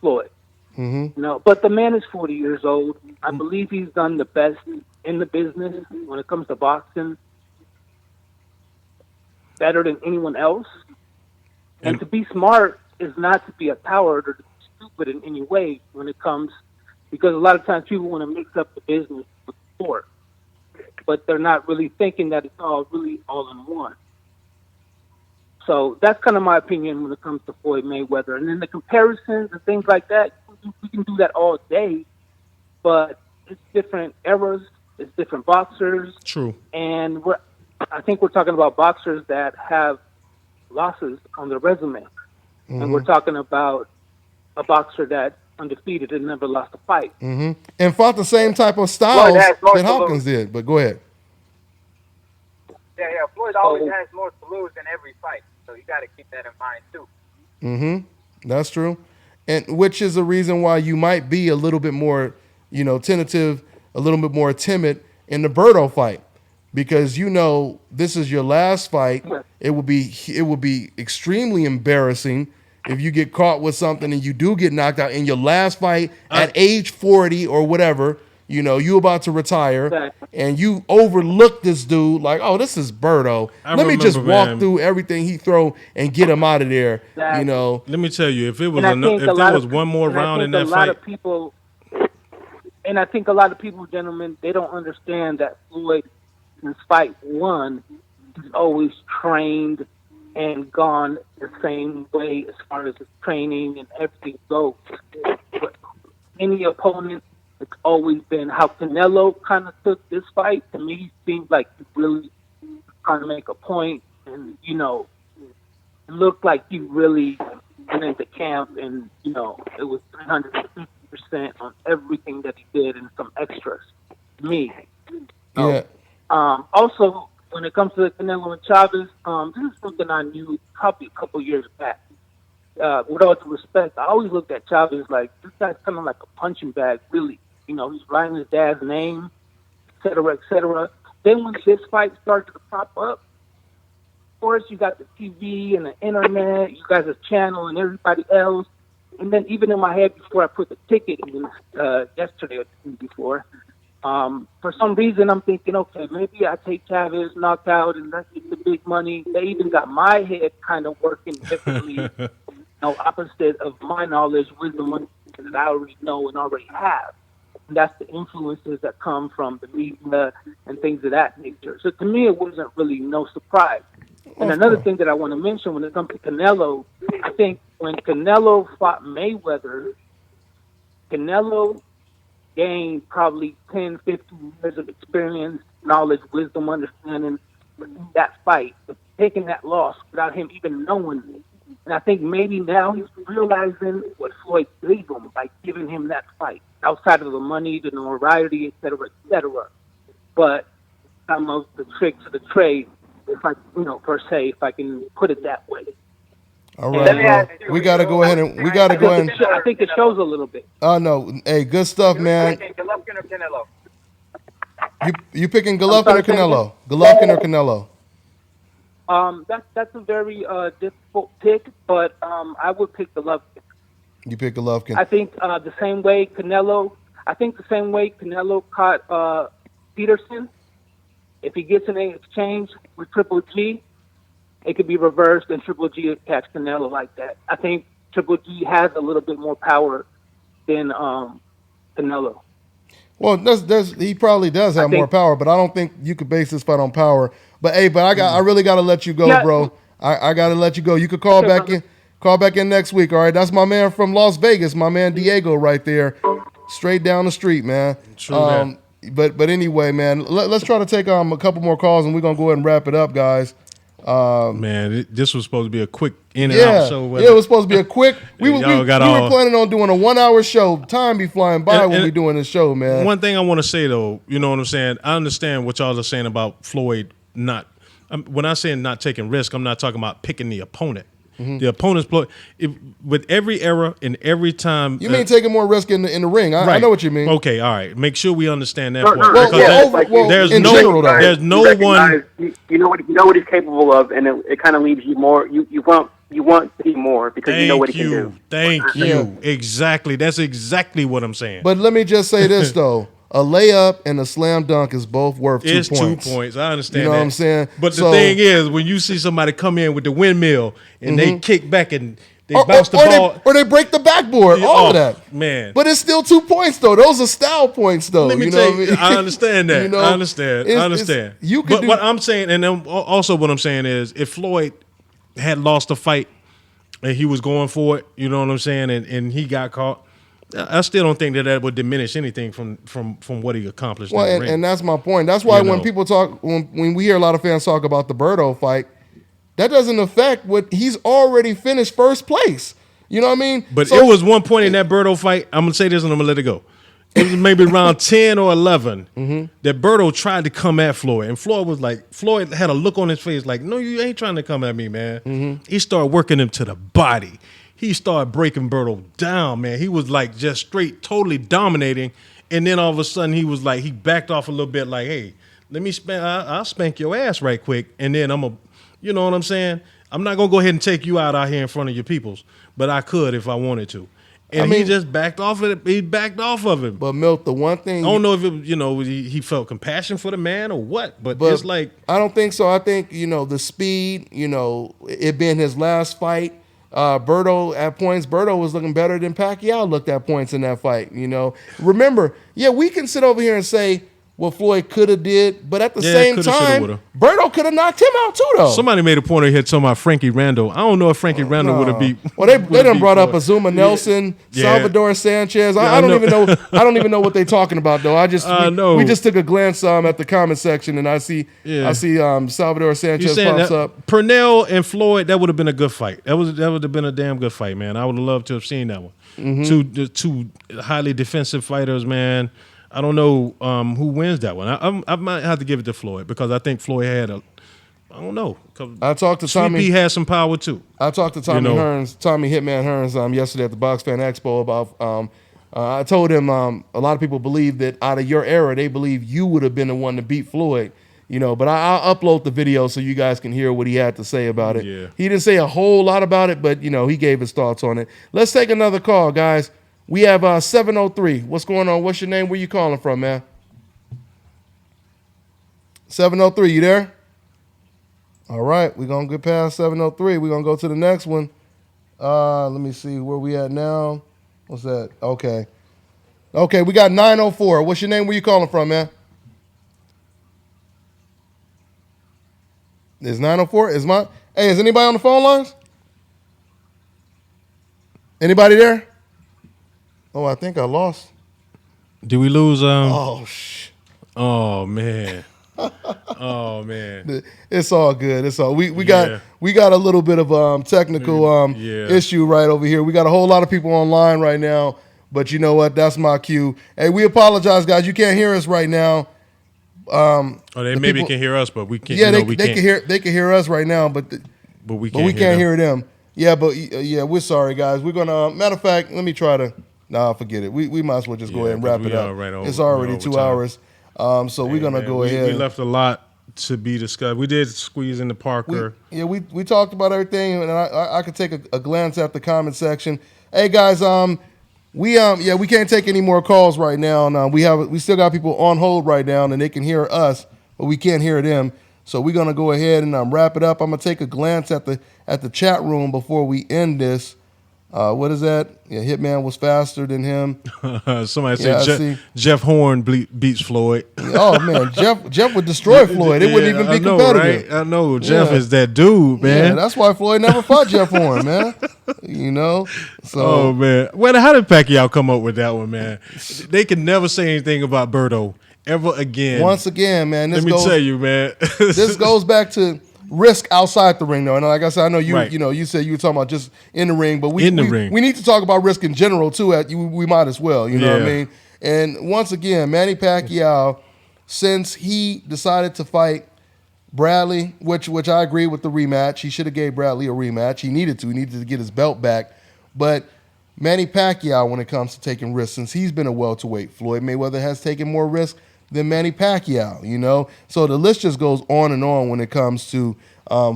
Floyd. Mm-hmm. You know, but the man is 40 years old. I believe he's done the best in the business when it comes to boxing, better than anyone else. And to be smart is not to be a coward or to be stupid in any way when it comes, because a lot of times people want to mix up the business with sport, but they're not really thinking that it's all really all in one. So that's kind of my opinion when it comes to Floyd Mayweather. And then the comparisons and things like that, we can do that all day, but it's different eras, it's different boxers. True. And I think we're talking about boxers that have losses on their resume. Mm-hmm. And we're talking about a boxer that's undefeated and never lost a fight. Mm-hmm. And fought the same type of styles that Hopkins did. But go ahead. Yeah. Floyd always has more to lose in every fight, so you got to keep that in mind too. Mm-hmm. That's true. And which is the reason why you might be a little bit more, tentative, a little bit more timid in the Berto fight, because this is your last fight. It would be extremely embarrassing if you get caught with something and you do get knocked out in your last fight at age 40 or whatever. You about to retire and you overlook this dude like, oh, this is Berto. Let me just walk through everything he throw and get him out of there. Exactly. Let me tell you, if there was one more round in that fight, I think a lot of people, gentlemen, they don't understand that Floyd, since fight one, he's always trained and gone the same way as far as his training and everything goes. But any opponent, it's always been how Canelo kind of took this fight. To me, it seemed like he really trying to make a point, and it looked like he really went into camp, and it was 350% on everything that he did, and some extras. To me, yeah. Also, when it comes to Canelo and Chavez, this is something I knew probably a couple years back. With all due respect, I always looked at Chavez like, this guy's kind of like a punching bag, really. He's writing his dad's name, et cetera, et cetera. Then when this fight started to pop up, of course, you got the TV and the internet, you guys a channel and everybody else. And then even in my head before I put the ticket in yesterday or the day before, for some reason I'm thinking, okay, maybe I take Chavez knockout and let's get the big money. They even got my head kind of working differently, opposite of my knowledge, wisdom that I already know and already have. And that's the influences that come from the media and things of that nature. So to me, it wasn't really no surprise. And another thing that I want to mention when it comes to Canelo, I think when Canelo fought Mayweather, Canelo gained probably 10, 15 years of experience, knowledge, wisdom, understanding in that fight, taking that loss without him even knowing it. And I think maybe now he's realizing what Floyd gave him by giving him that fight, outside of the money, the notoriety, et cetera, but some of the tricks of the trade, if I, if I can put it that way. All right, bro. We got to go ahead and I think it shows a little bit. Oh, no. Hey, good stuff, man. Golovkin or Canelo? You picking Golovkin or Canelo? Golovkin or Canelo? That's a very difficult pick, but I would pick Golovkin. You pick Golovkin. I think the same way Canelo caught Peterson. If he gets an exchange with Triple G, it could be reversed, and Triple G would catch Canelo like that. I think Triple G has a little bit more power than Canelo. Well, he probably does have more power, but I don't think you could base this fight on power. But hey, I really got to let you go, bro. I got to let you go. You could call back in. Call back in next week, all right? That's my man from Las Vegas, my man Diego right there, straight down the street, man. True that. But anyway, man, let's try to take a couple more calls, and we're going to go ahead and wrap it up, guys. Man, this was supposed to be a quick in and out show. Yeah, it was supposed to be a quick. We were planning on doing a 1 hour show. Time be flying by when we doing this show, man. One thing I want to say though, you know what I'm saying? I understand what y'all are saying about Floyd not. When I say not taking risk, I'm not talking about picking the opponent. Mm-hmm. The opponent's with every era and every time. You mean taking more risk in the ring? Right. I know what you mean. Okay, all right. Make sure we understand that. There's no one. You know what he's capable of, and it kind of leaves you more. You want you want to see more because you know what he can do. Thank you. Exactly. That's exactly what I'm saying. But let me just say this though: a layup and a slam dunk is both worth 2 points. It's 2 points. I understand. You know that. what I'm saying? But the thing is, when you see somebody come in with the windmill and they kick back and they bounce the ball, or they break the backboard, all of that, man. But it's still 2 points though. Those are style points though. Let me tell you, I understand that. I understand. I understand. But what I'm saying, and then also what I'm saying is, if Floyd had lost the fight and he was going for it, you know what I'm saying, and he got caught, I still don't think that would diminish anything from what he accomplished. Well, and that's my point. That's why when people talk, when we hear a lot of fans talk about the Berto fight, that doesn't affect what he's already finished first place. You know what I mean? But it was one point in that Berto fight. I'm gonna say this and I'm gonna let it go. It was maybe around 10 or 11 that Berto tried to come at Floyd, and Floyd had a look on his face like, "No, you ain't trying to come at me, man." He started working him to the body. He started breaking Berto down, man. He was like just straight, totally dominating, and then all of a sudden he was like, he backed off a little bit, like, "Hey, let me I'll spank your ass right quick, and then I'm a." You know what I'm saying? I'm not going to go ahead and take you out here in front of your peoples, but I could if I wanted to. And he just backed off of it. He backed off of it. But Milt, the one thing I don't know if it, he felt compassion for the man or what, but it's like I don't think so. I think the speed, it being his last fight. Berto at points, Berto was looking better than Pacquiao looked at points in that fight. Remember, we can sit over here and say what Floyd could have did, but at the same time, Berto could have knocked him out too, though. Somebody made a point here talking about Frankie Randall. I don't know if Frankie Randall would have beat. Well, they done brought up Azuma Nelson, Salvador Sanchez. I don't even know. I don't even know what they're talking about though. We just took a glance at the comment section, and I see Salvador Sanchez pops up. Pernell and Floyd, that would have been a good fight. That would have been a damn good fight, man. I would have loved to have seen that one. Two highly defensive fighters, man. I don't know who wins that one. I might have to give it to Floyd because I think Floyd had I don't know. I talked to Tommy. He had some power too. I talked to Tommy Hearns, Tommy Hitman Hearns, yesterday at the Box Fan Expo about. I told him a lot of people believe that out of your era, they believe you would have been the one to beat Floyd. But I'll upload the video so you guys can hear what he had to say about it. Yeah. He didn't say a whole lot about it, but he gave his thoughts on it. Let's take another call, guys. We have 703. What's going on? What's your name? Where you calling from, man? 703, you there? All right, we're going to get past 703. We're going to go to the next one. Let me see where we at now. What's that? Okay, we got 904. What's your name? Where you calling from, man? Is 904? Hey, is anybody on the phone lines? Anybody there? Oh, I think I lost. Did we lose? Oh man. Oh man. It's all good. It's all we got a little bit of technical issue right over here. We got a whole lot of people online right now, but you know what? That's my cue. Hey, we apologize, guys. You can't hear us right now. They maybe can hear us, but we can't. Yeah, they can hear us right now, but we can't hear them. Yeah, but we're sorry, guys. We're gonna matter of fact, let me try to. Nah, forget it. We might as well just go ahead and wrap it up. It's already 2 hours. So we're going to go ahead. We left a lot to be discussed. We did squeeze in the Parker. We talked about everything, and I could take a glance at the comment section. Hey, guys, we can't take any more calls right now. And, we still got people on hold right now, and they can hear us, but we can't hear them. So we're going to go ahead and wrap it up. I'm going to take a glance at the chat room before we end this. What is that? Yeah, Hitman was faster than him. Somebody said Jeff Horn beats Floyd. Oh man, Jeff would destroy Floyd. It wouldn't even be competitive. Right? I know Jeff is that dude, man. Yeah, that's why Floyd never fought Jeff Horn, man. So. Oh man, how did Pacquiao come up with that one, man? They can never say anything about Berto ever again. Once again, man. Let me tell you, man. This goes back to risk outside the ring, though. And like I said, I know you. Right. You said you were talking about just in the ring, but we need to talk about risk in general too. We might as well. You know what I mean? And once again, Manny Pacquiao, since he decided to fight Bradley, which I agree with the rematch, he should have gave Bradley a rematch. He needed to get his belt back. But Manny Pacquiao, when it comes to taking risks, since he's been a welterweight, Floyd Mayweather has taken more risks than Manny Pacquiao, So the list just goes on and on when it comes to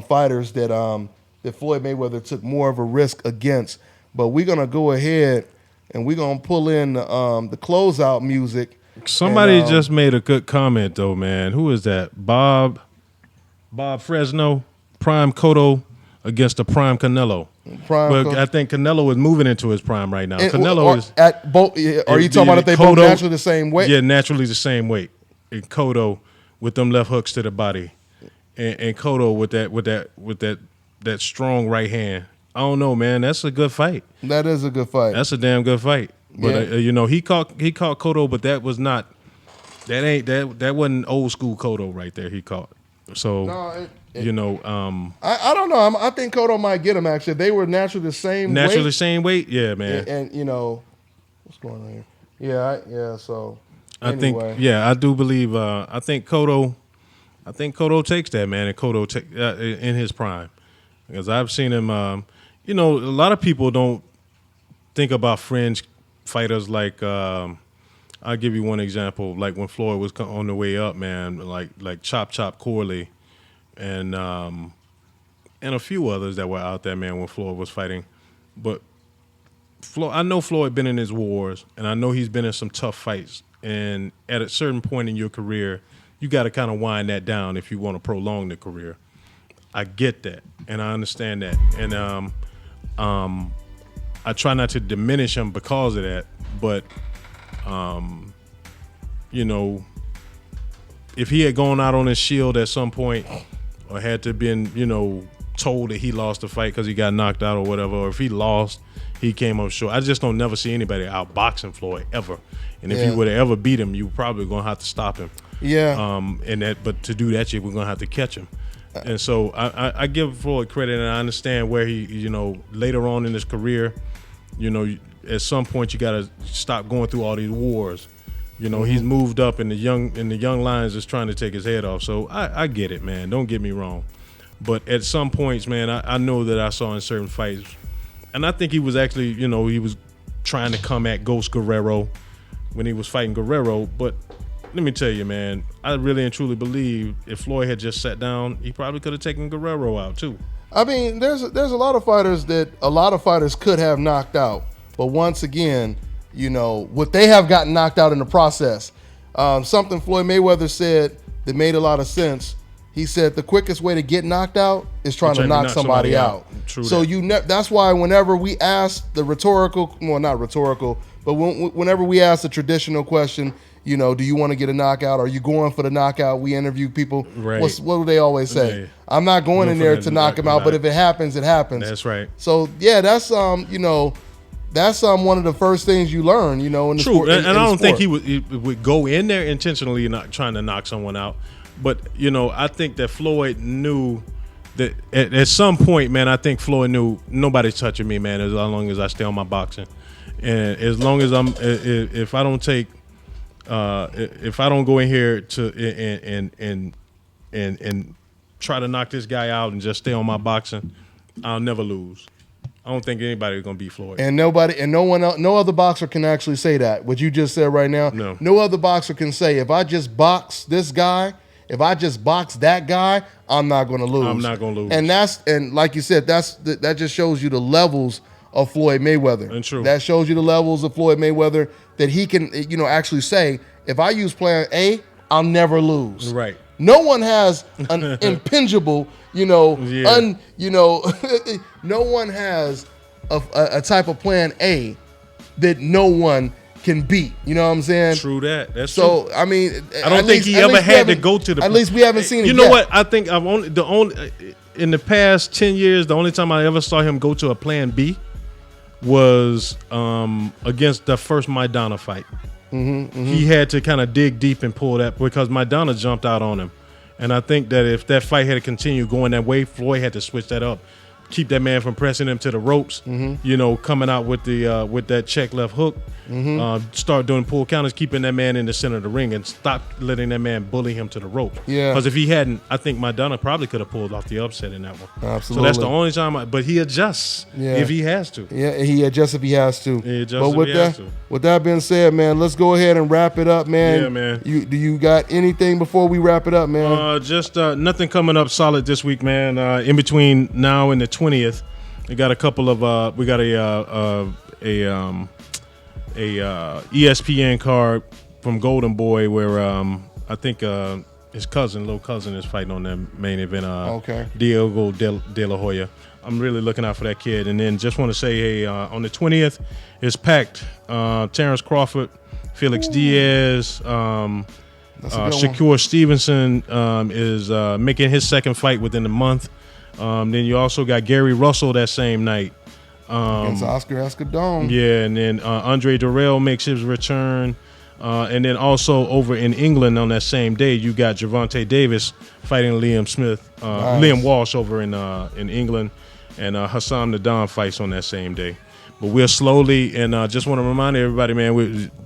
fighters that that Floyd Mayweather took more of a risk against. But we're gonna go ahead and we're gonna pull in the closeout music. Somebody just made a good comment though, man. Who is that? Bob Fresno, Prime Cotto against the Prime Canelo. I think Canelo is moving into his prime right now. Canelo is at both. Are you talking about if they both naturally the same weight? Yeah, naturally the same weight. And Cotto with them left hooks to the body, and Cotto with that strong right hand. I don't know, man. That's a good fight. That is a good fight. That's a damn good fight. But you know, he caught Cotto, but that was not. That wasn't old school Cotto right there. He caught. So you know, I don't know. I think Cotto might get him. Actually, they were naturally the same. Naturally weight. Same weight. Yeah, man. And you know, what's going on here? Yeah. So anyway. I do believe. I think Cotto takes that, man, and Cotto in his prime, because I've seen him. You know, a lot of people don't think about fringe fighters like. I'll give you one example. Like when Floyd was on the way up, man, like Chop Corley, and a few others that were out there, man, when Floyd was fighting. But I know Floyd been in his wars, and I know he's been in some tough fights. And at a certain point in your career, you got to kind of wind that down if you want to prolong the career. I get that, and I understand that, and I try not to diminish him because of that, but. You know, if he had gone out on his shield at some point, or had to been, you know, told that he lost the fight because he got knocked out or whatever, or if he lost, he came up short. I just don't never see anybody outboxing Floyd ever. And if you would have ever beat him, you probably gonna have to stop him. Yeah. But to do that shit, we're gonna have to catch him. And so I give Floyd credit, and I understand where he, you know, later on in his career, you know, at some point you gotta stop going through all these wars. You know, he's moved up, and the young lions is trying to take his head off. So I get it, man. Don't get me wrong. But at some points, man, I know that I saw in certain fights, and I think he was actually, you know, he was trying to come at Ghost Guerrero when he was fighting Guerrero. But let me tell you, man, I really and truly believe if Floyd had just sat down, he probably could have taken Guerrero out too. I mean, there's a lot of fighters that a lot of fighters could have knocked out. But once again, you know, what they have gotten knocked out in the process. Something Floyd Mayweather said that made a lot of sense. He said the quickest way to get knocked out is trying to knock somebody out. True so that. That's why whenever we ask the rhetorical, well, not rhetorical, but whenever we ask the traditional question, you know, do you want to get a knockout? Are you going for the knockout? We interview people. Right. What do they always say? Yeah. I'm not going in there to knock him out, but if it happens, it happens. That's right. So yeah, that's you know. That's one of the first things you learn, you know. In the True, sport, and I don't think he would would go in there intentionally not trying to knock someone out. But you know, I think that Floyd knew that at some point, man. I think Floyd knew nobody's touching me, man. As long as I stay on my boxing, and as long as if I don't take, if I don't go in here to and try to knock this guy out and just stay on my boxing, I'll never lose. I don't think anybody's gonna beat Floyd. And no one else, no other boxer can actually say that. What you just said right now, no other boxer can say, if I just box this guy, if I just box that guy, I'm not gonna lose. I'm not gonna lose. And like you said, that just shows you the levels of Floyd Mayweather. And true. That shows you the levels of Floyd Mayweather that he can, you know, actually say, if I use plan A, I'll never lose. Right. No one has an impingible, you know, no one has a type of plan A that no one can beat. You know what I'm saying? True that. That's so. True. I mean, I don't think he ever had to go to the. At least we haven't seen it. You know yet. what? I think in the past 10 years, the only time I ever saw him go to a plan B was against the first Maidana fight. He had to kind of dig deep and pull that because Maidana jumped out on him. And I think that if that fight had continued going that way, Floyd had to switch that up. Keep that man from pressing him to the ropes, you know, coming out with the with that check left hook, start doing pull counters, keeping that man in the center of the ring, and stop letting that man bully him to the ropes. Yeah. Because if he hadn't, I think Maidana probably could have pulled off the upset in that one. Absolutely. So that's the only time. But he adjusts if he has to. Yeah, he adjusts if he has to. He adjusts if he has to. With that being said, man, let's go ahead and wrap it up, man. Yeah, man. Do you got anything before we wrap it up, man? Just nothing coming up solid this week, man. In between now and the 20th. We got a couple of we got a ESPN card from Golden Boy where I think his little cousin is fighting on the main event. Diego De La Hoya. I'm really looking out for that kid. And then just want to say, hey, on the 20th, it's packed. Terrence Crawford, Felix Diaz, Shakur Stevenson is making his second fight within a month. Then you also got Gary Russell that same night. Against Oscar Escudon. Yeah, and then Andre Durrell makes his return. And then also over in England on that same day, you got Gervonta Davis fighting Liam Walsh over in England. And Hassan Nadam fights on that same day. But we're slowly, and just want to remind everybody, man,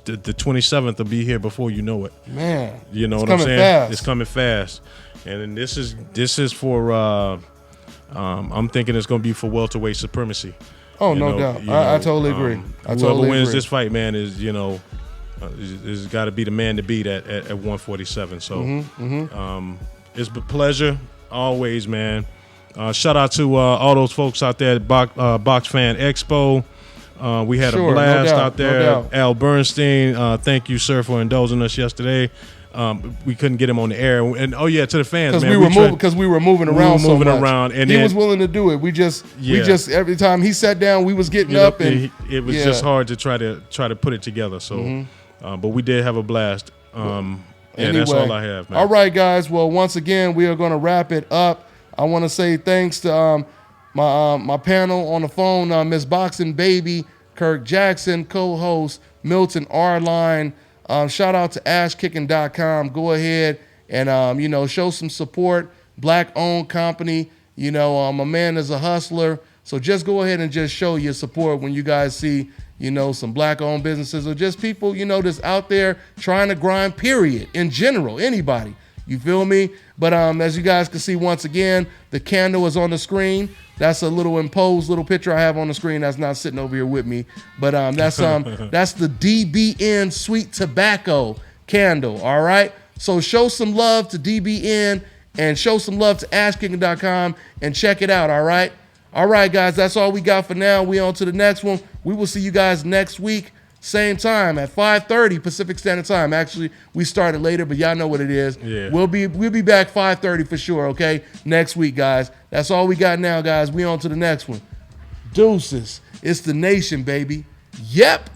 the 27th will be here before you know it. Man, you know what I'm saying? Fast. It's coming fast. And this is for, I'm thinking it's going to be for welterweight supremacy. Oh, no doubt. I totally agree. Whoever wins this fight, man, is, is got to be the man to beat at 147. So it's a pleasure always, man. Shout out to all those folks out there at Box Fan Expo. We had a blast out there. Al Bernstein, thank you, sir, for indulging us yesterday. We couldn't get him on the air, and to the fans, man, because we were moving around so much. And he was willing to do it. We just every time he sat down, we was getting up, and it was just hard to try to put it together. So, but we did have a blast. Anyway, that's all I have, man. All right, guys. Well, once again, we are going to wrap it up. I want to say thanks to my panel on the phone, Miss Boxing Baby, Kirk Jackson, co-host Milton R-Line. Shout out to ashkicking.com. Go ahead and show some support. Black-owned company. My man is a hustler. So just go ahead and just show your support when you guys see some black-owned businesses or just people that's out there trying to grind. Period. In general, anybody. You feel me? But as you guys can see, once again, the candle is on the screen. That's a little imposed little picture I have on the screen that's not sitting over here with me. But that's the DBN Sweet Tobacco candle, all right? So show some love to DBN and show some love to ashkicking.com and check it out, all right? All right, guys, that's all we got for now. We on to the next one. We will see you guys next week. Same time at 5:30 Pacific Standard Time. Actually, we started later, but y'all know what it is. Yeah. We'll be back 5:30 for sure, okay? Next week, guys. That's all we got now, guys. We on to the next one. Deuces. It's the nation, baby. Yep.